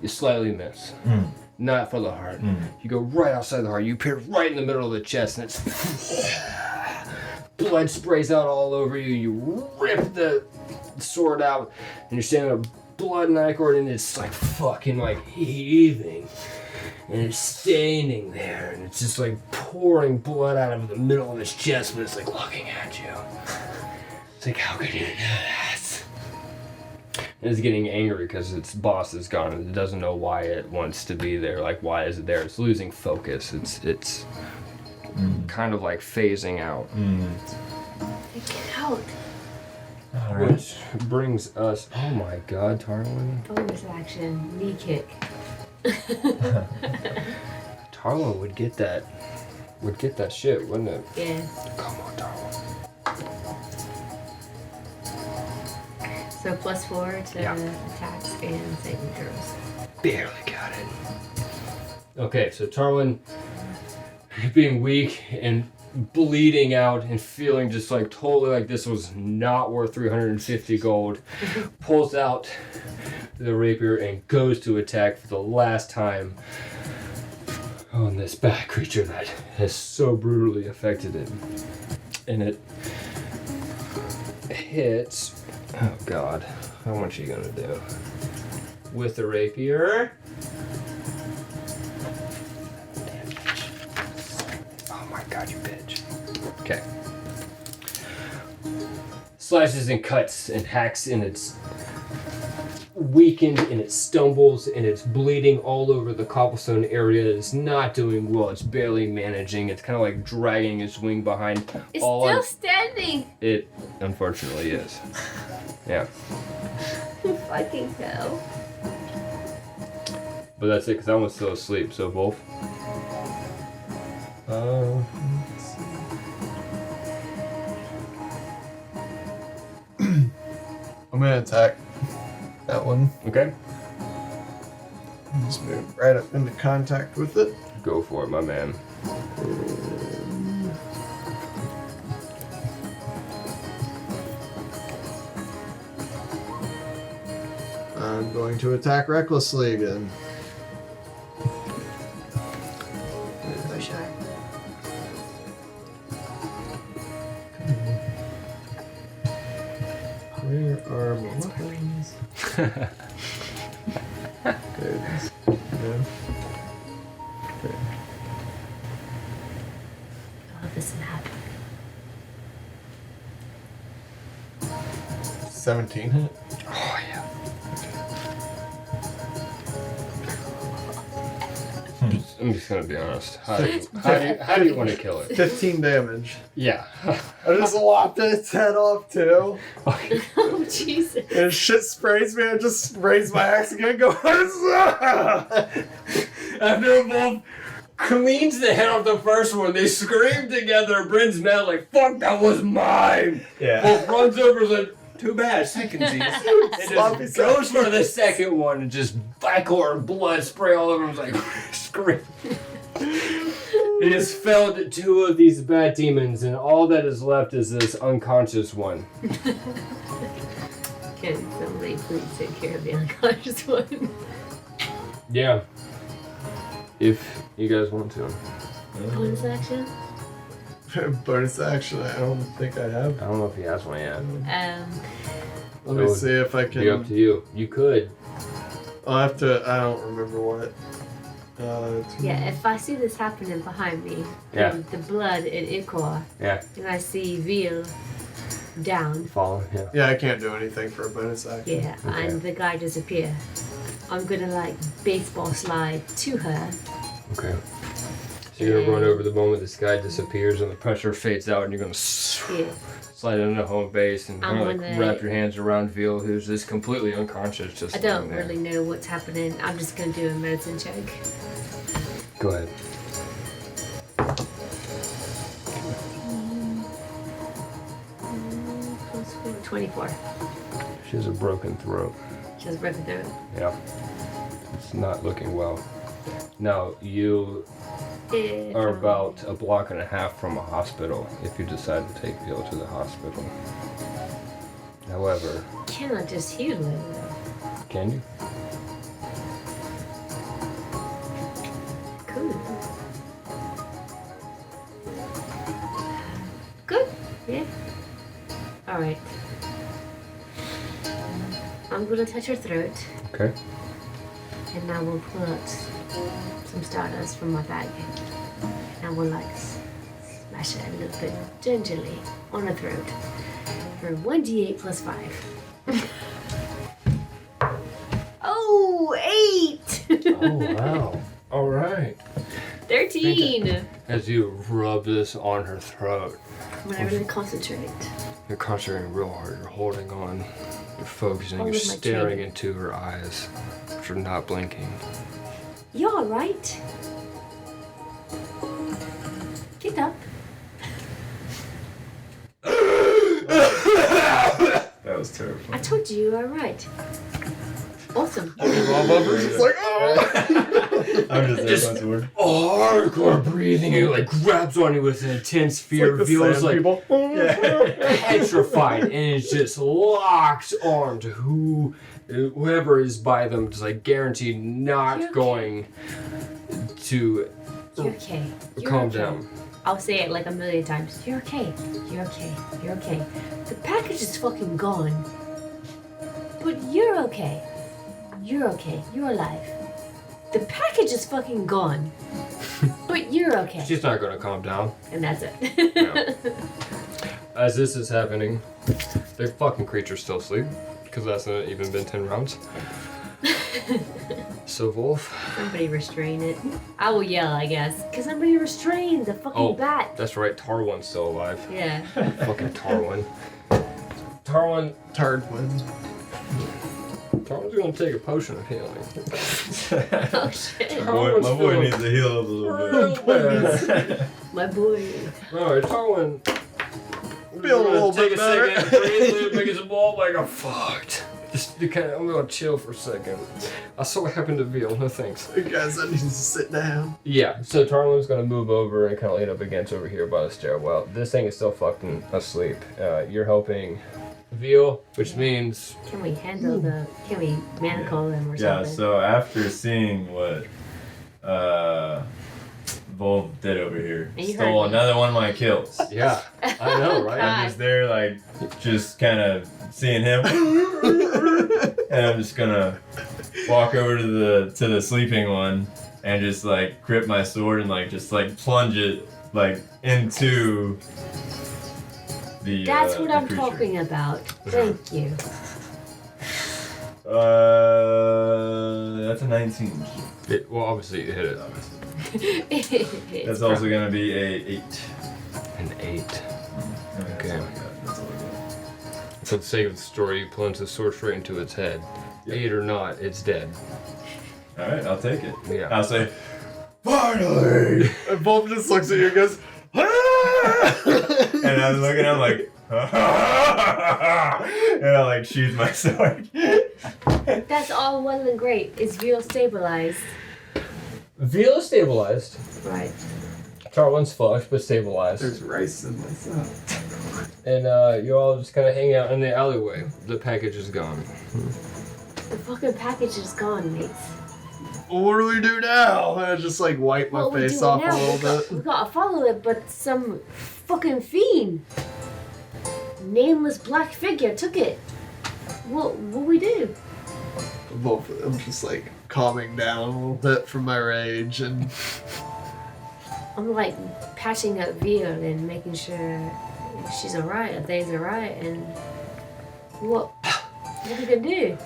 you slightly miss. Mm. Not for the heart. Mm. You go right outside the heart, you pierce right in the middle of the chest, and it's... blood sprays out all over you, you rip the sword out, and you're standing there, blood and ichor, and it's like fucking like heaving. And it's standing there, and it's just like pouring blood out of the middle of his chest, but it's like looking at you. It's like, how could you do that? And it's getting angry because its boss is gone, and it doesn't know why it wants to be there. Like, why is it there? It's losing focus. It's kind of like phasing out. Get out. Which brings us, oh my god, Tarwin. Bonus action. Knee kick. Tarwin would get that shit, wouldn't it? Yeah. Come on, Tarwin. So +4 to Yeah. attacks and saving throws. Barely got it. Okay, so Tarwin, being weak and bleeding out and feeling just like totally like this was not worth 350 gold, pulls out the rapier and goes to attack for the last time on this bad creature that has so brutally affected it. And it hits, oh god, how much are you gonna do? With the rapier. Oh my god, you bitch. Okay. Slashes and cuts and hacks, and it's weakened and it stumbles and it's bleeding all over the cobblestone area. It's not doing well. It's barely managing. It's kind of like dragging its wing behind. It's still standing. It unfortunately is. Yeah. Fucking hell. But that's it, because that one's still asleep, so both. I'm gonna attack that one. Okay. Just move right up into contact with it. Go for it, my man. I'm going to attack recklessly again. For sure. Where are my That's weapons? brains. There it is. Yeah. Okay. Oh, this map. 17 hit. Oh, yeah. I'm just gonna be honest. How do you want to kill it? 15 damage. Yeah. I just lopped its head off too. Okay. Oh, Jesus. And shit sprays me. I just raise my axe again and go. After both cleans the head off the first one, they scream together. Bren's mad like, "Fuck, that was mine." Yeah. Both runs over and is like, "Too bad, secondsies." It Sloppy just goes for the second one and just ichor and blood spray all over him. Like scream. He has felled 2 of these bad demons, and all that is left is this unconscious one. Can somebody please take care of the unconscious one? Yeah. If you guys want to. Bonus action? Bonus action. I don't think I have. I don't know if he has one yet. Let me So see if I can. Be up to you. You could. I'll have to. I don't remember what. Yeah, if I see this happening behind me, Yeah. and the blood and ichor, Yeah. and I see Veal down. Fall, yeah. Yeah, I can't do anything for a bonus action. Yeah, Okay. and the guy disappear. I'm gonna like baseball slide to her. Okay. So you're gonna run over the moment this guy disappears and the pressure fades out, and you're gonna Yeah. slide into home base and I'm kind of like gonna- wrap your hands around Veal, who's just completely unconscious, just I don't lying there. really know what's happening. I'm just gonna do a medicine check. Go ahead. Plus 4, 24. She has a broken throat. She has broken through it. Yeah. It's not looking well. Now, you If are I'm- about a block and a half from a hospital if you decide to take Veal to the hospital. However, Can I just heal her though? can you? Cool. Good. Yeah. Alright. I'm gonna touch her throat Okay. and I will pull out some stardust from my bag. And I will like smash it a little bit gingerly on her throat for 1d8 plus 5. Oh, 8! Oh, wow. All right. 13! As you rub this on her throat, I'm gonna really concentrate. you're concentrating real hard. You're holding on. You're focusing. Hold You're with my staring chin. into her eyes, which are not blinking. You alright? Get up. That was terrible. I told you you were alright. Awesome. It's like, oh! I'm just Just- there, that's word. Hardcore breathing. It like grabs on you with an intense fear. the Veal's sand like people. petrified, and it's just locks arm to whoever is by them, just like guaranteed not You're okay. going to You're okay. You're calm okay. down. I'll say it like a million times. You're okay. You're okay. You're okay. The package is fucking gone. But you're okay. You're okay. You're alive. The package is fucking gone. But you're okay. She's not going to calm down. And that's it. No. As this is happening, the fucking creature's still asleep, because that's not even been 10 rounds. So, Wolf, Somebody restrain it. I will yell, I guess. Can somebody restrain the fucking bat? that's right, Tarwan's still alive. Yeah. Fucking Tarwan. Tarwan's gonna take a potion of healing. Oh shit. My boy needs to heal up a little bit. Real bad. My boy. Alright, Tarwan. Feel a little take bit a better. second, breathe a little bit, get some ball, like, I'm fucked. Just I'm gonna chill for a second. I saw what happened to Veal, no thanks. Guys, I need to sit down. Yeah, so Tarwan's gonna move over and kind of lean up against over here by the stairwell. This thing is still fucking asleep. You're helping Veal, which means Can we handle the. Can we manacle them or Yeah, something? so after seeing what Volv did over here, And you stole heard me. another one of my kills. yeah, I know, right? I'm just there, like, just kind of seeing him, and I'm just gonna walk over to the sleeping one and just like grip my sword and like just like plunge it like into the. That's what the I'm creature. talking about. Thank you. That's a 19. Well, obviously you hit it. That's also gonna be a 8. An 8. That's all I got. That's all I got. For the sake of the story, you plunge the sword straight into its head. Yep. 8 or not, it's dead. All right, I'll take it. Yeah. I'll say, finally. And Bob just looks at you and goes, And I'm looking, I'm like, and I like sheath my sword. That's all well and great. Is Veal stabilized? Veal is stabilized. Right. Tarwan's fucked, but stabilized. there's rice in myself. And you all just kind of hang out in the alleyway. The package is gone. The fucking package is gone, mates. What do we do now? I just like wipe my What we face doing off now? a little bit. We gotta follow it, but some fucking fiend, nameless black figure, took it. What we do? Both of them just like calming down a little bit from my rage and I'm like patching up Veal and making sure if she's alright, if things are right, and what are we gonna do?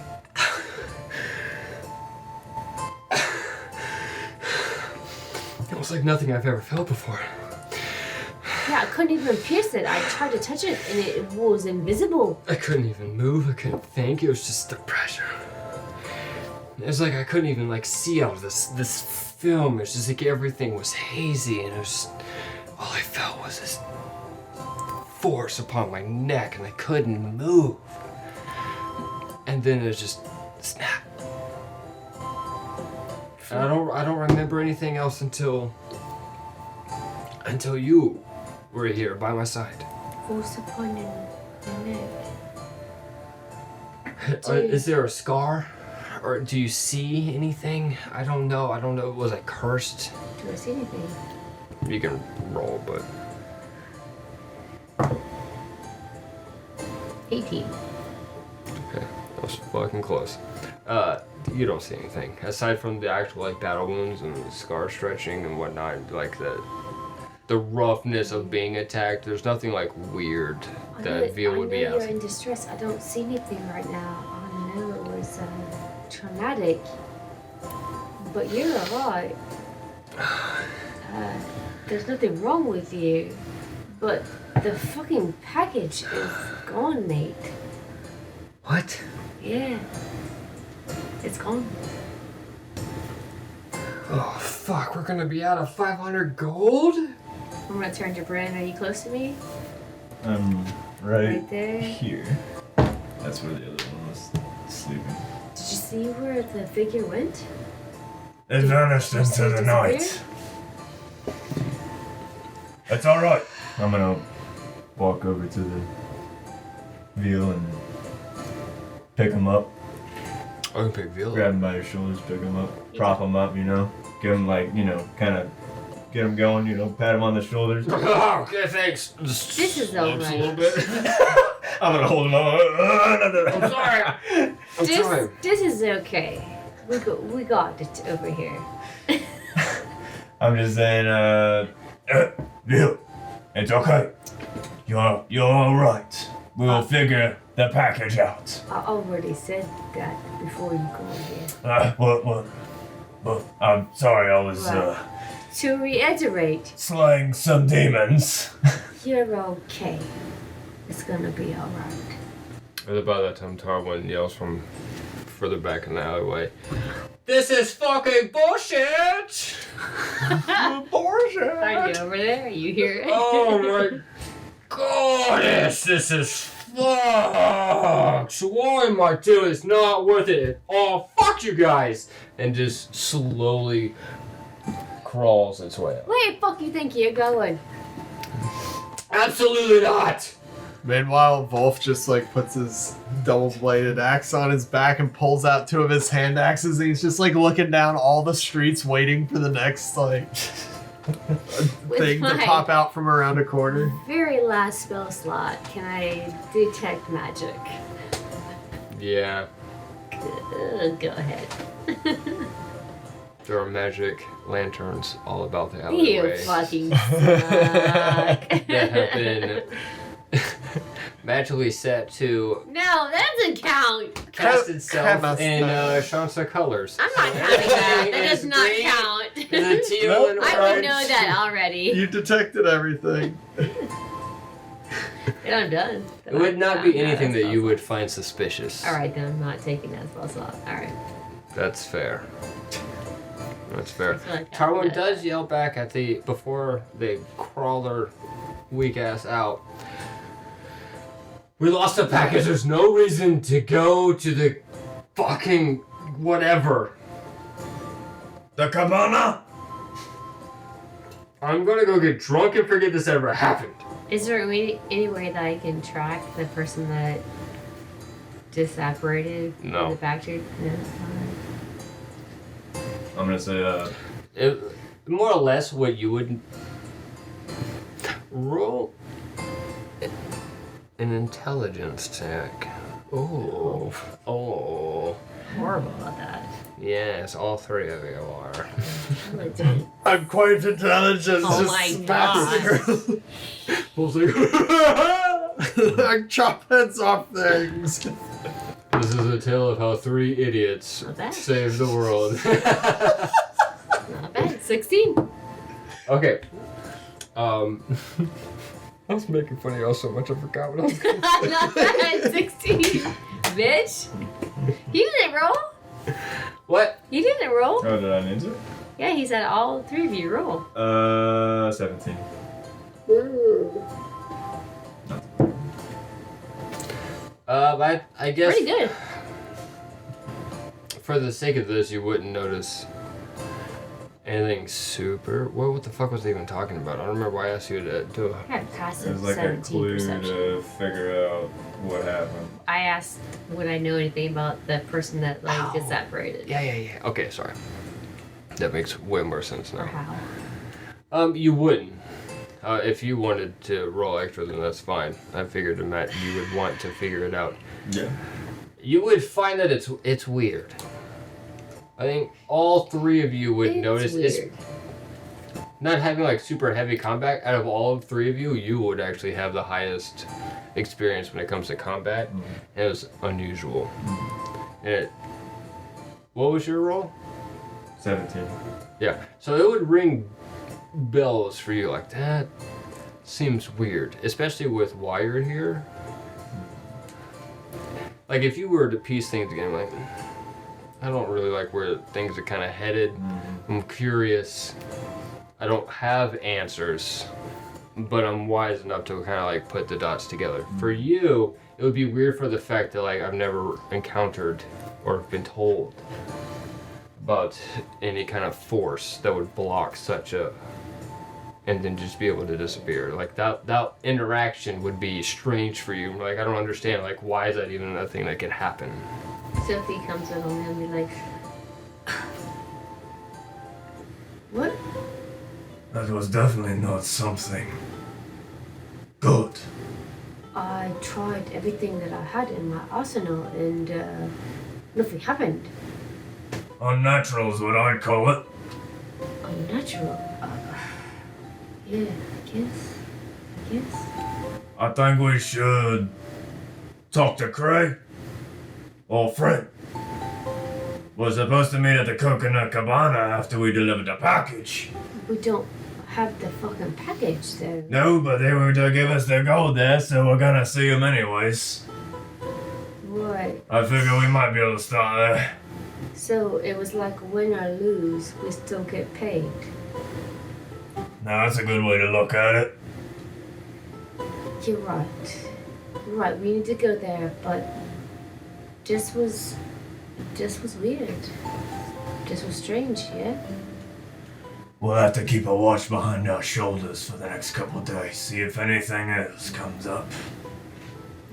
It was like nothing I've ever felt before. Yeah, I couldn't even pierce it. I tried to touch it and it was invisible. I couldn't even move. I couldn't think. It was just the pressure. It was like I couldn't even like see out of this film. It was just like everything was hazy, and it was just, all I felt was this force upon my neck, and I couldn't move. And then it was just snap. And I don't remember anything else until you were here by my side. Force upon your neck. Is there a scar? Or do you see anything? I don't know. Was I cursed? Do I see anything? You can roll, but 18. okay, that was fucking close. You don't see anything aside from the actual like battle wounds and the scar stretching and whatnot. Like the roughness of being attacked. There's nothing like weird that Veal would be I know you're asking. in distress. I don't see anything right now. I know it was traumatic, but you're alright. There's nothing wrong with you, but the fucking package is gone, Nate. What? Yeah, it's gone. Oh fuck! We're gonna be out of 500 gold. I'm gonna turn to Bryn. Are you close to me? I'm right Right there. here. That's where the other one was sleeping. Did you see where the figure went? It vanished Did you see it disappear? It's alright. I'm gonna walk over to the Veal and pick him up. I can pick Veal. Grab him by his shoulders, pick him up, prop him up, give him like, kind of get him going, pat him on the shoulders. Oh, okay, thanks. This is Slumps a little alright. bit. I'm gonna hold him up. I'm sorry. I'm trying. This is okay. We got it over here. I'm just saying, Veal, it's okay. You're alright. We'll figure the package out. I already said that before you got here. Well, I'm sorry I was, Right. To reiterate, slaying some demons. you're okay. It's gonna be alright. And about that time, Tarwin yells from further back in the alleyway, "This is fucking bullshit!" Bullshit! Are you over there? Are you here? Oh my goodness, this is fucked! Why am I doing this? Not worth it. Oh, fuck you guys! And just slowly crawls its way out. Where the fuck you think you're going? Absolutely not! Meanwhile, Wolf just like puts his double-bladed axe on his back and pulls out two of his hand axes, and he's just like looking down all the streets, waiting for the next like thing to my- pop out from around a corner. Very last spell slot. Can I detect magic? Yeah, Go ahead. there are magic lanterns all about the You alleyway fucking suck. that have been magically set to No, that doesn't count. cast itself Crema in style. Shansa colors. I'm not having that. That It's does not green, count. the teal Nope. and I orange. would know that already. You detected everything. And I'm done. It would not be I'm anything a that you spell would find suspicious. slot. Alright, then I'm not taking that spell slot. Alright. That's fair. That's fair. I feel like I Tarwin would know does that. yell back at before they crawl their weak ass out. We lost the package. There's no reason to go to the fucking whatever. The cabana? I'm gonna go get drunk and forget this ever happened. Is there any way that I can track the person that disapparated No. in the factory? No. I'm gonna say, More or less what you would roll an intelligence check. Oh. Horrible about that. Yes, all three of you are. I really don't. I'm quite intelligent. Oh just my smacks God. the girl. Bull's like, I chop heads off things. this is a tale of how 3 idiots Not bad. saved the world. Not bad. 16. Okay. I was making fun of y'all so much I forgot what I was going to say. Not bad. 16. Bitch. He didn't roll. What? He didn't roll. Oh, did I ninja? Yeah, he said all 3 of you roll. 17. I guess Pretty good. for the sake of this, you wouldn't notice anything super. What the fuck was I even talking about? I don't remember why I asked you to do I had It passive was like a 17 clue perception. to figure out what happened. I asked, would I know anything about the person that like Oh. gets separated? Yeah. Okay, sorry. That makes way more sense Or now. how? You wouldn't. If you wanted to roll extra, then that's fine. I figured, Matt, you would want to figure it out. Yeah. You would find that it's weird. I think all 3 of you would notice it's weird. not having like super heavy combat. Out of all 3 of you, you would actually have the highest experience when it comes to combat. And it was unusual. And what was your roll? 17. Yeah. So it would ring bells for you, like that seems weird, especially with Wired here. Like if you were to piece things together, like I don't really like where things are kind of headed. I'm curious. I don't have answers, but I'm wise enough to kind of like put the dots together. For you, it would be weird for the fact that like I've never encountered or been told about any kind of force that would block such a and then just be able to disappear. Like that interaction would be strange for you. Like I don't understand. Like why is that even a thing that can happen? Sophie comes up on me and be like, what? That was definitely not something good. I tried everything that I had in my arsenal and nothing happened. Unnatural is what I'd call it. Unnatural. Yeah, I guess. I think we should talk to Cray. Old friend. We're supposed to meet at the Coconut Cabana after we deliver the package. We don't have the fucking package though. No, but they were to give us the gold there, so we're gonna see them anyways. Right. I figure we might be able to start there. So it was like win or lose, we still get paid. Now that's a good way to look at it. You're right. You're right, we need to go there, but this was weird. This was strange, yeah? We'll have to keep a watch behind our shoulders for the next couple of days, see if anything else comes up.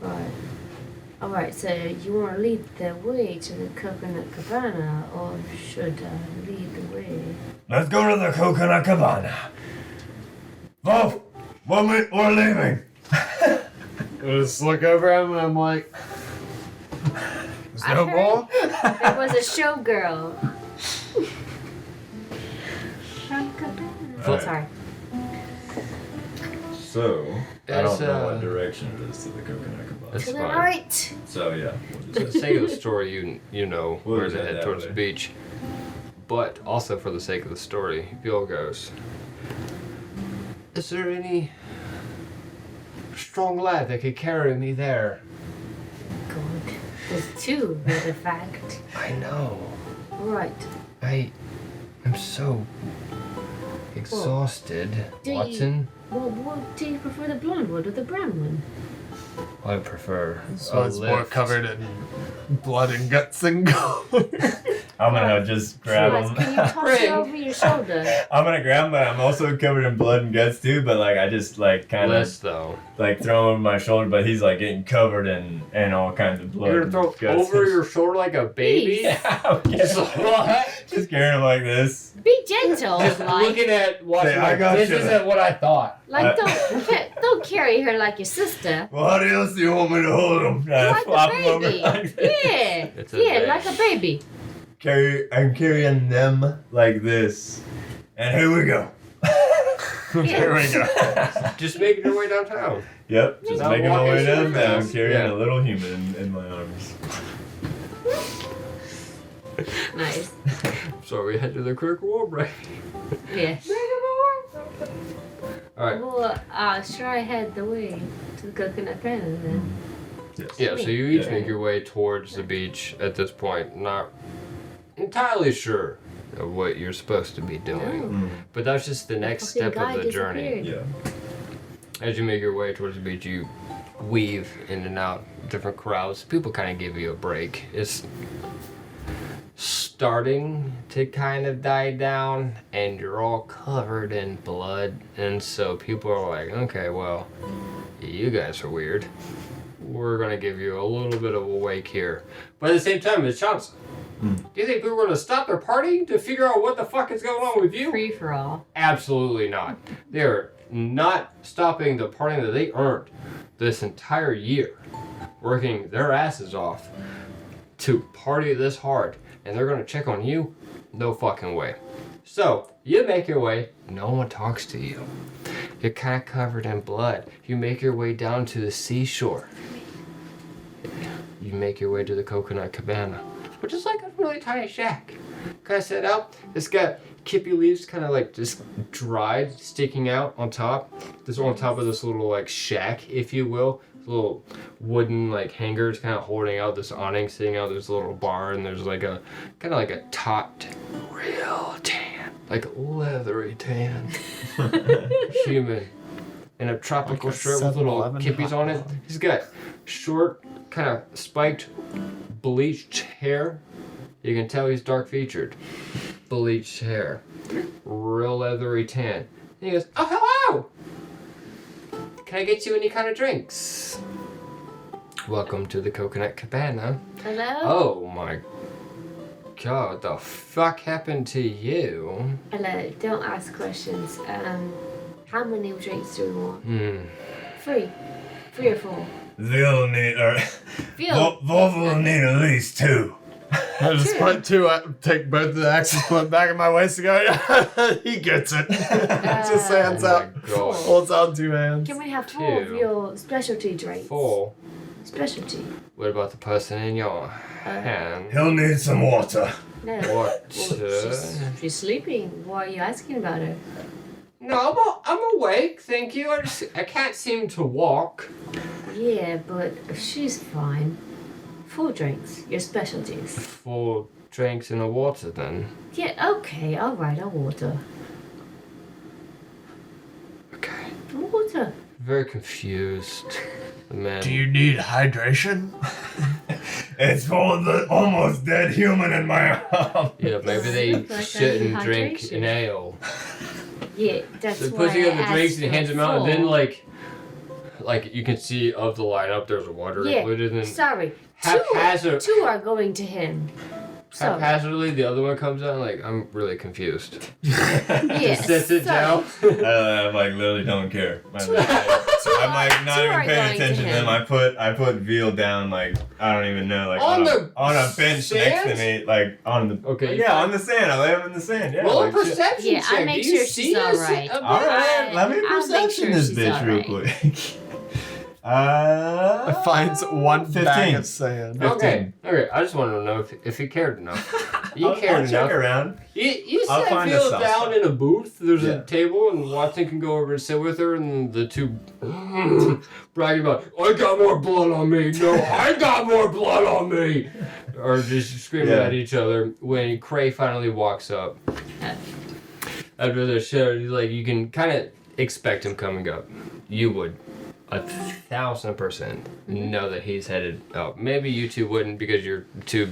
Right. Alright, so you want to lead the way to the Coconut Cabana, or should I lead the way? Let's go to the Coconut Cabana. Vote! We're leaving! I just look over him and I'm like, I snowball? It was a showgirl. Alright. Sorry. So, I It's, don't know what direction it is to the Coconut Cabana. That's To the fine. right. So yeah, we'll For the just sake of the story, you know We'll where to head head that towards way. the beach. But also for the sake of the story, Bill goes, is there any strong lad that could carry me there? God. There's 2, matter of fact. I know. Right. I am so exhausted. Do you- Watson? Well, what do you prefer, the blonde one or the brown one? I prefer This a one's more lift. covered in blood and guts and gold. I'm gonna just grab Guys, him. can you toss it Ring. over your shoulder? I'm gonna grab him, but I'm also covered in blood and guts too. But like, I just like kind of Less though. like throw him over my shoulder, but he's like getting covered in all kinds of blood. You're gonna and throw guts. over your shoulder like a baby? Yeah, okay. So what? Just carrying him like this. Be gentle, Just like, looking at watching. Say, I Like, got this you. isn't what I thought. like don't carry her like your sister. Well, how else do you want me to hold them? Like flop a 'em over baby. like this. Yeah, It's a yeah, baby. like a baby. I'm carrying them like this. And here we go. There we go. Just making your way downtown. Yep, just Not making my way walking super downtown, fast. carrying Yeah. a little human in my arms. Nice. So we head to the Quick War break. Yeah. Alright. Well, should I head the way to the Coconut Cabana then? Yes. Yeah, so you each Yeah. make your way towards the beach at this point. Not entirely sure of what you're supposed to be doing. But that's just the next Fucking step guy of the journey. disappeared. Yeah. As you make your way towards the beach, you weave in and out different crowds. People kind of give you a break. It's starting to kind of die down, and you're all covered in blood. And so people are like, okay, well, you guys are weird. We're going to give you a little bit of a wake here. But at the same time, it's Johnson. Do you think people are going to stop their party to figure out what the fuck is going on with you? Free for all. Absolutely not. They're not stopping the party that they earned this entire year, working their asses off to party this hard, and they're gonna check on you? No fucking way. So, you make your way, no one talks to you. You're kind of covered in blood. You make your way down to the seashore. You make your way to the Coconut Cabana, which is like a really tiny shack. Kind of set out. It's got kippy leaves kind of like just dried, sticking out on top. This on top of this little like shack, if you will. Little wooden like hangers kind of holding out this awning, sitting out this little bar, and there's like a kind of like a topped, real tan, like leathery tan human in a tropical Like a shirt with little 7-Eleven kippies hot on it. dog. He's got short, kind of spiked, bleached hair. You can tell he's dark featured. Bleached hair. Real leathery tan. And he goes, oh, hello! Can I get you any kind of drinks? Welcome to the Coconut Cabana. Hello? Oh my god, the fuck happened to you? Hello, don't ask questions. How many drinks do we want? 3. 3 or 4. They'll need, or Phil. Volvo will need at least 2. I just put 2, take both of the axes, put it back in my waist and go, he gets it. Just hands Oh out, my god. holds out 2 hands. Can we have 4 of 2. your specialty drinks? 4. Specialty. What about the person in your hand? He'll need some water. No. What? She's sleeping. Why are you asking about her? No, I'm awake, thank you. I can't seem to walk. Yeah, but she's fine. 4 drinks. Your specialties. 4 drinks and a water then. Yeah, okay, alright, I'll water. Okay. Water. Very confused. The man. Do you need hydration? It's for the almost dead human in my arm. Yeah, maybe they Like I shouldn't need drink hydration. an ale. Yeah, that's So he why puts together I the drinks asked and he hands for them out, and then 4. like you can see of the lineup, there's a water Yeah, included, and sorry. haphazard- 2 are going to him. Sorry. haphazardly the other one comes out. And like I'm really confused. Yes. Sets it down. I like literally don't care. I'm like not 2 even are paying going to attention to them. him. I put veal down like I don't even know like On on the a bench next to sand? me like on the Okay. yeah on the sand. I lay them in the sand. Yeah. Roll a like, shit. perception Yeah, I check. make Do you sure see she's us alright. up All there? right, let me I'll make perception sure this she's bitch real alright. quick. I finds 1 bag 15. of sand. Okay. Okay. I just wanted to know if he cared enough. You I'll cared check enough. around. You I'll set find a Phil soft down spot. in a booth. There's Yeah. a table, and Watson can go over and sit with her, and the two bragging about, I got more blood on me. No, I got more blood on me. Or just screaming Yeah. at each other when Cray finally walks up. After the show, like you can kind of expect him coming up. You would 1,000% know that he's headed up. Maybe you two wouldn't because you're too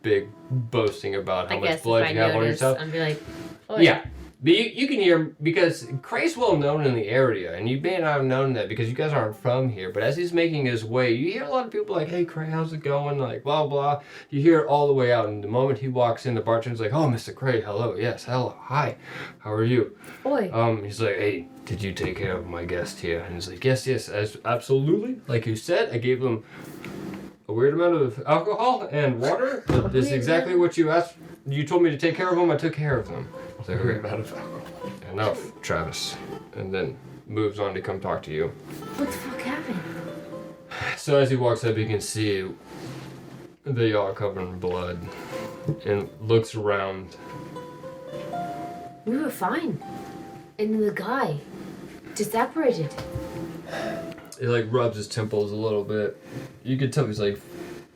big boasting about how I much guess if blood I you have on notice, yourself. I'd be like, oh Yeah. But you can hear him because Cray's well known in the area, and you may not have known that because you guys aren't from here. But as he's making his way, you hear a lot of people like, "Hey, Cray, how's it going?" Like blah blah. You hear it all the way out, and the moment he walks in, the bartender's like, "Oh, Mr. Cray, hello, yes, hello, hi, how are you?" Oi. He's like, "Hey, did you take care of my guest here?" And he's like, "Yes, absolutely. Like you said, I gave him a weird amount of alcohol and water. But this is exactly what you asked. You told me to take care of him. I took care of them. It's like, okay, enough, Travis. And then moves on to come talk to you. What the fuck happened? So as he walks up, you can see they are covered in blood and looks around. We were fine. And then the guy just separated. He like rubs his temples a little bit. You can tell he's like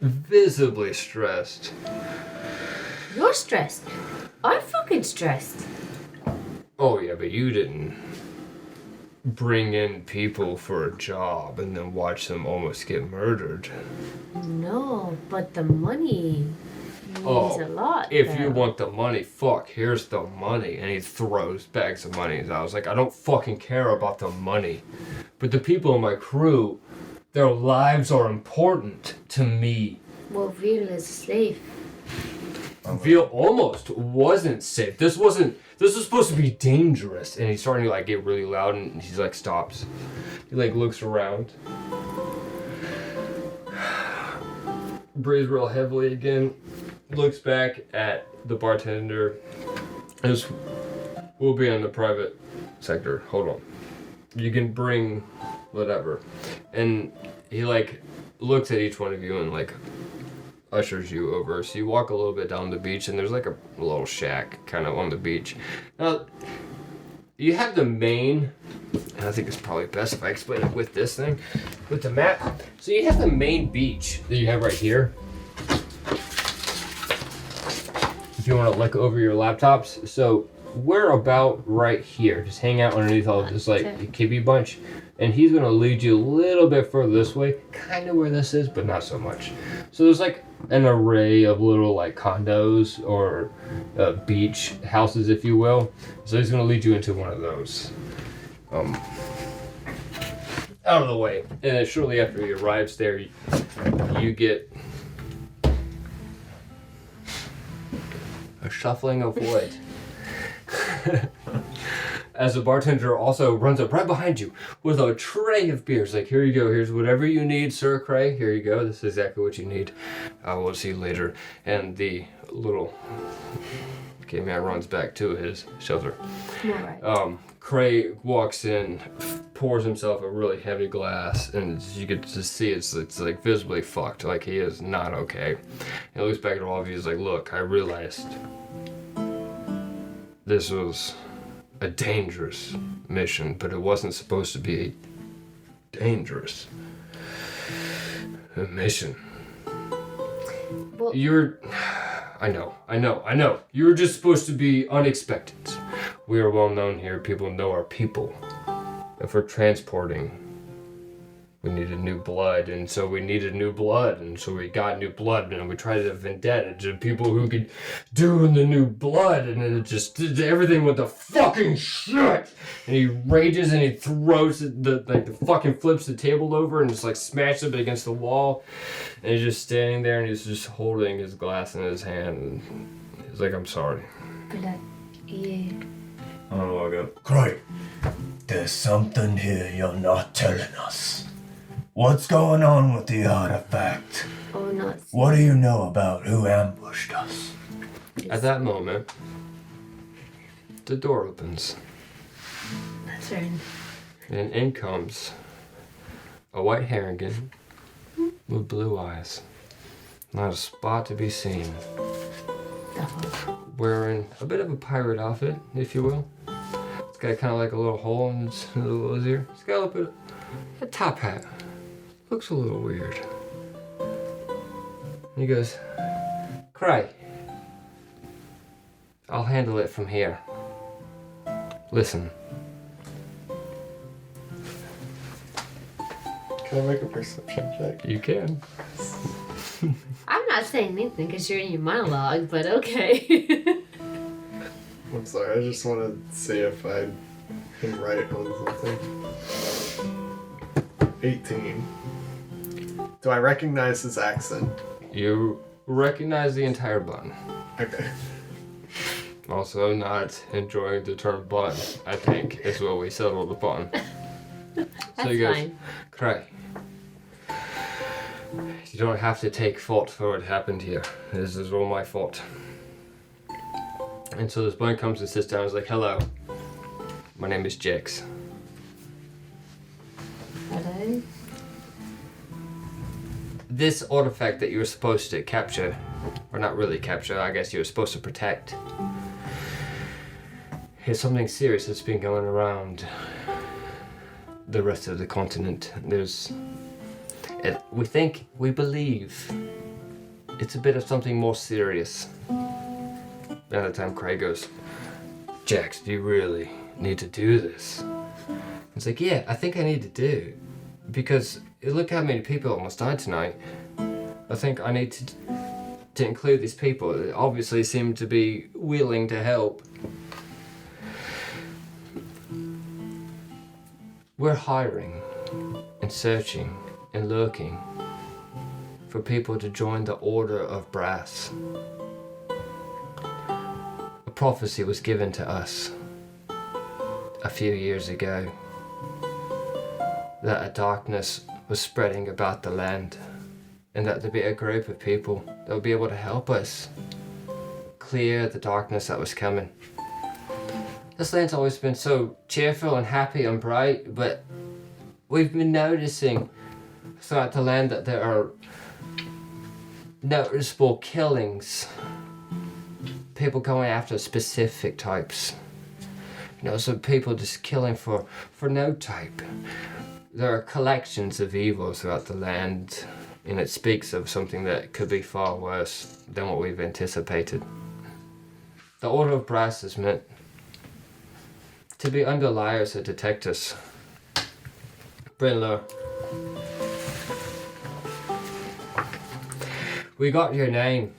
visibly stressed. You're stressed. I'm fucking stressed. Oh yeah, but you didn't bring in people for a job and then watch them almost get murdered. No, but the money means a lot. If you though. want the money, fuck, here's the money. And he throws bags of money. And I was like, I don't fucking care about the money. But the people in my crew, their lives are important to me. Well, Veal is safe. Veal almost wasn't safe. This was supposed to be dangerous. And he's starting to like get really loud and he's like stops. He like looks around. Breathes real heavily again. Looks back at the bartender. This will be in the private sector. Hold on. You can bring whatever. And he like looks at each one of you and like ushers you over. So you walk a little bit down the beach and there's like a little shack kind of on the beach. Now, you have the main, and I think it's probably best if I explain it with this thing, with the map. So you have the main beach that you have right here. If you want to look over your laptops. So we're about right here. Just hang out underneath all of this like kippy bunch. And he's going to lead you a little bit further this way. Kind of where this is, but not so much. So there's like an array of little like condos or beach houses, if you will. So he's going to lead you into one of those. Out of the way. And then shortly after he arrives there, you get a shuffling of wood. As the bartender also runs up right behind you with a tray of beers. Like, here you go. Here's whatever you need, Sir Cray. Here you go. This is exactly what you need. I will see you later. And the little caveman runs back to his shelter. Alright. Cray walks in, pours himself a really heavy glass, and you get to see it's like visibly fucked. Like, he is not okay. He looks back at all of you. He's like, look, I realized this was a dangerous mission, but it wasn't supposed to be a dangerous mission. Well, I know. You were just supposed to be unexpected. We are well known here. People know our people. If we're transporting, we needed new blood, and so we needed new blood, and so we got new blood, and we tried to vendetta to people who could do the new blood, and then it just everything went to fucking shit. And he rages and he throws fucking flips the table over and just like smashes it against the wall, and he's just standing there and he's just holding his glass in his hand, and he's like, I'm sorry. blood. Yeah. I'm gonna walk up. Craig, there's something here you're not telling us. What's going on with the artifact? Oh, not. What do you know about who ambushed us? At that moment, the door opens, That's right. and in comes a white Harrigan with blue eyes. Not a spot to be seen. Wearing a bit of a pirate outfit, if you will. It's got kind of like a little hole in his little ear. It's got a little bit of a top hat. Looks a little weird. And he goes, Cray, I'll handle it from here. Listen. Can I make a perception check? You can. I'm not saying anything because you're in your monologue, but okay. I'm sorry, I just want to see if I can write on something. 18. Do I recognize his accent? You recognize the entire bun. Okay. Also not enjoying the term bun, I think, is what we settled upon. That's he goes, fine. Cray, you don't have to take fault for what happened here. This is all my fault. And so this boy comes and sits down and is like, hello, my name is Jix. Hello? This artifact that you were supposed to capture, or not really capture, I guess you were supposed to protect, is something serious that's been going around the rest of the continent. We believe it's a bit of something more serious. By the time Craig goes, Jax, do you really need to do this? It's like, yeah, I think I need to do it. Because look how many people almost died tonight. I think I need to include these people that obviously seem to be willing to help. We're hiring and searching and looking for people to join the Order of Brass. A prophecy was given to us a few years ago that a darkness was spreading about the land, and that there'd be a group of people that would be able to help us clear the darkness that was coming. This land's always been so cheerful and happy and bright, but we've been noticing throughout the land that there are noticeable killings. People going after specific types. So people just killing for no type. There are collections of evil throughout the land, and it speaks of something that could be far worse than what we've anticipated. The Order of Brass is meant to be under liars that detect us. Brynler, we got your name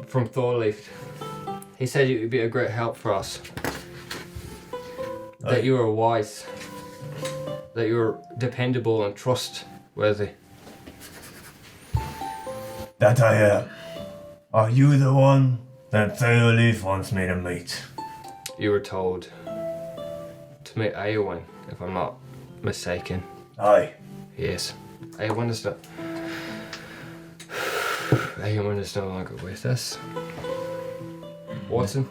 from Thorleaf. He said you would be a great help for us. That you were wise. That you were dependable and trustworthy. That I am. Are you the one that Thorleaf wants me to meet? You were told to meet Eowyn, if I'm not mistaken. Aye. Yes. Eowyn is no longer with us. Watson?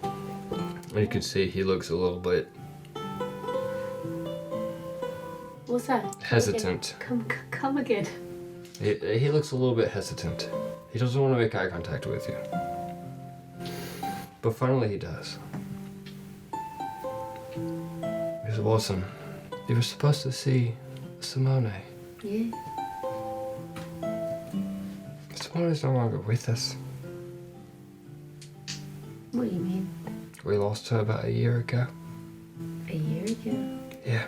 And you can see he looks a little bit What's that? hesitant. Come again. He looks a little bit hesitant. He doesn't want to make eye contact with you. But finally he does. He says, Watson, you were supposed to see Simone. Yeah. Simone's no longer with us. What do you mean? We lost her about a year ago. A year ago? Yeah.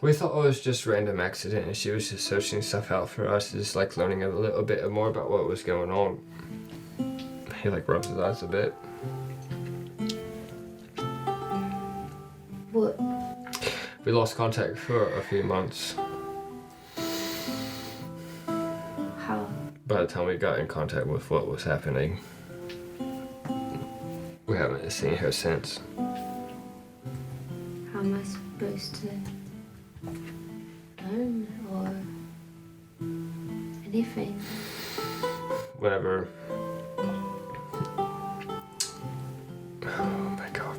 We thought it was just random accident and she was just searching stuff out for us, just like learning a little bit more about what was going on. He like rubs his eyes a bit. What? We lost contact for a few months. How? By the time we got in contact with what was happening, we haven't seen her since. How am I supposed to learn or anything? Whenever... Oh my god.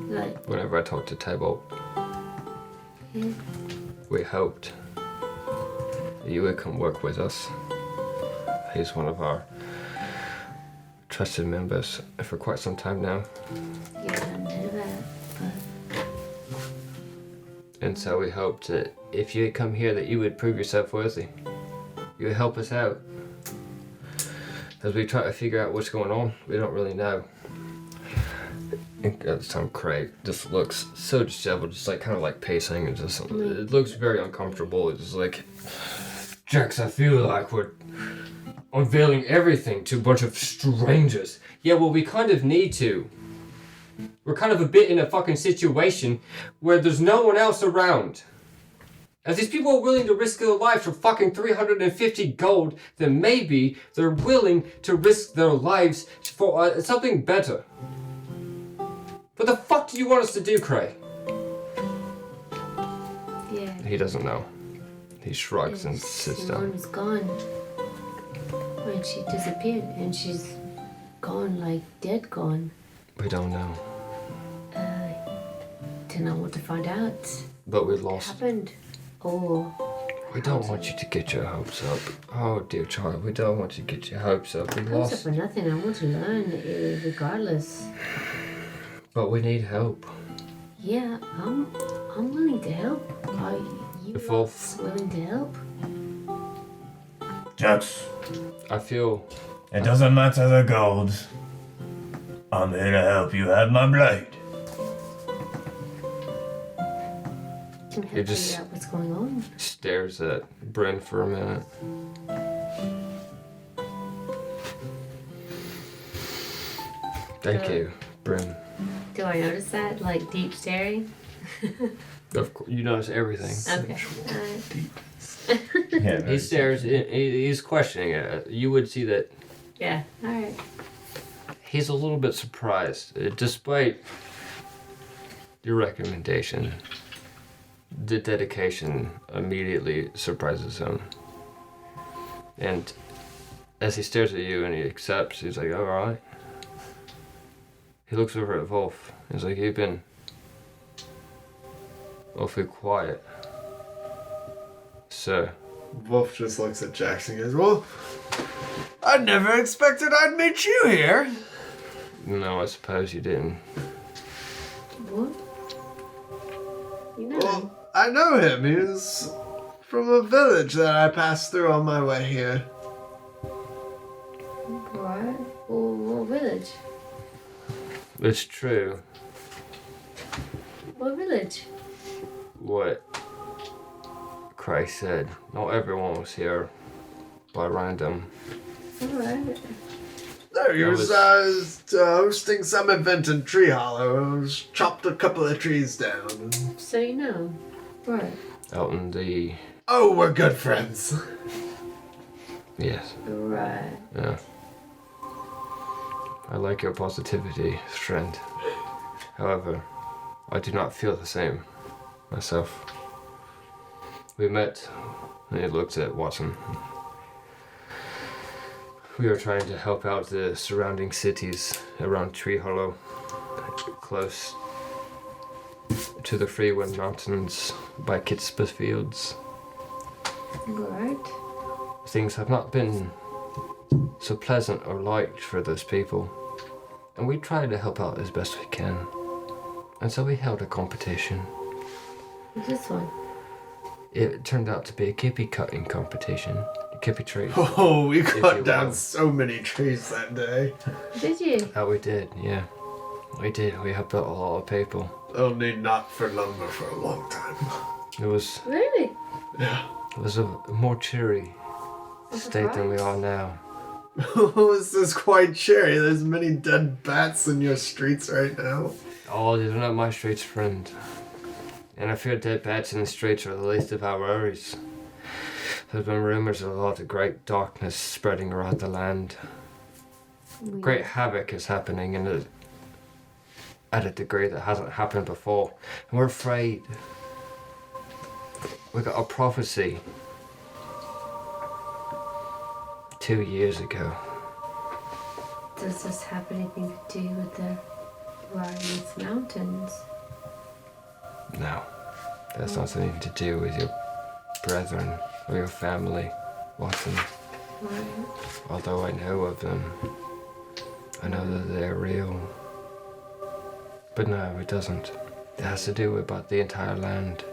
Like, Whenever I talked to Tybalt, yeah. we hoped that you would come work with us. He's one of our trusted members for quite some time now. Yeah, I know that, but And so we hoped that if you had come here that you would prove yourself worthy. You would help us out. As we try to figure out what's going on, we don't really know. And at this time, Craig just looks so disheveled, just like kind of like pacing and just it looks very uncomfortable. It's just like, Jax, I feel like we're unveiling everything to a bunch of strangers. Yeah, well, we kind of need to. We're kind of a bit in a fucking situation where there's no one else around. If these people are willing to risk their lives for fucking 350 gold, then maybe they're willing to risk their lives for something better. What the fuck do you want us to do, Cray? yeah. He doesn't know. He shrugs and Yes, sits down. Simone's gone. When she disappeared and she's gone, like dead gone. We don't know. Then I want to find out But we what lost. happened. Or We don't want you to get your hopes up. Oh, dear child, we don't want you to get your hopes up. We hopes up lost. for nothing. I want to learn regardless. But we need help. Yeah, I'm willing to help. Are you If Wolf- willing to help? Jax, I feel it doesn't matter the gold. I'm here to help you have my blade. Can You help just- figure out what's going on. stares at Bryn for a minute. Thank you, Bryn. Do I notice that? Like deep staring? Of course, you notice everything. Okay. Yeah, He stares. He's questioning it. You would see that Yeah. All right. he's a little bit surprised, despite your recommendation. The dedication immediately surprises him, and as he stares at you and he accepts, he's like, "All right." He looks over at Wolf. He's like, "You've been awfully quiet, sir." Wolf just looks at Jackson and goes, well, I never expected I'd meet you here. No, I suppose you didn't. What? You know. Well, I know him. He's from a village that I passed through on my way here. What? What village? It's true. What village? What Christ said. Not everyone was here by random. Alright. No, he That was hosting some event in Tree Hollow. I was chopped a couple of trees down. And... So you know. Right. Out in the... Oh, we're good friends. Yes. Right. Yeah. I like your positivity, friend. However, I do not feel the same myself. We met, and he looked at Watson. We are trying to help out the surrounding cities around Tree Hollow, close to the Freewind Mountains by Kipstall Fields. Right. Things have not been so pleasant or liked for those people, and we try to help out as best we can. And so we held a competition. What's this one? It turned out to be a kippy cutting competition. A kippy tree. Oh, we you cut down will. so many trees that day. Did you? Oh, we did, yeah. We did. We helped out a lot of people. Only not for lumber for a long time. It was Really? Yeah. a more cheery state than we are now. Oh, this is quite cheery. There's many dead bats in your streets right now. Oh, these are not my streets, friend. And I fear dead bats in the streets are the least of our worries. There's been rumors of a lot of great darkness spreading around the land. Great havoc is happening at a degree that hasn't happened before. And we're afraid. We got a prophecy 2 years ago. Does this have anything to do with the Ryan's Mountains? No, that's not something to do with your brethren or your family, Watson. Right. Although I know of them, I know that they're real. But no, it doesn't. It has to do about the entire land.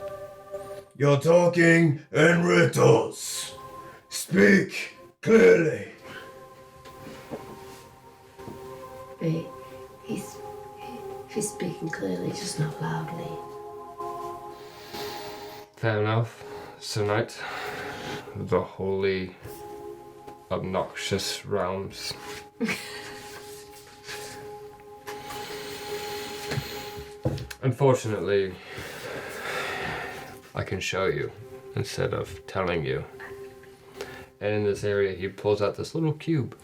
You're talking in riddles. Speak clearly. Wait, he's speaking clearly, just not loudly. Fair enough. So night, the holy, obnoxious realms. Unfortunately, I can show you instead of telling you. And in this area, he pulls out this little cube,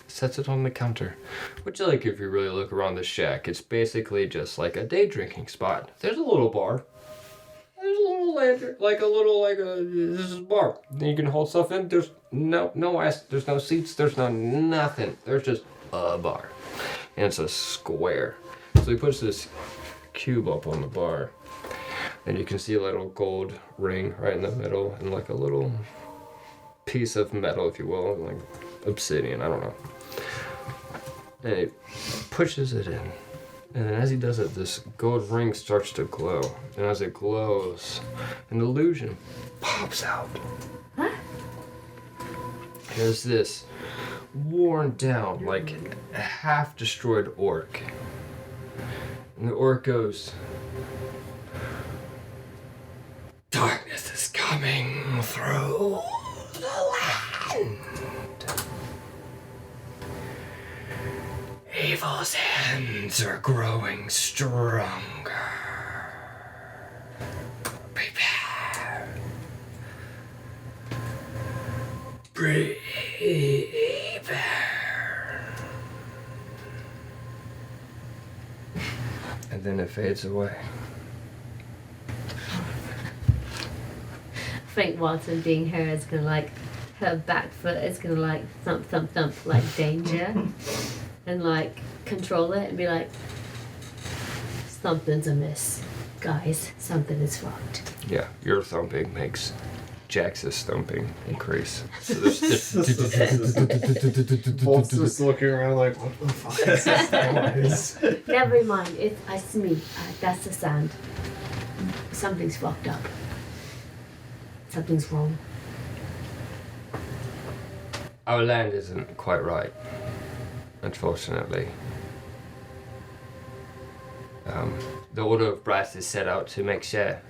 sets it on the counter. Which, like, if you really look around the shack, it's basically just like a day drinking spot. There's a little bar. There's a little lantern, like a this is a bar. You can hold stuff in. There's no ice. There's no seats. There's no nothing. There's just a bar, and it's a square. So he puts this cube up on the bar, and you can see a little gold ring right in the middle, and like a little piece of metal, if you will, like obsidian. I don't know. And he pushes it in. And then as he does it, this gold ring starts to glow. And as it glows, an illusion pops out. Huh? There's this worn down, like half destroyed orc. And the orc goes, "Darkness is coming through the land. Evil's hands are growing stronger. Prepare. Prepare." And then it fades away. Frank Watson being her is gonna like, her back foot is gonna like thump, thump, thump, like danger. And like control it and be like, something's amiss. Guys, something is fucked. Yeah, your thumping makes Jax's thumping increase. So Bolt's just looking around like, what the fuck is this noise? Never mind, it's me. That's the sound. Something's fucked up. Something's wrong. Our land isn't quite right, unfortunately. The Order of Brass is set out to make sure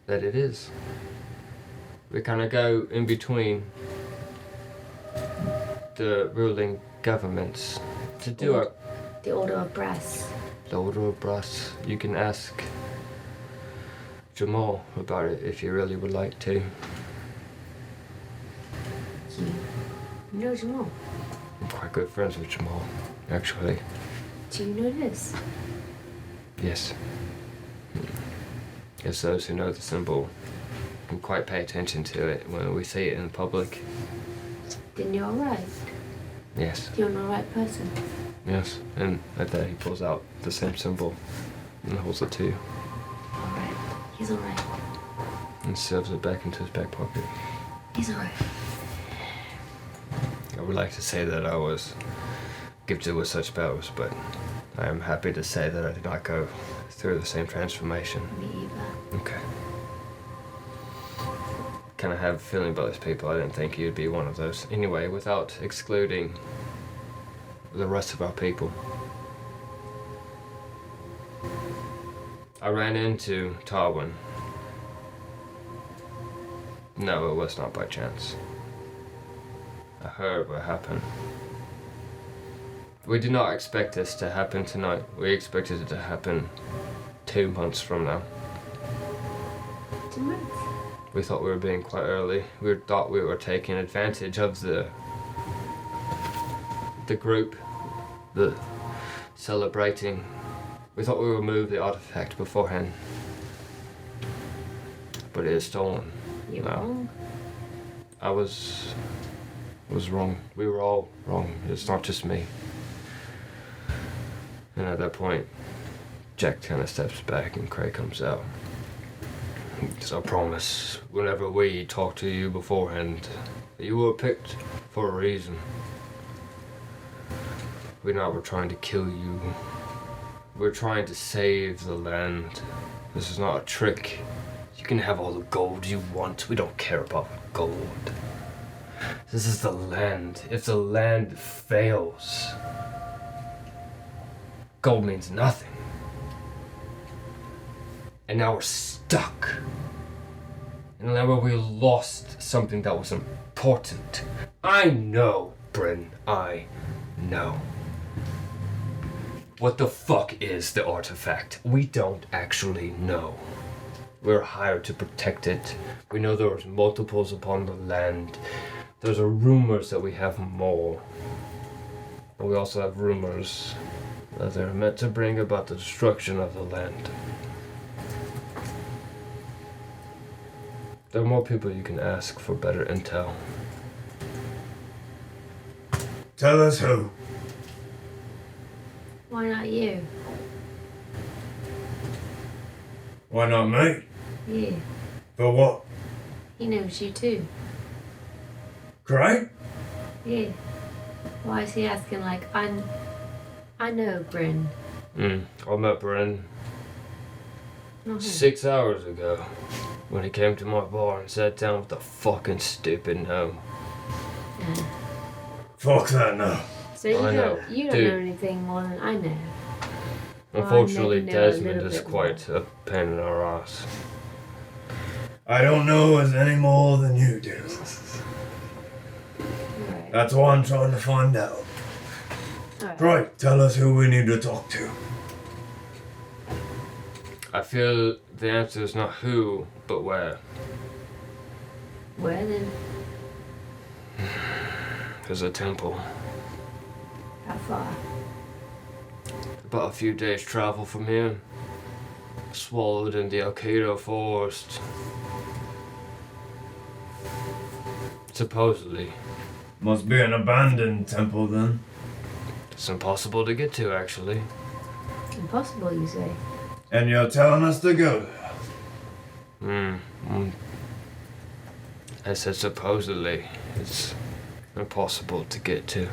that it is. We kind of go in between the ruling governments to do our... The Order of Brass. The Order of Brass. You can ask Jamal about it if you really would like to. You know Jamal? I'm quite good friends with Jamal, actually. Do you know this? Yes. As those who know the symbol can quite pay attention to it when we see it in public. Then you're alright. Yes. You're the right person. Yes. And at that he pulls out the same symbol and holds it to you Alright. He's alright. and shoves it back into his back pocket. He's alright. I would like to say that I was gifted with such powers, but I am happy to say that I did not go through the same transformation. Me either. Okay. Kind of have a feeling about those people. I didn't think you'd be one of those. Anyway, without excluding the rest of our people. I ran into Tarwin. No, it was not by chance. I heard what happened. We did not expect this to happen tonight. We expected it to happen 2 months from now. 2 months. We thought we were being quite early. We thought we were taking advantage of the group, the celebrating. We thought we would move the artifact beforehand, but it is stolen. You're No. wrong. I was wrong. We were all wrong. It's not just me. And at that point, Jack kind of steps back and Craig comes out. So I promise, whenever we talk to you beforehand, that you were picked for a reason. We're not trying to kill you. We're trying to save the land. This is not a trick. You can have all the gold you want. We don't care about gold. This is the land. If the land fails, gold means nothing. And now we're stuck. And now we lost something that was important. I know, Bryn. I know. What the fuck is the artifact? We don't actually know. We're hired to protect it. We know there was multiples upon the land. There's rumors that we have more. But we also have rumors that they're meant to bring about the destruction of the land. There are more people you can ask for better intel. Tell us who. Why not you? Why not me? Yeah. For what? He knows you too. Craig? Yeah. Why is he asking like, I know Bryn. I met Bren No. 6 hours ago when he came to my bar and sat down with a fucking stupid gnome. Fuck that no. So you I know. don't know Dude. anything more than I know. Well, Unfortunately, I maybe know a Desmond little is bit quite a pain in our ass. I don't know as any more than you do. Alright. That's why I'm trying to find out. Alright. Craig, tell us who we need to talk to. I feel the answer is not who, but where. Where then? There's a temple. How far? About a few days' travel from here. Swallowed in the Alcado forest. Supposedly. Must be an abandoned temple then. It's impossible to get to, actually. Impossible, you say? And you're telling us to go there. I said supposedly. It's impossible to get to.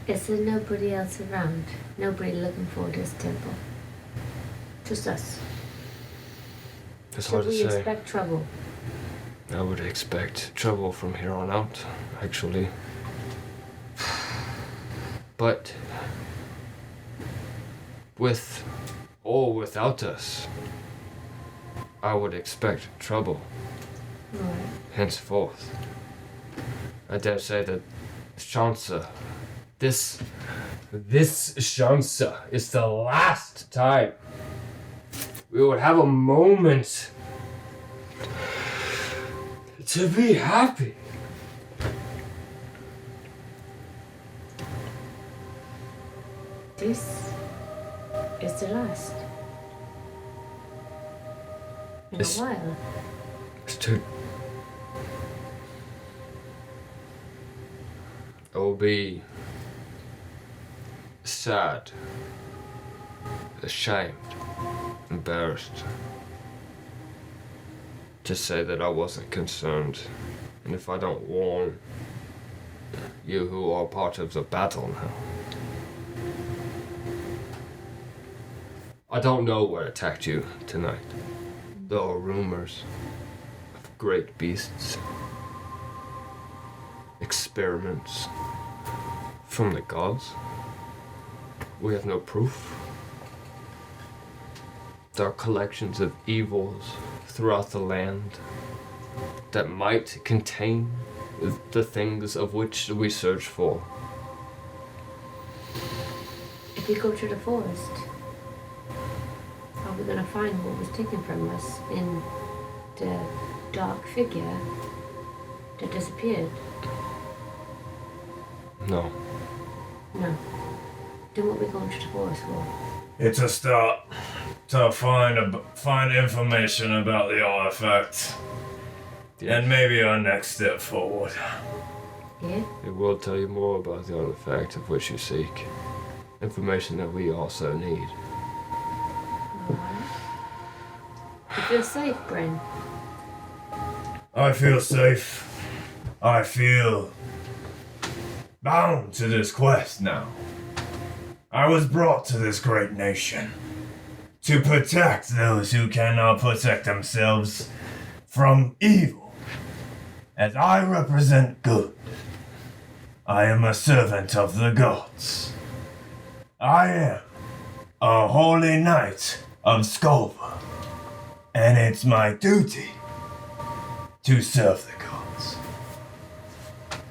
Is there nobody else around? Nobody looking for this temple? Just us. It's Should hard to we say. expect trouble? I would expect trouble from here on out, actually. But with or without us, I would expect trouble Alright. henceforth. I dare say that Shansa, this Shansa is the last time we would have a moment to be happy. This is the last. In It's- a while. It's too. I will be sad, ashamed, embarrassed to say that I wasn't concerned. And if I don't warn you who are part of the battle now, I don't know what attacked you tonight. There are rumors of great beasts, experiments from the gods. We have no proof. There are collections of evils throughout the land that might contain the things of which we search for. If we go to the forest, how are we gonna find what was taken from us in the dark figure that disappeared? No. No. Then what are we going to the forest for? It's a start to find information about the artifact. And maybe our next step forward. Yeah? It will tell you more about the artifact of which you seek. Information that we also need. Alright. You feel safe, Bryn? I feel safe. I feel bound to this quest now. I was brought to this great nation to protect those who cannot protect themselves from evil. As I represent good, I am a servant of the gods. I am a holy knight of Skolva, and it's my duty to serve the gods.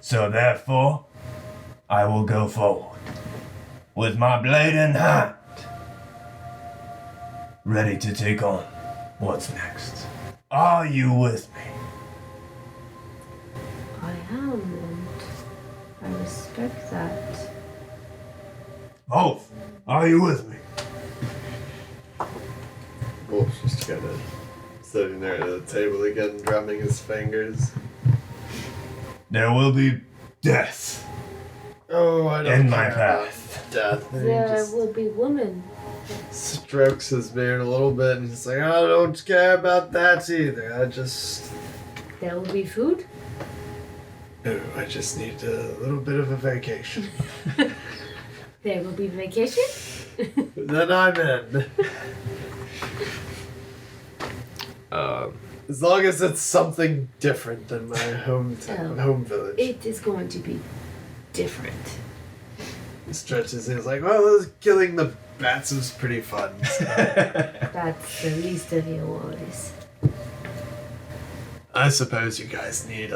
So therefore, I will go forward with my blade in hand, ready to take on what's next. Are you with me? I am, and I respect that. Both, are you with me? Wolf's just gonna sitting there at the table again, drumming his fingers. There will be death Oh, I don't in my care about path. death. And he There just will be women. strokes his beard a little bit and he's like, I don't care about that either. There will be food. Oh, I just need a little bit of a vacation. There will be vacation. Then I'm in. As long as it's something different than my home village. It is going to be different. He stretches and he's like, well, killing the bats was pretty fun. So That's the least of your worries. I suppose you guys need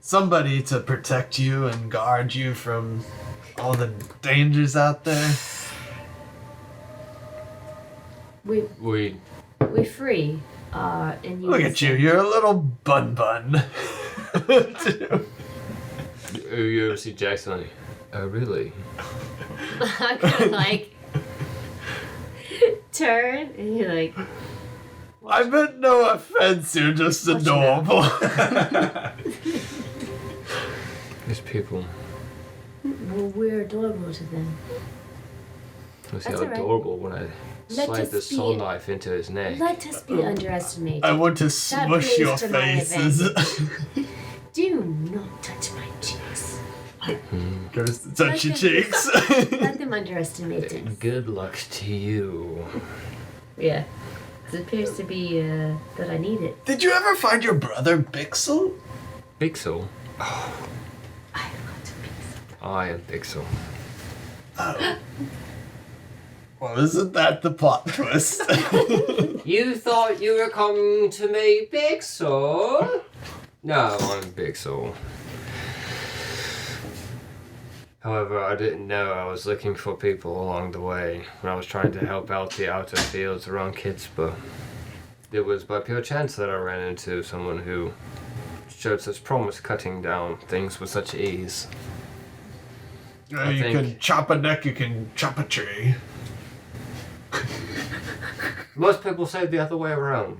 somebody to protect you and guard you from all the dangers out there. We We're free. And you Look at you, you're a little bun. you ever see Jackson like, oh really? I kind of like turn and you're like, I meant no offense, you're just adorable. These people. well, we're adorable to them. I see how That's all right. adorable when I Let slide us the be- soul knife into his neck. Let us be underestimated. I want to smush your plays to my faces. Do not touch my cheeks. Goes to touch your Let them- cheeks. Let them underestimate us. Good luck to you. Yeah. It appears to be that I need it. Did you ever find your brother Bixel? Pixel. I want to be. I am Pixel. Oh. Well, isn't that the plot twist? You thought you were coming to me, Pixel? No, I'm Pixel. However, I didn't know I was looking for people along the way when I was trying to help out the outer fields around Kipstall. It was by pure chance that I ran into someone who showed such promise cutting down things with such ease. You think- can chop a neck, you can chop a tree. Most people say the other way around,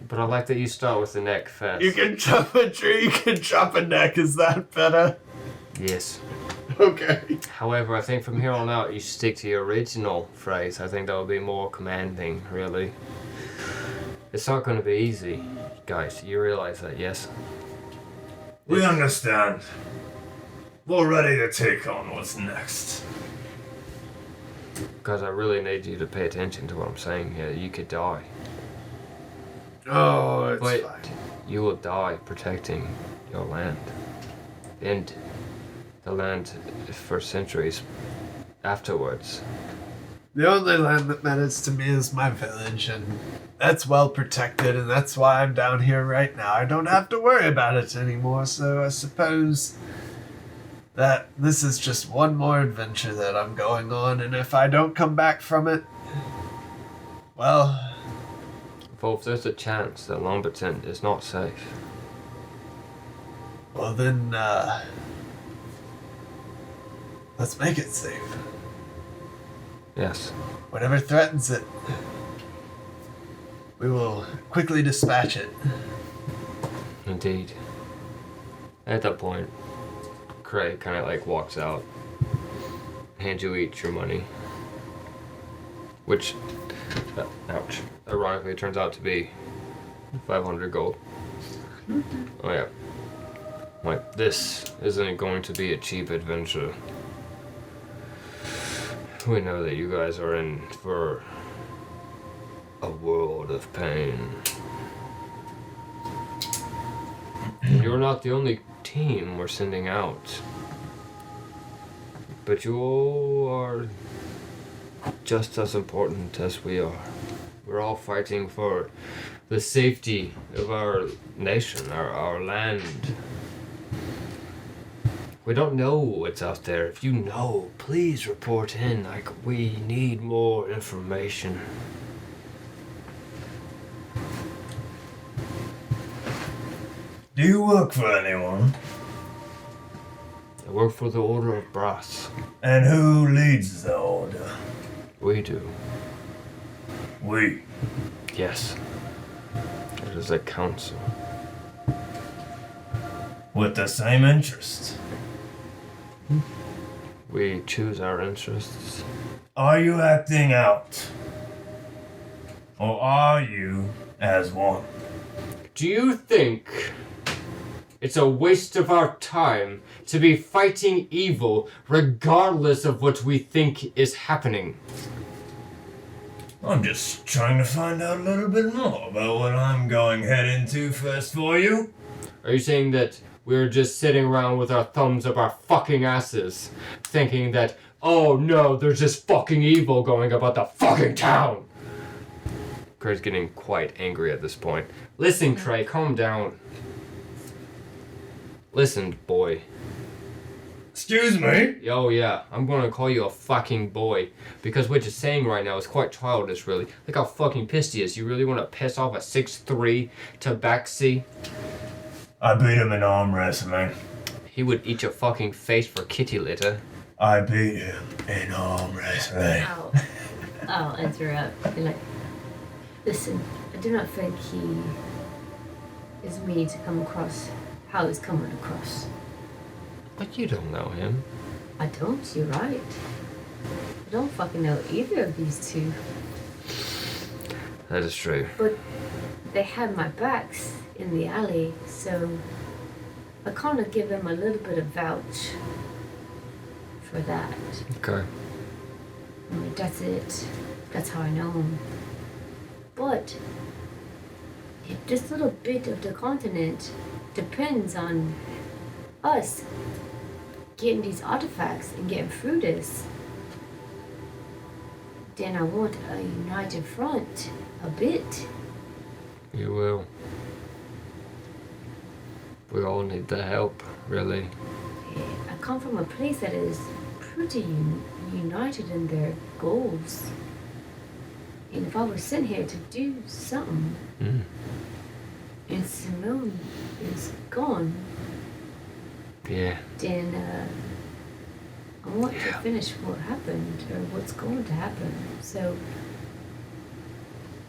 but I like that you start with the neck first. You can chop a tree, you can chop a neck. Is that better? Yes. Okay. However, I think from here on out you stick to your original phrase. I think that would be more commanding, really. It's not going to be easy, guys. You realize that, yes? We understand. We're ready to take on what's next. Because I really need you to pay attention to what I'm saying here. You could die. Oh, it's Wait. fine. You will die protecting your land. And the land for centuries afterwards. The only land that matters to me is my village, and that's well protected, and that's why I'm down here right now. I don't have to worry about it anymore, so I suppose that this is just one more adventure that I'm going on, and if I don't come back from it, well, Well, if there's a chance that Lomberton is not safe, well then, let's make it safe. yes. Whatever threatens it, we will quickly dispatch it. Indeed. At that point, Craig kind of like walks out, hands you each your money, which, ouch, ironically turns out to be 500 gold. Oh yeah. Like, this isn't going to be a cheap adventure. We know that you guys are in for a world of pain. You're not the only team we're sending out. But you are just as important as we are. We're all fighting for the safety of our nation, our land. We don't know what's out there. If you know, please report in. Like, we need more information. Do you work for anyone? I work for the Order of Brass. And who leads the order? We do. We. Yes. as a council. With the same interest. We choose our interests. Are you acting out? Or are you as one? Do you think it's a waste of our time to be fighting evil regardless of what we think is happening? I'm just trying to find out a little bit more about what I'm going head into first for you. Are you saying that we're just sitting around with our thumbs up our fucking asses, thinking that, oh no, there's just fucking evil going about the fucking town? Cray's getting quite angry at this point. Listen, Cray, calm down. Listen, boy. Excuse me? Oh yeah, I'm gonna call you a fucking boy. Because what you're saying right now is quite childish, really. Look how fucking pissed he is. You really want to piss off a 6'3" tabaxi? I beat him in arm wrestling. He would eat your fucking face for kitty litter. I beat him in arm wrestling. I'll interrupt. Be like, listen, I do not think he is made to come across how he's coming across. But you don't know him. I don't, you're right. I don't fucking know either of these two. That is true. But they had my backs in the alley, so I kind of give them a little bit of vouch for that. Okay. I mean, that's it. That's how I know them. But if this little bit of the continent depends on us getting these artifacts and getting through this, then I want a united front a bit. You will. We all need the help, really. I come from a place that is pretty united in their goals. And if I was sent here to do something, and Simone is gone, Yeah. then I want to finish what happened, or what's going to happen. So,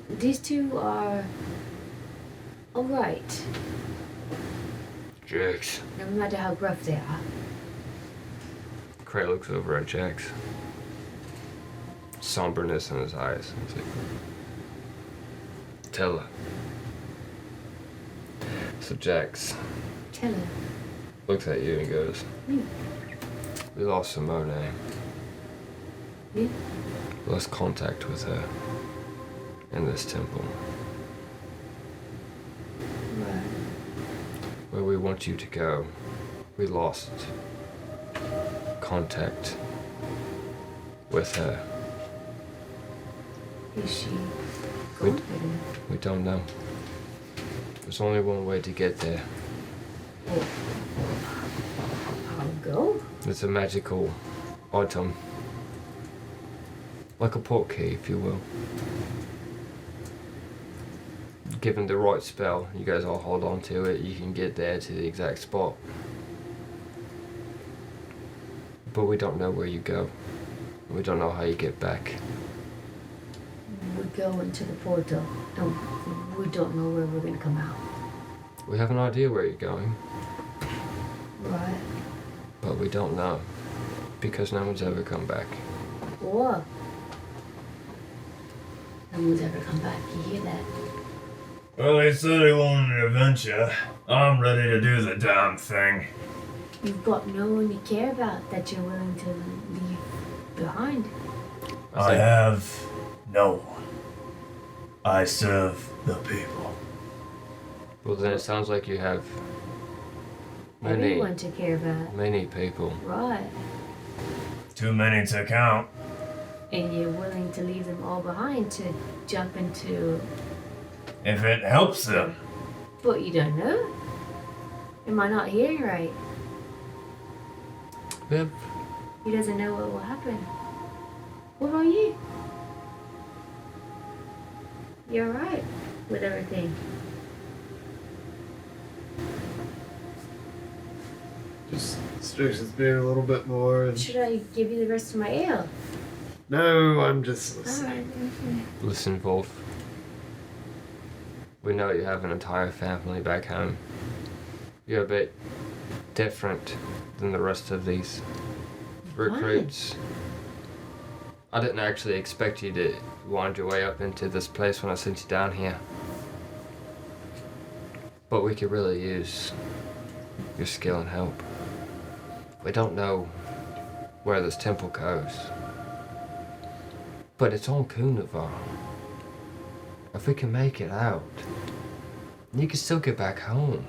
these two are alright, Jax. no matter how gruff they are. Cray looks over at Jax. Somberness in his eyes. He's like, tell her. So Jax Tell her. looks at you and goes, we lost Simone. Yeah. We lost contact with her in this temple. Right. Where we want you to go, we lost contact with her. Is she We- gone? We don't know. There's only one way to get there. Well, I'll go. It's a magical item. Like a portkey, if you will. Given the right spell, you guys all hold on to it, you can get there to the exact spot. But we don't know where you go. We don't know how you get back. We go into the portal, and we don't know where we're gonna come out. We have an idea where you're going, Right. but we don't know. Because no one's ever come back. Or no one's ever come back. You hear that? Well, he said he wanted an adventure. I'm ready to do the damn thing. You've got no one you care about that you're willing to leave behind. I have no one. I serve the people. Well, then it sounds like you have many, Everyone to care about. many people. Right. Too many to count. And you're willing to leave them all behind to jump into. If it helps them. But you don't know. Am I not hearing right? Yep. He doesn't know what will happen. What about you? You're alright with everything. Just stretches me a little bit more. And Should I give you the rest of my ale? no, I'm just listening. Alright. Listen, Wolf. We know you have an entire family back home. You're a bit different than the rest of these recruits. I didn't actually expect you to wind your way up into this place when I sent you down here. But we could really use your skill and help. We don't know where this temple goes, but it's on Kunivar. If we can make it out, you can still get back home.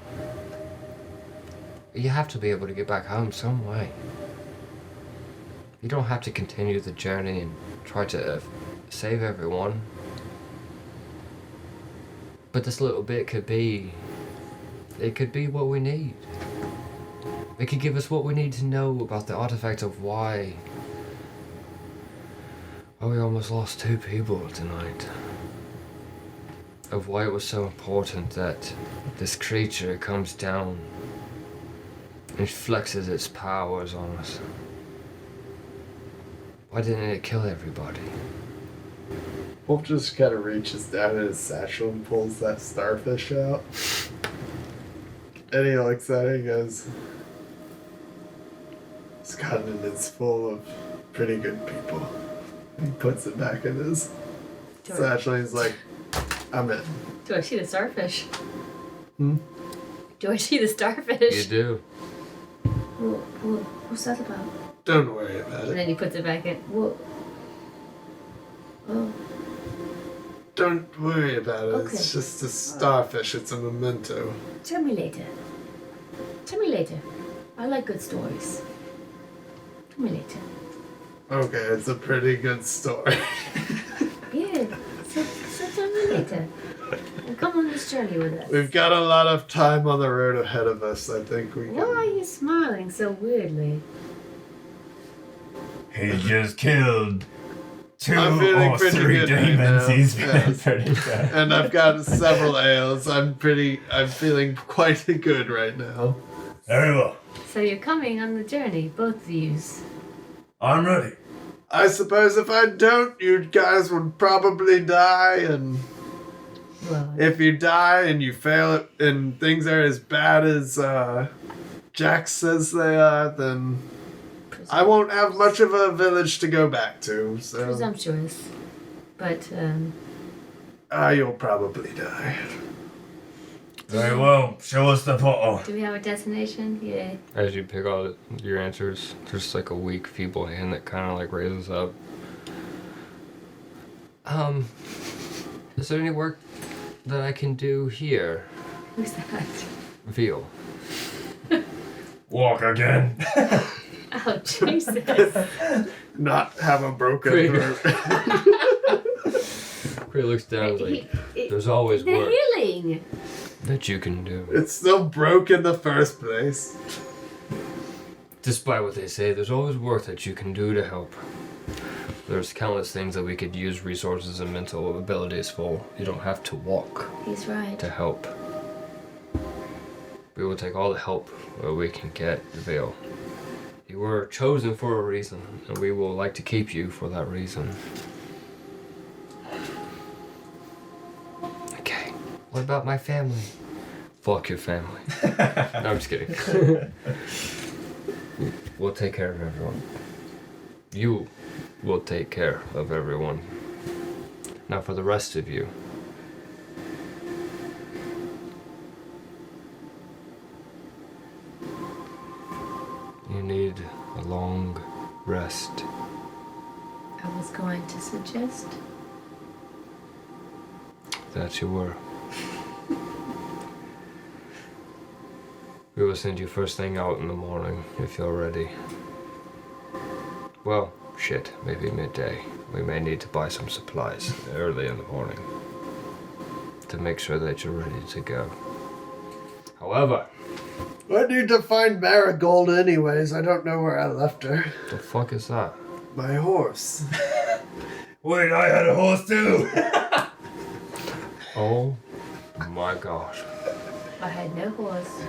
You have to be able to get back home some way. You don't have to continue the journey and try to save everyone. But this little bit could be what we need. It could give us what we need to know about the artifact of why we almost lost 2 people tonight. Of why it was so important that this creature comes down and flexes its powers on us. Why didn't it kill everybody? Wolf just kind of reaches down in his satchel and pulls that starfish out. And he looks at it and goes, "This continent's full of pretty good people." And he puts it back in his satchel and he's like, "I'm in." Do I see the starfish? Hmm? Do I see the starfish? You do. What's that about? Don't worry about And it. then he puts it back in. What? Oh, Don't worry about it. Okay. It's just a starfish. It's a memento. tell me later. Tell me later. I like good stories. Tell me later. Okay, it's a pretty good story. Yeah, so tell me later. And come on this journey with us. We've got a lot of time on the road ahead of us. I think we Why are can. you smiling so weirdly? He just killed 2 I'm feeling or pretty 3 good right demons. now. He's feeling Yes. pretty good. And I've got several ales. I'm feeling quite good right now. Very well. So you're coming on the journey, both of yous. I'm ready. I suppose if I don't, you guys would probably die, and Well, if you die and you fail it and things are as bad as Jack says they are, then I won't have much of a village to go back to, so presumptuous. But, you'll probably die. Very well. Show us the portal. do we have a destination? Yeah. As you pick out your answers, there's like a weak, feeble hand that kind of like raises up. Is there any work that I can do here? Who's that? Veal. Walk again. Oh, Jesus. Not have a broken Great. throat. Cree looks down and is like, there's always They're work healing. that you can do. It's still broke in the first place. Despite what they say, there's always work that you can do to help. There's countless things that we could use resources and mental abilities for. You don't have to walk He's right. to help. We will take all the help where we can get, Veil. You were chosen for a reason, and we will like to keep you for that reason. Okay, what about my family? Fuck your family. No, I'm just kidding. We'll take care of everyone. You will take care of everyone. Now for the rest of you. You need a long rest. I was going to suggest. That you were. We will send you first thing out in the morning if you're ready. Well, shit, maybe midday. We may need to buy some supplies early in the morning to make sure that you're ready to go. However, I need to find Marigold anyways. I don't know where I left her. the fuck is that? My horse. Wait, I had a horse too. Oh my gosh. I had no horse.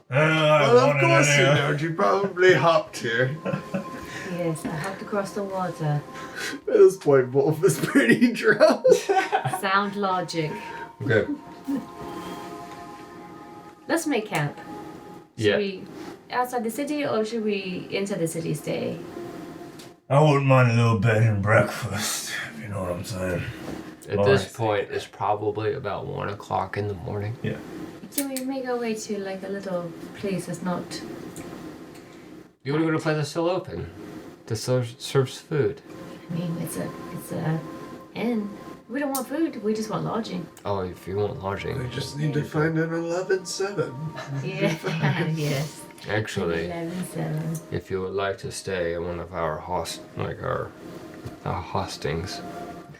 I Well, of wanted course it you anyway. don't. You probably hopped here. Yes, I hopped across the water. At this point, Wolf is pretty drunk. Sound logic. Okay. Let's make camp. Should Yeah. we outside the city or should we inside the city stay? I wouldn't mind a little bed and breakfast, if you know what I'm saying. At this point, it's probably about 1 o'clock in the morning. Can we make our way to like a little place that's not... You want to go to a place that's still open, that serves food. I mean, it's a inn. We don't want food. We just want lodging. Oh, if you want lodging. We just need to find an 11-7. Yeah. Yes. Actually, 11-7. if you would like to stay at one of our hostings,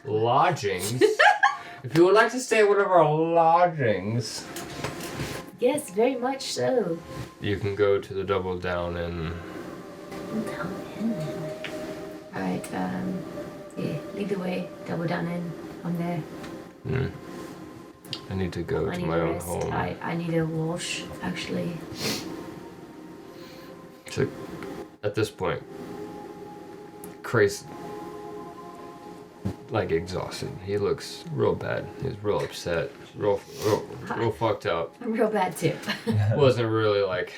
lodgings. If you would like to stay at one of our lodgings, Yes, very much so. you can go to the Double Down Inn. Alright, yeah, lead the way. Double down in. I'm there. I need to go I to need my a own rest. home. I need a wash, actually. So, at this point, Crazy, like exhausted. He looks real bad. He's real upset. Real fucked up. I'm real bad too. Wasn't really like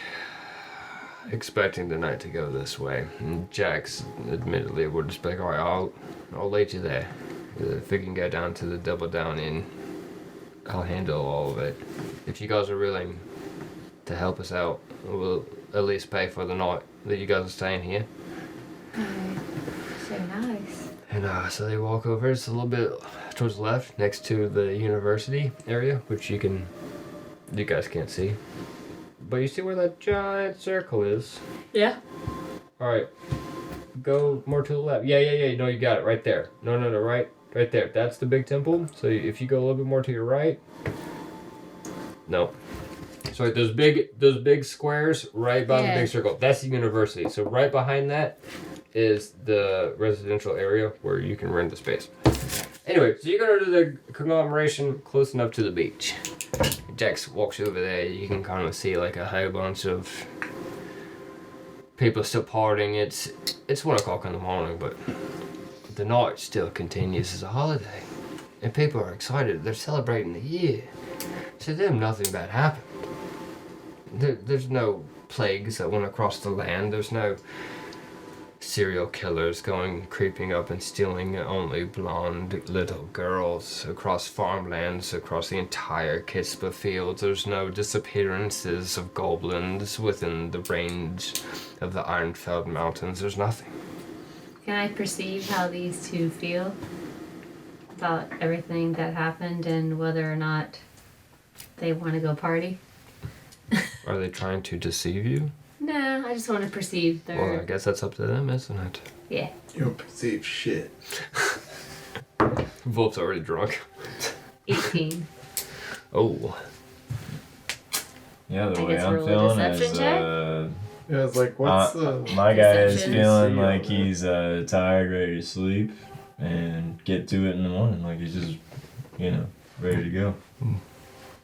expecting the night to go this way. And Jax admittedly would just be like, alright, I'll lead you there. If we can get down to the Double Down Inn, I'll handle all of it. If you guys are willing to help us out, we'll at least pay for the night that you guys are staying here. Alright. So nice. And so they walk over. It's a little bit towards the left, next to the university area, which you guys can't see. But you see where that giant circle is? Yeah. Alright. Go more to the left. Yeah. No, you got it. Right there. No, right there. That's the big temple. So if you go a little bit more to your right. No. So those big squares right by the big circle. That's the university. So right behind that is the residential area where you can rent the space. Anyway, so you go to the conglomeration close enough to the beach. Jax walks over there. You can kind of see like a whole bunch of people still partying. It's 1 o'clock in the morning, but the night still continues as a holiday, and people are excited. They're celebrating the year. To them, nothing bad happened. There's no plagues that went across the land. There's no serial killers creeping up and stealing only blonde little girls across farmlands, across the entire Kispa fields. There's no disappearances of goblins within the range of the Ironfeld Mountains. There's nothing. Can I perceive how these two feel about everything that happened and whether or not they want to go party? Are they trying to deceive you? No, I just want to perceive their... Well, I guess that's up to them, isn't it? Yeah. You don't perceive shit. Volp's already drunk. 18. Oh. Yeah, the I way guess I'm roll a feeling deception is check? Yeah, it's like, what's the... my guy is Deception. feeling See, like he's tired, ready to sleep, and get to it in the morning. Like he's just, ready to go.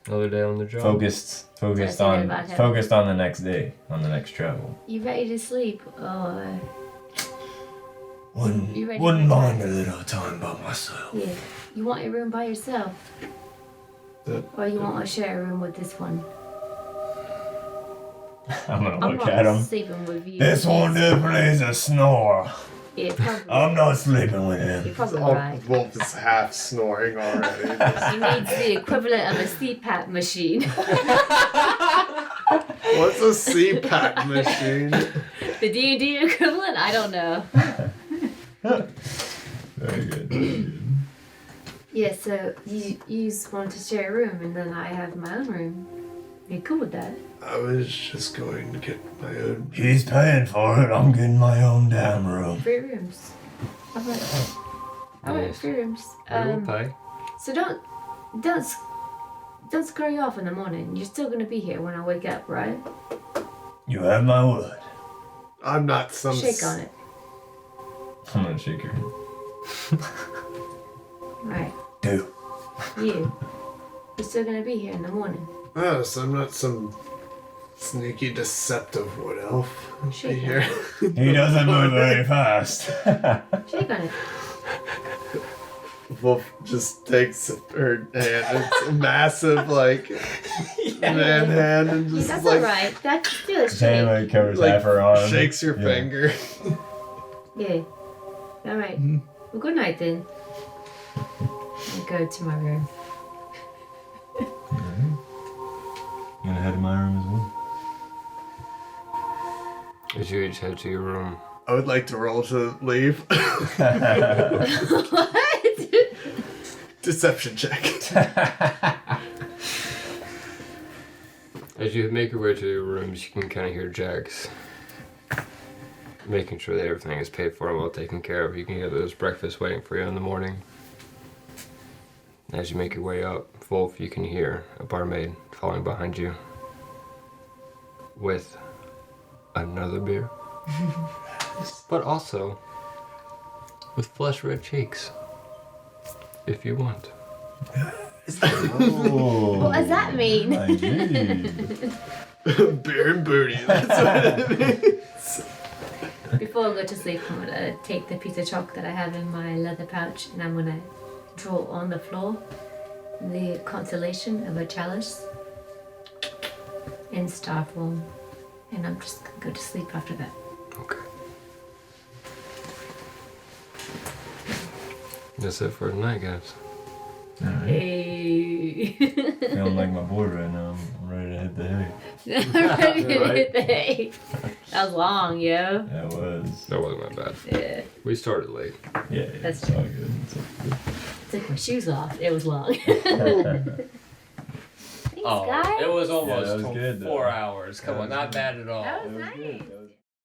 Another day on the job. Focused That's on about him. focused on the next day, on the next travel. You ready to sleep? Oh, You ready Wouldn't to mind a little time by myself. yeah. You want your room by yourself? Or you want to share a room with this one? I'm gonna I'm look not at him. sleeping with you. This one definitely is a snore. Yeah, probably. I'm not sleeping with You're him. probably Oh, right. Wolf is half snoring already. He needs the equivalent of a CPAP machine. What's a CPAP machine? The D&D equivalent? I don't know. Very good. Yeah, so you just want to share a room, and then I have my own room. You cool with that? I was just going to get my own... He's paying for it. I'm getting my own damn room. 3 rooms. Alright, Nice. 3 rooms. We will pay. So don't scurry off in the morning. You're still gonna be here when I wake up, right? You have my word. I'm not some... Shake on it. I'm gonna shake your hand. Right. Do. You're still gonna be here in the morning. Oh, so I'm not some sneaky, deceptive wood elf. I'll be Shake on here. it. He doesn't move very fast. Shake on it. Wolf just takes her hand. It's a massive, like, man hand, and Yeah, just that's like, alright. That's still a His hand shake. like covers like half her arm. shakes your Yeah. finger. Yeah. Alright. Well, good night then. I'll go to my room. I'm gonna head to my room as well. As you each head to your room. I would like to roll to leave. What? Deception check. As you make your way to your rooms, you can kind of hear Jax making sure that everything is paid for and well taken care of. You can hear there's breakfast waiting for you in the morning. As you make your way up, Wolf, you can hear a barmaid following behind you with another beer, but also with flush red cheeks, if you want. Oh, What does that mean? indeed. Beer and booty. That's what it means. Before I go to sleep, I'm gonna take the piece of chalk that I have in my leather pouch and I'm gonna draw on the floor the constellation of a chalice in star form. And I'm just gonna go to sleep after that. Okay. That's it for tonight, guys. Alright. Hey. Feeling like my boy right now. I'm ready to hit the hay. Ready to hit the hay. That was long, yo. That was. That wasn't that bad. Yeah. We started late. Yeah, That's it's all good. It's all good. Took my shoes off. It was long. Thanks, guys. It was almost almost that was good, though. 4 hours. Come That on, was not good. bad at all. That was It was nice. good. That was